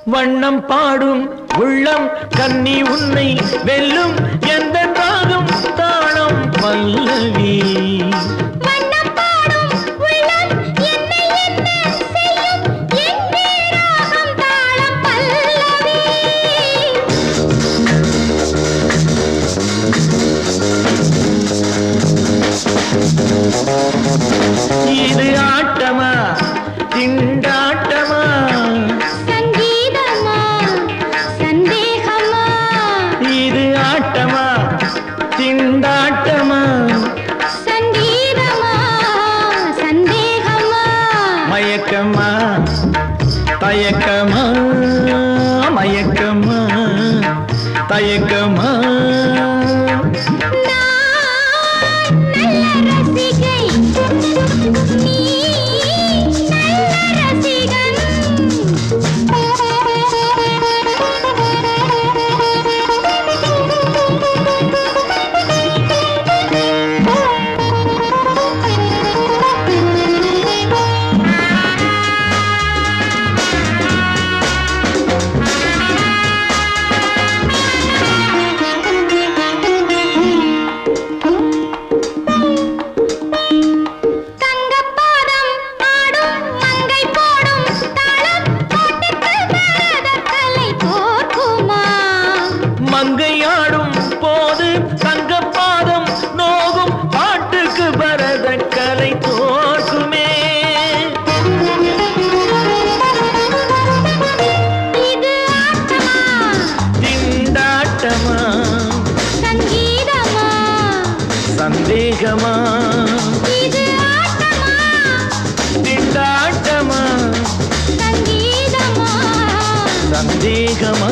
வண்ணம் பாடும் உள்ளம் கன்னி உன்னை வெல்லும் எந்த தாகம் தாளம் பல்லவி இது ஆட்டமா திண்டாட்டமா இது ஆட்டமா திண்டாட்டமா மயக்கமா தயக்கமா மயக்கமா தயக்கமா மங்கையாடும் போது தங்கப்பாதம் நோகும் பாட்டுக்கு பரதக்கலை தோற்குமே திண்டாட்டமா சந்தேகமா திண்டாட்டமா சந்தேகமா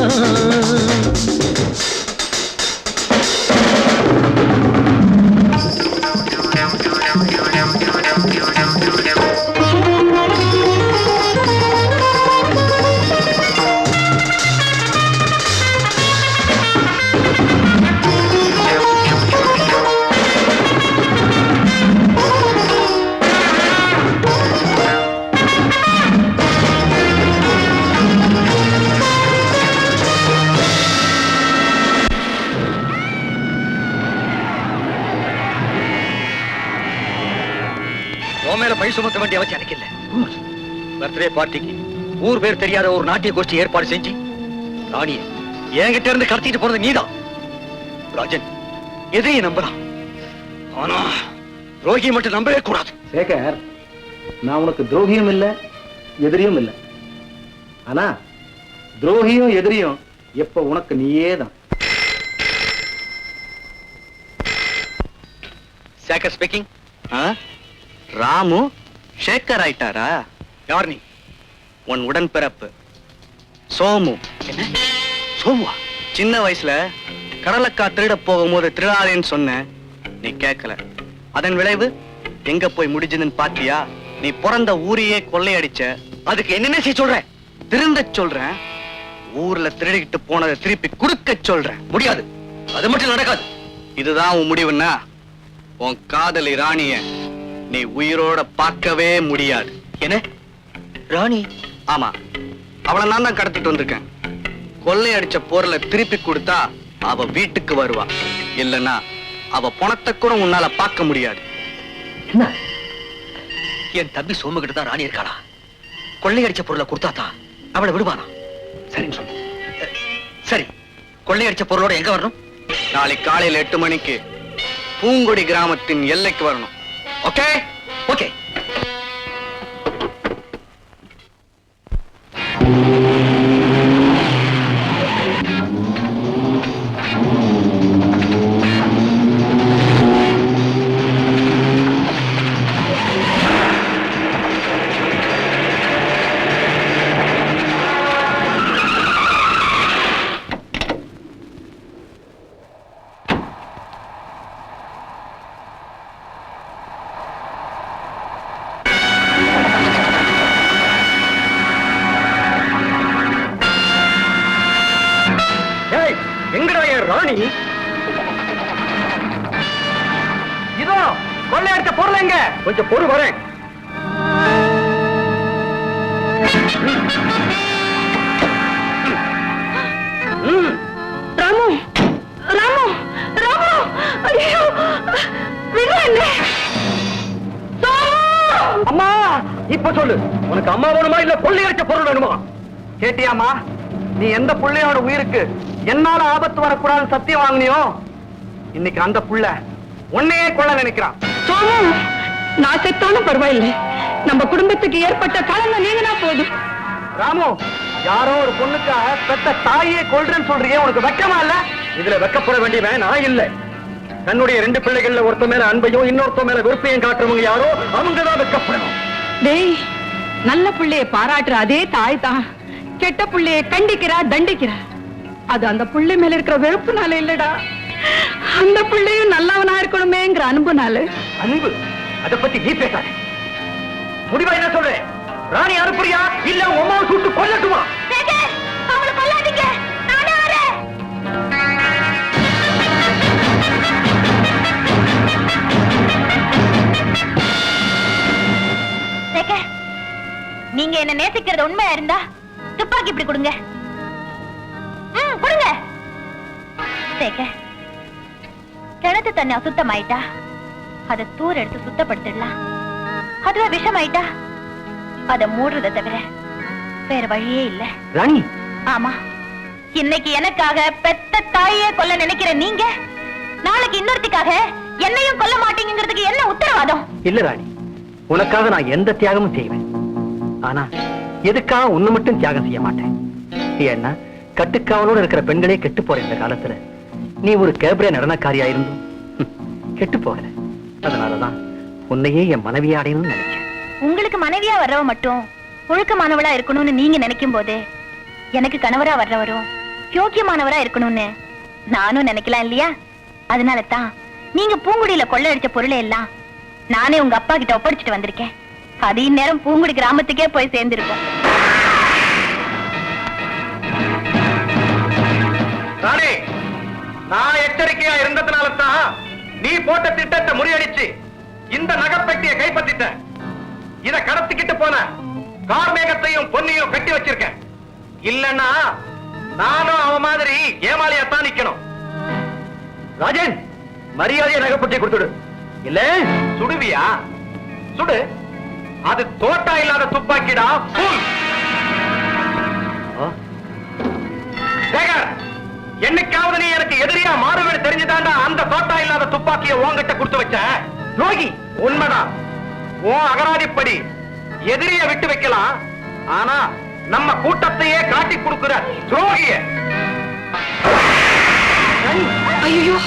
மேல பழி சுமத்த வேண்டிய அவசியம் எனக்கு இல்ல பர்த்டே பார்ட்டிக்கு ஊர் பேர் தெரியாத ஒரு நாட்டிய கோஷ்டி ஏற்பாடு செஞ்சு ராணிய என்கிட்ட இருந்து கடத்திட்டு போறது நீதான். ராஜன் எதையும் நம்பலாம், ஆனா துரோகி மட்டும் நம்பவே கூடாது. சேகர், நான் உனக்கு துரோகியும் இல்ல எதிரியும் இல்ல. ஆனா துரோகியும் எதிரியும் எப்ப உனக்கு நீயே தான். சேகர் ஸ்பீக்கிங். ராமு சேகர் ஆயிட்டாரா? யார் நீ? உன் உடன்பிறப்பு சோமு. என்ன சோமுவா? சின்ன வயசுல கடலக்கா திருட போகும்போது திருடாதேன்னு சொன்ன, நீ கேட்கல. அதன் விளைவு எங்க போய் முடிஞ்சதுன்னு பாத்தியா? நீ பிறந்த ஊரையே கொள்ளையடிச்ச. அதுக்கு என்னென்ன செய்ய சொல்ற? திருந்த சொல்றேன். ஊர்ல திருடிக்கிட்டு போனதை திருப்பி கொடுக்க சொல்றேன். முடியாது, அது மட்டும் நடக்காது. இதுதான் உன் முடிவுன்னா உன் காதலி ராணிய நீ உயிரோட பார்க்கவே முடியாது. என்ன ராணி? ஆமா, அவளை நான் தான் கடத்திட்டு வந்திருக்கேன். கொள்ளையடிச்ச பொருளை திருப்பி கொடுத்தா அவ வீட்டுக்கு வருவா, இல்லன்னா அவ பணத்தை கூட உன்னால பார்க்க முடியாது. என்ன? என் தம்பி சோமுகிட்ட தான் ராணி இருக்காளா? கொள்ளையடிச்ச பொருளை கொடுத்தாதான் அவளை விடுவானா? சரின்னு சொல்லு. சரி, கொள்ளையடிச்ச பொருளோட எங்க வரணும்? நாளைக்கு காலையில 8 மணிக்கு பூங்குடி கிராமத்தின் எல்லைக்கு வரணும். ஓகே? ஓகே. எங்கடா என் ராணி? இதோ கொள்ளையடிச்ச பொருள் எங்க? கொஞ்சம் பொறு, வரேன். ராமு, ராமு, ராமு, ஐயோ, விடுங்க. அம்மா, இப்ப சொல்லு, உனக்கு அம்மா வேணுமா இல்ல கொள்ளையடிச்ச பொருள் வேணுமா? கேட்டியாமா? நீ எந்த புள்ளையோட உயிருக்கு என்னால ஆபத்து வரக்கூடாதுன்னு சத்தியம் வாங்கினியோ, இன்னைக்கு அந்த புள்ள உன்னையே கொள்ள நினைக்கிறான். சோமு, நான் செத்தாலும் பரவாயில்லை, நம்ம குடும்பத்துக்கு ஏற்பட்ட கலங்க நீங்கினா போதும். ராமு, யாரோ ஒரு பொண்ணுக்காக பெத்த தாயே கொள்றேன்னு சொல்றியே, உனக்கு வெக்கமா இல்ல? இதுல வெக்கப்பட வேண்டியவன் நான் இல்ல. தன்னுடைய 2 பிள்ளைகள்ல ஒருத்த மேல அன்பையும் இன்னொருத்த மேல வெறுப்பையும் காட்டுறவங்க யாரோ அவங்கதான் வெக்கப்படணும். டேய், நல்ல புள்ளைய பாராட்டுற அதே தாய் தான் கெட்ட புள்ளைய கண்டிக்கிறா, தண்டிக்கிறா. அது அந்த புள்ளை மேல இருக்கிற வெறுப்புனால இல்லடா, அந்த புள்ளையும் நல்லவனா இருக்கணுமேங்கிற அன்புனால. அன்பு? அத பத்தி நீ பேசாத. முடிவா என்ன சொல்ற? ராணி அனுப்புறியா இல்ல உமாவை சுட்டு கொல்லட்டுமா? அவளை கொல்லாதீங்க, நானே வரேன். நீங்க என்ன நேசிக்கிறது உண்மையா இருந்தா துப்பாக்கி இப்படி கொடுங்க. கொடுங்க. கிணத்து தண்ணி அசுத்தமாயிட்டா அதை தூர் எடுத்து சுத்தப்படுத்திடலாம். அதுவே விஷமாயிட்டா அதை மூடுறதை தவிர வேற வழியே இல்ல. ராணி, ஆமா, இன்னைக்கு எனக்காக பெத்த தாயே கொல்ல நினைக்கிற நீங்க நாளைக்கு இன்னொருத்திக்காக என்னையும் கொல்ல மாட்டீங்கிறதுக்கு என்ன உத்தரவாதம்? இல்ல ராணி, உனக்காக நான் எந்த தியாகமும் செய்வேன். ஆனா எதுக்காக உன்னை மட்டும் தியாகம் செய்ய மாட்டேன். ஏன்னா கட்டுக்காவலோட இருக்கிற பெண்களே கெட்டு போற இந்த காலத்துல நீ ஒரு கேப்ரே நடனக்காரியா இருந்தும் கெட்டு போகல. அதனாலதான் உன்னையே என் மனைவியா அடையணும்னு நினைச்சேன். உங்களுக்கு மனைவியா வர்றவ மட்டும் ஒழுக்கமானவளா இருக்கணும்னு நீங்க நினைக்கும் போது எனக்கு கணவரா வர்றவரும் யோக்கியமானவரா இருக்கணும்னு நானும் நினைக்கலாம் இல்லையா? அதனால தான் நீங்க பூங்குடியில கொள்ளையடிச்ச பொருளை எல்லாம் நானே உங்க அப்பா கிட்ட ஒப்படைச்சிட்டு வந்திருக்கேன். அது இந்நேரம் பூங்குடி கிராமத்துக்கே போய் சேர்ந்திருக்கும். ராணி, நான் எச்சரிக்கையா இருந்ததுனாலதான் நீ போட்ட திட்டத்தை முறியடிச்சு இந்த நகைப்பெட்டியை கைப்பற்றிட்ட. இத கடத்திக்கிட்டு போன கார்மேகத்தையும் பொன்னையும் கட்டி வச்சிருக்கேன். இல்லன்னா நானும் அவன் மாதிரி ஏமாளியாத்தான் நிக்கணும். ராஜன், மரியாதையை நகைப்பெட்டியை கொடுத்துடு. இல்ல சுடுவியா? சுடு. அது தோட்டா இல்லாத துப்பாக்கிடா. சேகர், என்னைக்காவது நீ எனக்கு எதிரியா மாறுவேன்னு தெரிஞ்சுதாண்டா அந்த தோட்டா இல்லாத துப்பாக்கிய உன்கிட்ட கொடுத்து வச்ச. துரோகி. உண்மைதான். உன் அகராதிப்படி எதிரிய விட்டு வைக்கலாம், ஆனா நம்ம கூட்டத்தையே காட்டி கொடுக்கிற துரோகிய. ஐயோ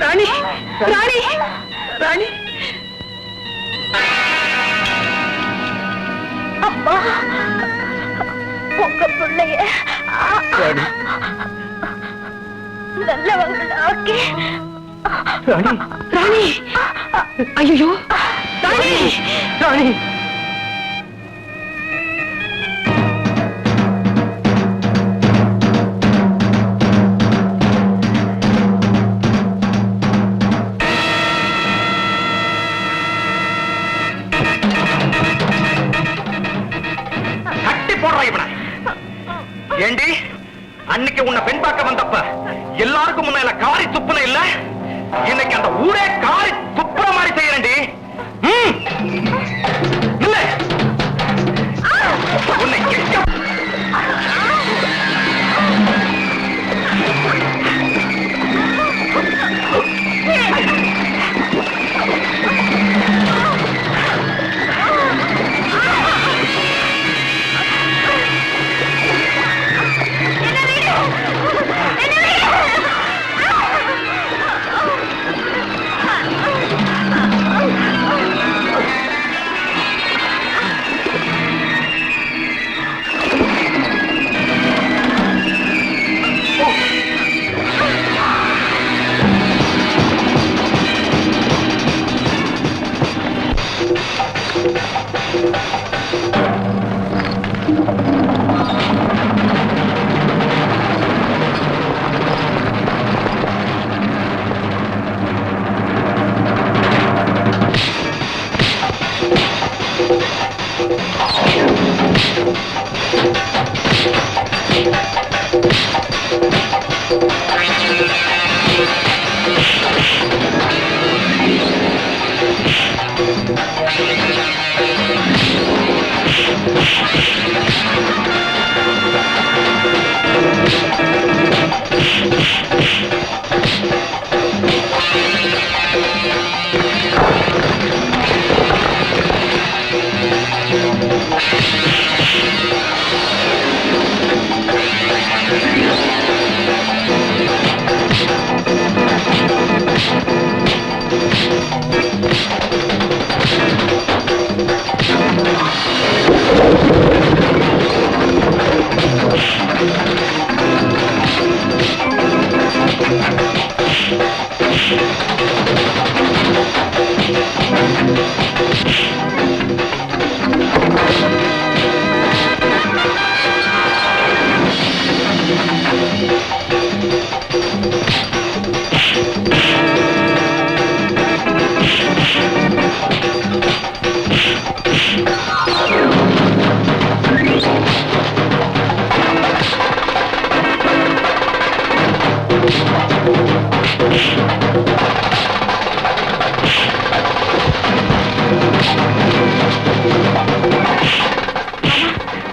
ராணி, ராணி, ராணி. அப்பா, உங்க பிள்ளைய நல்லவங்களாக்கி. ராணி, ராணி, ஐயோ ராணி, ராணி. ஏண்டி, அன்னைக்கு உன்னை பெண் பார்க்க வந்தப்ப எல்லாருக்கும் முன்னால காரி துப்புன இல்ல, இன்னைக்கு அந்த ஊரே காரி துப்புற மாதிரி செய்யறேன்டி. இல்ல உன்னை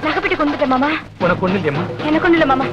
நகைப்பட்டு கொண்டுட்டேன் மாமா. உனக்கு ஒண்ணு இல்லையம்மா? எனக்கு ஒண்ணு இல்ல மாமா.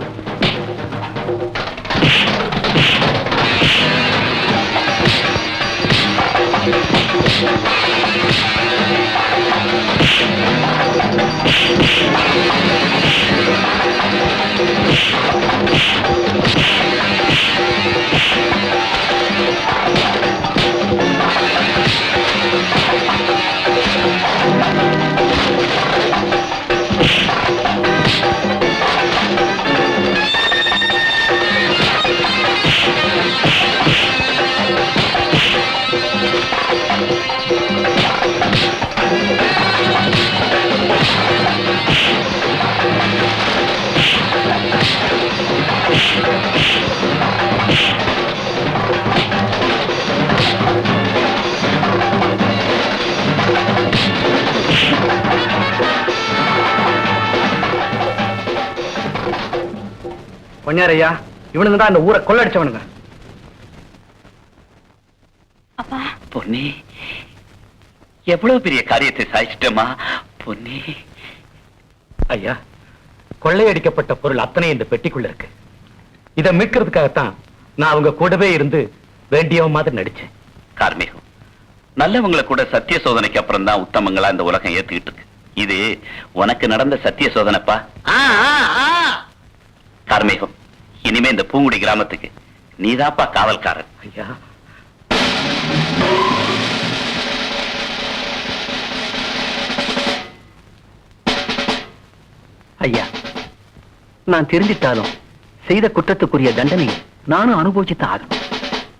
பொன்னாரையா, இவனுங்க தான் இந்த ஊரை கொள்ளடிச்சவனுங்க. அப்பா, பொன்னே, எவ்வளவு பெரிய காரியத்தை சாதிச்சிட்டமா பொன்னி. ஐயா, கொள்ளையடிக்கப்பட்ட பொருள் அத்தனை இந்த பெட்டிக்குள்ள இருக்கு. இதை மீட்கிறதுக்காகத்தான் நான் அவங்க கூடவே இருந்து வேண்டியவ மாதிரி நடிச்சேன். கார்மிகம், நல்லவங்களை கூட சத்திய சோதனைக்கு அப்புறம் தான் உத்தமங்களா இந்த உலகம் ஏத்துக்கிட்டு இருக்கு. இது உனக்கு நடந்த சத்திய சோதனைப்பா. கார்மிகம், இனிமே இந்த பூங்குடி கிராமத்துக்கு நீதாப்பா காவல்காரன். ஐயா, ஐயா, நான் தெரிஞ்சிட்டாலும் செய்த குற்றத்துக்குரிய தண்டனை நானும் அனுபவிச்சுதான் ஆகணும்.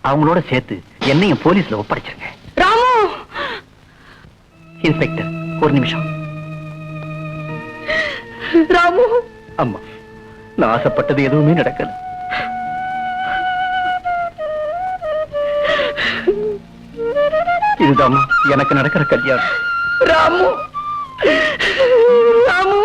அவங்களோட சேர்த்து என்னையும் போலீஸ்ல ஒப்படைச்சிருங்க. ராமு! இன்ஸ்பெக்டர், ஒரு நிமிஷம். ராமு! அம்மா, நான் ஆசைப்பட்டது எதுவுமே நடக்கல. இதுதான் எனக்கு நடக்கிற கல்யாணம். ராமு! ராமு!